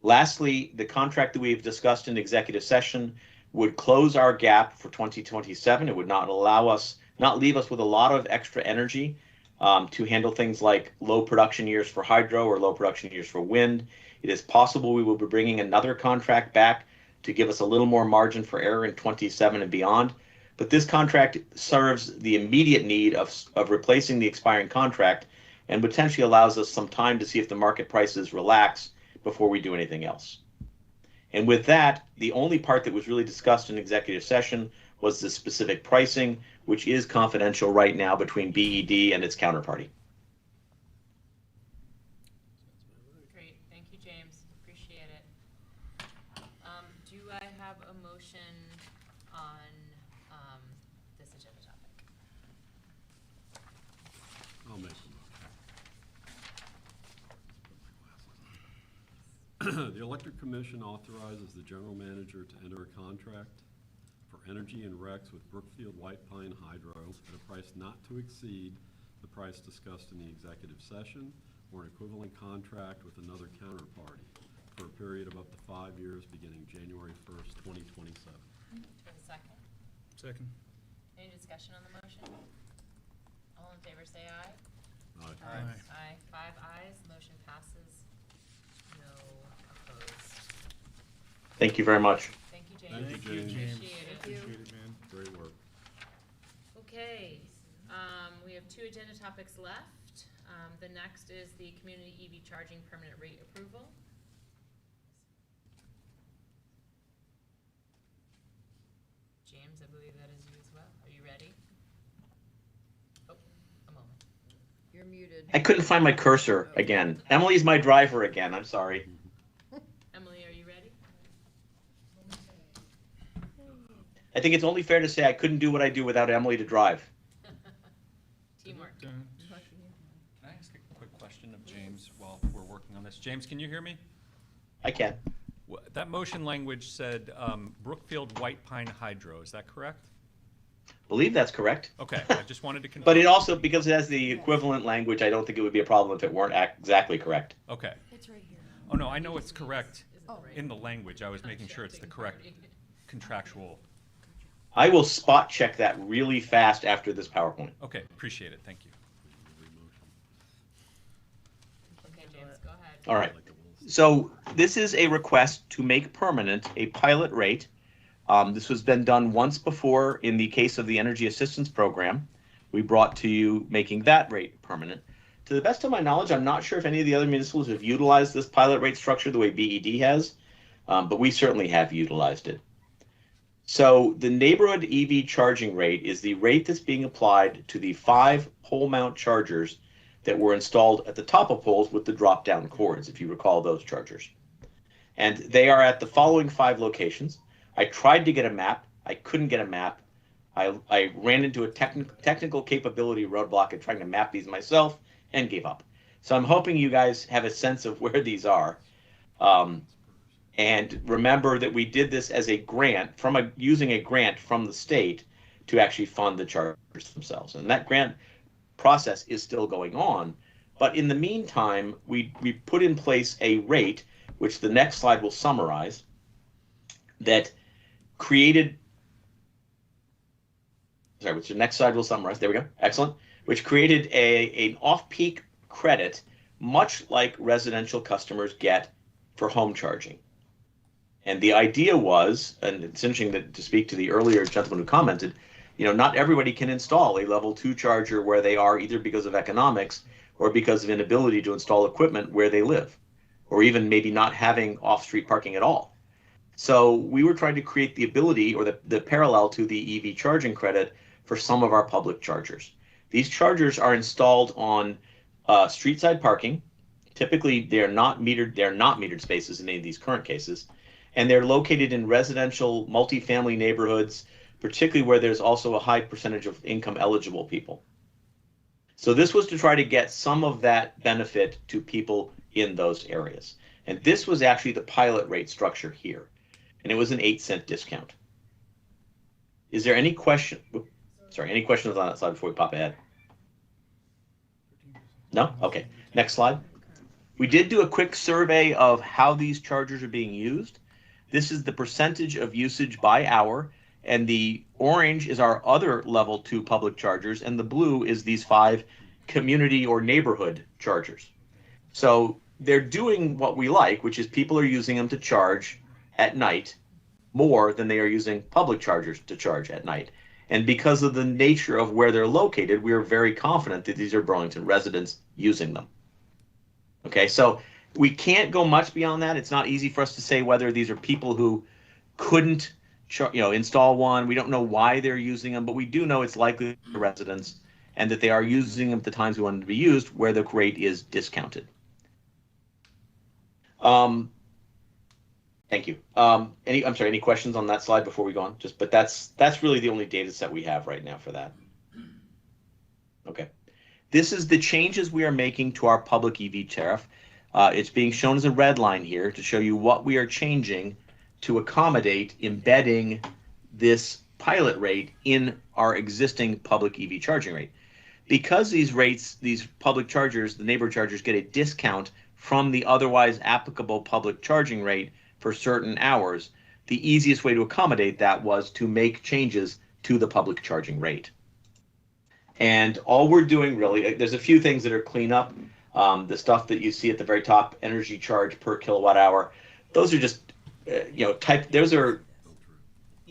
Lastly, the contract that we've discussed in executive session would close our gap for 2027. It would not leave us with a lot of extra energy to handle things like low production years for hydro or low production years for wind. It is possible we will be bringing another contract back to give us a little more margin for error in 27 and beyond. But this contract serves the immediate need of replacing the expiring contract and potentially allows us some time to see if the market prices relax before we do anything else. And with that, the only part that was really discussed in executive session was the specific pricing, which is confidential right now between BED and its counterparty. Great, thank you, James. Appreciate it. Do I have a motion on this agenda topic? I'll make the motion. The Electric Commission authorizes the general manager to enter a contract for energy and RECs with Brookfield White Pine Hydro at a price not to exceed the price discussed in the executive session, or an equivalent contract with another counterparty for a period of up to 5 years beginning January 1st, 2027. Do I have a second? Second. Any discussion on the motion? All in favor say aye. Aye. Aye. 5 ayes, motion passes. No opposed. Thank you very much. Thank you, James. Thank you, James. Appreciate it. Appreciate it, man. Great work. Okay, we have 2 agenda topics left. The next is the community EV charging permanent rate approval. James, I believe that is you as well. Are you ready? Oh, a moment. You're muted. I couldn't find my cursor again. Emily's my driver again. I'm sorry. Emily, are you ready? I think it's only fair to say I couldn't do what I do without Emily to drive. Teamwork. Can I ask a quick question of James while we're working on this? James, can you hear me? I can. That motion language said Brookfield White Pine Hydro, is that correct? Believe that's correct. Okay, I just wanted to confirm. But it also, because it has the equivalent language, I don't think it would be a problem if it weren't exactly correct. Okay. It's right here. Oh, no, I know it's correct Oh. in the language. I was making sure it's the correct contractual. I will spot check that really fast after this PowerPoint. Okay, appreciate it. Thank you. Okay, James, go ahead. All right. So this is a request to make permanent a pilot rate. This has been done once before in the case of the Energy Assistance Program. We brought to you making that rate permanent. To the best of my knowledge, I'm not sure if any of the other municipals have utilized this pilot rate structure the way BED has, but we certainly have utilized it. So the neighborhood EV charging rate is the rate that's being applied to the 5 pole mount chargers that were installed at the top of poles with the drop down cords, if you recall those chargers. And they are at the following 5 locations. I tried to get a map. I couldn't get a map. I ran into a technical capability roadblock at trying to map these myself and gave up. So I'm hoping you guys have a sense of where these are. And remember that we did this as a grant using a grant from the state to actually fund the chargers themselves. And that grant process is still going on. But in the meantime, we put in place a rate, which the next slide will summarize, that created, which the next slide will summarize, there we go, excellent, which created an off-peak credit, much like residential customers get for home charging. And the idea was, and it's interesting to speak to the earlier gentleman who commented, not everybody can install a level 2 charger where they are, either because of economics or because of inability to install equipment where they live, or even maybe not having off-street parking at all. So we were trying to create the ability or the parallel to the EV charging credit for some of our public chargers. These chargers are installed on street side parking. Typically, they're not metered spaces in any of these current cases. And they're located in residential multifamily neighborhoods, particularly where there's also a high percentage of income eligible people. So this was to try to get some of that benefit to people in those areas. And this was actually the pilot rate structure here. And it was an 8-cent discount. Is there any question? Any questions on that slide before we pop ahead? No? Okay. Next slide. We did do a quick survey of how these chargers are being used. This is the percentage of usage by hour, and the orange is our other level 2 public chargers, and the blue is these 5 community or neighborhood chargers. So they're doing what we like, which is people are using them to charge at night more than they are using public chargers to charge at night. And because of the nature of where they're located, we are very confident that these are Burlington residents using them. Okay, so we can't go much beyond that. It's not easy for us to say whether these are people who couldn't install one. We don't know why they're using them, but we do know it's likely the residents and that they are using them at the times we want them to be used where the rate is discounted. Thank you. Any questions on that slide before we go on? But that's really the only data set we have right now for that. Okay. This is the changes we are making to our public EV tariff. It's being shown as a red line here to show you what we are changing to accommodate embedding this pilot rate in our existing public EV charging rate. Because these rates, these public chargers, the neighbor chargers, get a discount from the otherwise applicable public charging rate for certain hours, the easiest way to accommodate that was to make changes to the public charging rate. And all we're doing really, there's a few things that are cleanup. The stuff that you see at the very top, energy charge per kilowatt hour, those are just, those are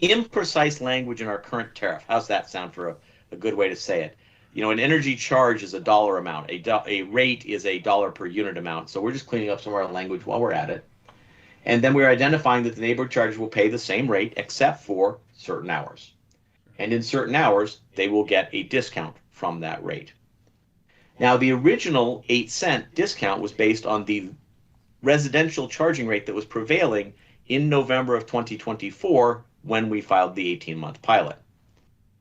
imprecise language in our current tariff. How's that sound for a good way to say it? An energy charge is a dollar amount. A rate is a dollar per unit amount. So we're just cleaning up some of our language while we're at it. And then we're identifying that the neighborhood chargers will pay the same rate except for certain hours. And in certain hours, they will get a discount from that rate. Now, the original 8-cent discount was based on the residential charging rate that was prevailing in November of 2024 when we filed the 18-month pilot.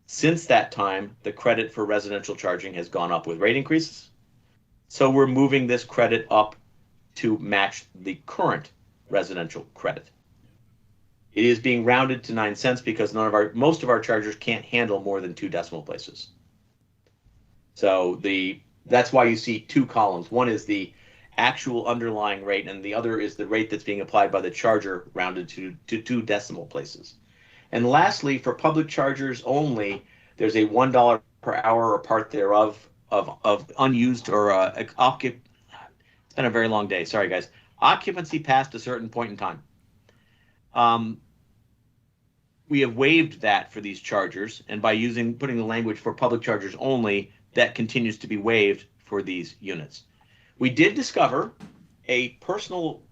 Since that time, the credit for residential charging has gone up with rate increases. So we're moving this credit up to match the current residential credit. It is being rounded to 9 cents because most of our chargers can't handle more than 2 decimal places. So that's why you see 2 columns. One is the actual underlying rate, and the other is the rate that's being applied by the charger rounded to 2 decimal places. And lastly, for public chargers only, there's a $1 per hour or part thereof of unused or it's been a very long day. Sorry, guys. Occupancy past a certain point in time. We have waived that for these chargers, and by putting the language for public chargers only, that continues to be waived for these units. We did discover a personal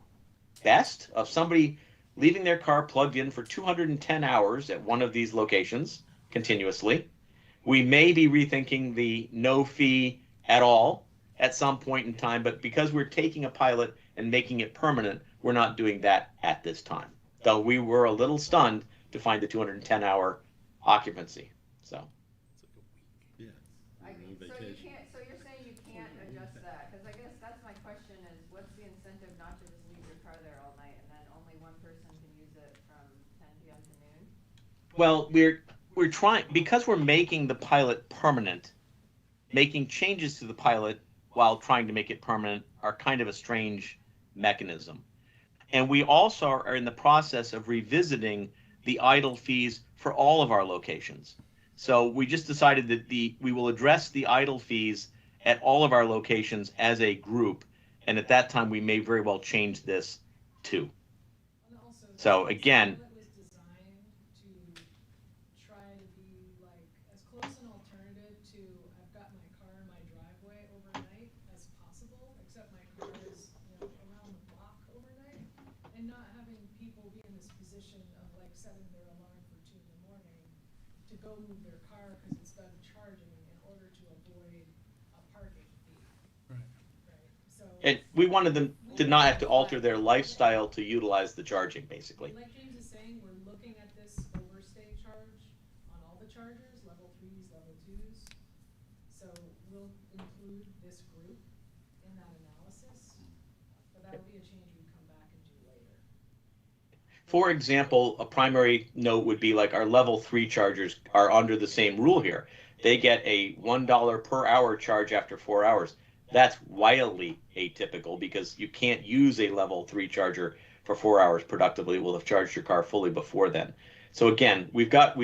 best of somebody leaving their car plugged in for 210 hours at one of these locations continuously. We may be rethinking the no fee at all at some point in time, but because we're taking a pilot and making it permanent, we're not doing that at this time. Though we were a little stunned to find the 210-hour occupancy. So. Yeah. So you're saying you can't adjust that? Because I guess that's my question is, what's the incentive not to just leave your car there all night and then only one person can use it from 10 p.m. to noon? Well, we're trying, because we're making the pilot permanent, making changes to the pilot while trying to make it permanent are kind of a strange mechanism. And we also are in the process of revisiting the idle fees for all of our locations. So we just decided that we will address the idle fees at all of our locations as a group, and at that time we may very well change this too. So again, move their car because it's done charging in order to avoid a parking fee. Right. So. and we wanted them to not have to alter their lifestyle to utilize the charging, basically. Like James is saying, we're looking at this overstay charge on all the chargers, level 3s, level 2s. So we'll include this group in that analysis, but that'll be a change we come back and do later. For example, a primary note would be like our level 3 chargers are under the same rule here. They get a $1 per hour charge after 4 hours. That's wildly atypical because you can't use a level 3 charger for 4 hours productively. We'll have charged your car fully before then. So again, we've had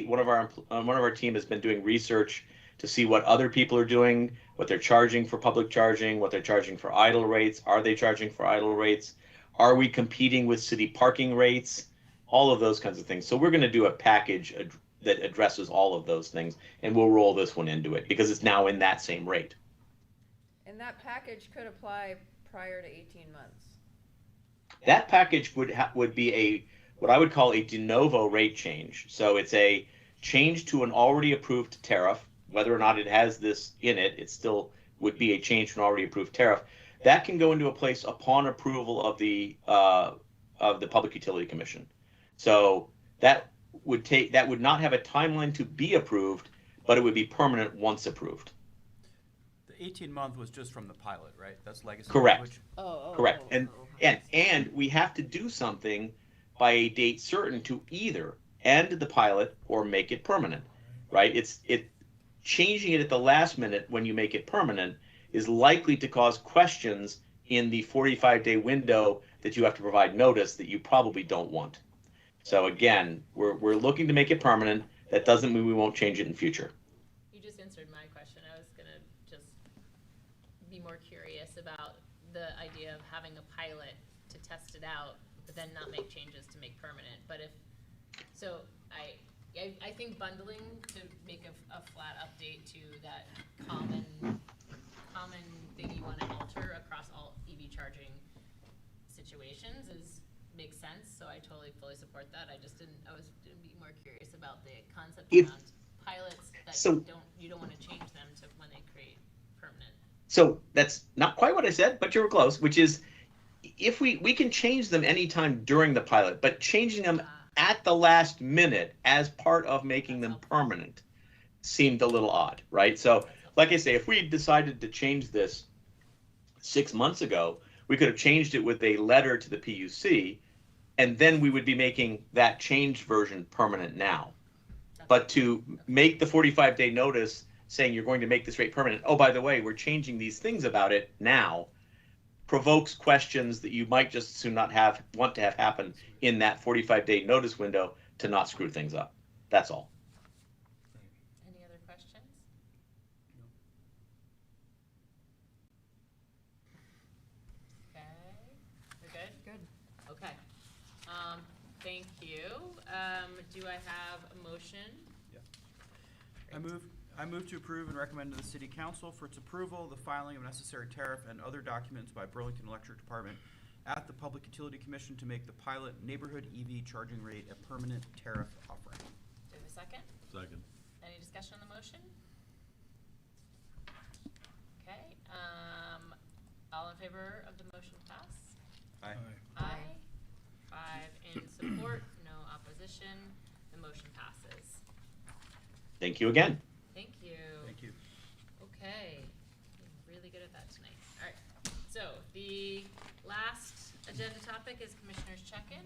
one of our team has been doing research to see what other people are doing, what they're charging for public charging, what they're charging for idle rates. Are they charging for idle rates? Are we competing with city parking rates? All of those kinds of things. So we're going to do a package that addresses all of those things, and we'll roll this one into it because it's now in that same rate. And that package could apply prior to 18 months. That package would be what I would call a de novo rate change. So it's a change to an already approved tariff. Whether or not it has this in it, it still would be a change to an already approved tariff. That can go into a place upon approval of the Public Utility Commission. So that would not have a timeline to be approved, but it would be permanent once approved. The 18-month was just from the pilot, right? That's legacy Correct. language? Correct. And we have to do something by a date certain to either end the pilot or make it permanent, right? Changing it at the last minute when you make it permanent is likely to cause questions in the 45-day window that you have to provide notice that you probably don't want. So again, we're looking to make it permanent. That doesn't mean we won't change it in future. You just answered my question. I was gonna just be more curious about the idea of having a pilot to test it out, but then not make changes to make permanent. But I think bundling to make a flat update to that common thing you want to alter across all EV charging situations makes sense. So I totally fully support that. I was gonna be more curious about the concept around pilots that you don't want to change them to when they create permanent. So that's not quite what I said, but you were close, which is if we can change them anytime during the pilot, but changing them at the last minute as part of making them permanent seemed a little odd, right? So like I say, if we decided to change this 6 months ago, we could have changed it with a letter to the PUC, and then we would be making that changed version permanent now. But to make the 45-day notice saying you're going to make this rate permanent, oh, by the way, we're changing these things about it now, provokes questions that you might just as soon not want to have happen in that 45-day notice window to not screw things up. That's all. Any other questions? Okay, we're good? Good. Okay. Thank you. Do I have a motion? I move to approve and recommend to the City Council for its approval the filing of necessary tariff and other documents by Burlington Electric Department at the Public Utility Commission to make the pilot neighborhood EV charging rate a permanent tariff offering. Do we have a second? Second. Any discussion on the motion? Okay, all in favor of the motion to pass? Aye. Aye. 5 in support, no opposition. The motion passes. Thank you again. Thank you. Thank you. Okay, you're really good at that tonight. All right, so the last agenda topic is commissioners check-in.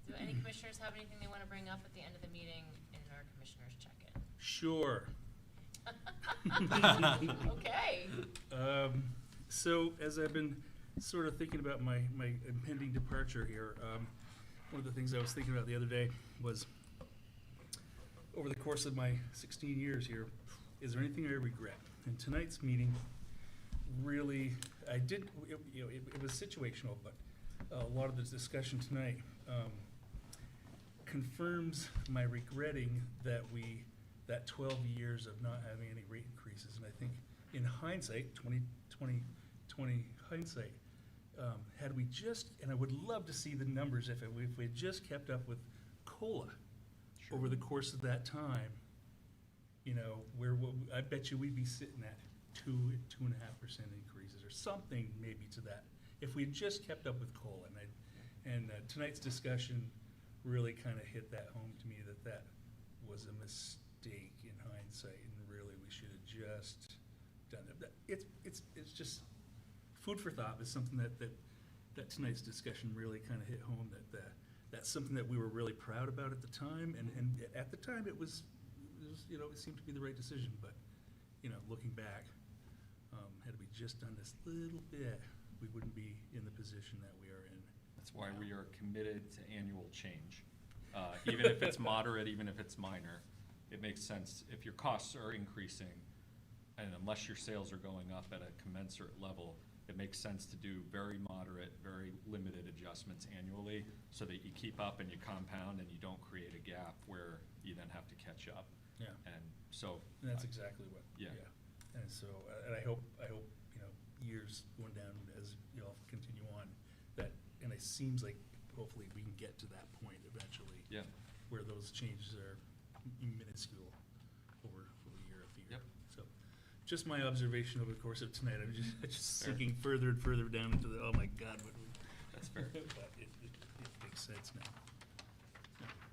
Do any commissioners have anything they want to bring up at the end of the meeting in our commissioners check-in? Sure. Okay. So as I've been sort of thinking about my impending departure here, one of the things I was thinking about the other day was, over the course of my 16 years here, is there anything I regret? And tonight's meeting really, it was situational, but a lot of the discussion tonight confirms my regretting that 12 years of not having any rate increases. And I think in hindsight, 2020 hindsight, had we just, and I would love to see the numbers if we had just kept up with COLA over the course of that time, I bet you we'd be sitting at 2.5% increases or something maybe to that if we had just kept up with COLA. And tonight's discussion really kind of hit that home to me that was a mistake in hindsight, and really we should have just done that. It's just food for thought. Is something that tonight's discussion really kind of hit home, that's something that we were really proud about at the time, and at the time it seemed to be the right decision, but looking back, Had we just done this little bit, we wouldn't be in the position that we are in. That's why we are committed to annual change. Even if it's moderate, even if it's minor, it makes sense. If your costs are increasing, and unless your sales are going up at a commensurate level, it makes sense to do very moderate, very limited adjustments annually so that you keep up and you compound and you don't create a gap where you then have to catch up. Yeah. And so. And that's exactly what, Yeah. And so, and I hope, you know, years going down as y'all continue on, that, and it seems like hopefully we can get to that point eventually. Yeah. Where those changes are minuscule over year after year. Yep. So, just my observation over the course of tonight, I'm just Fair. sinking further and further down into the, oh my God, what we. That's fair. But it makes sense now.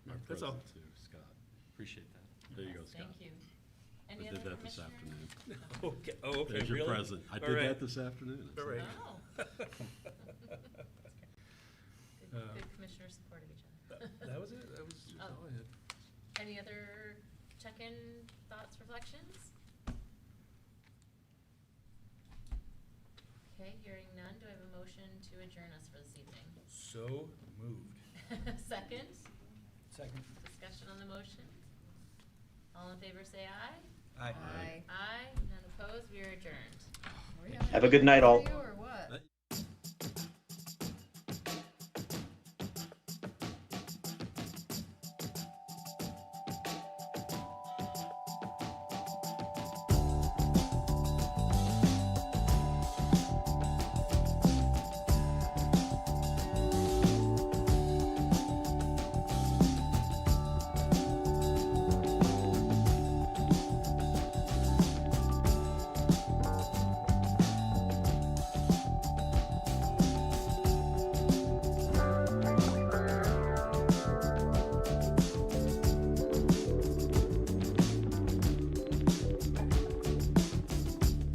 My That's all. present too, Scott. Appreciate that. There you go, Scott. Thank you. I Any did other that this commissioners? afternoon. Okay, oh, okay, There's your really? present. I All did right. that this afternoon. All right. Oh. Good commissioners support of each other. That was it, that was just Oh. all I had. Any other check-in thoughts, reflections? Okay, hearing none, do I have a motion to adjourn us for this evening? So moved. Second? Second. Discussion on the motion? All in favor say aye. Aye. Aye. Aye, none opposed, we are adjourned. Have a good night, all. Or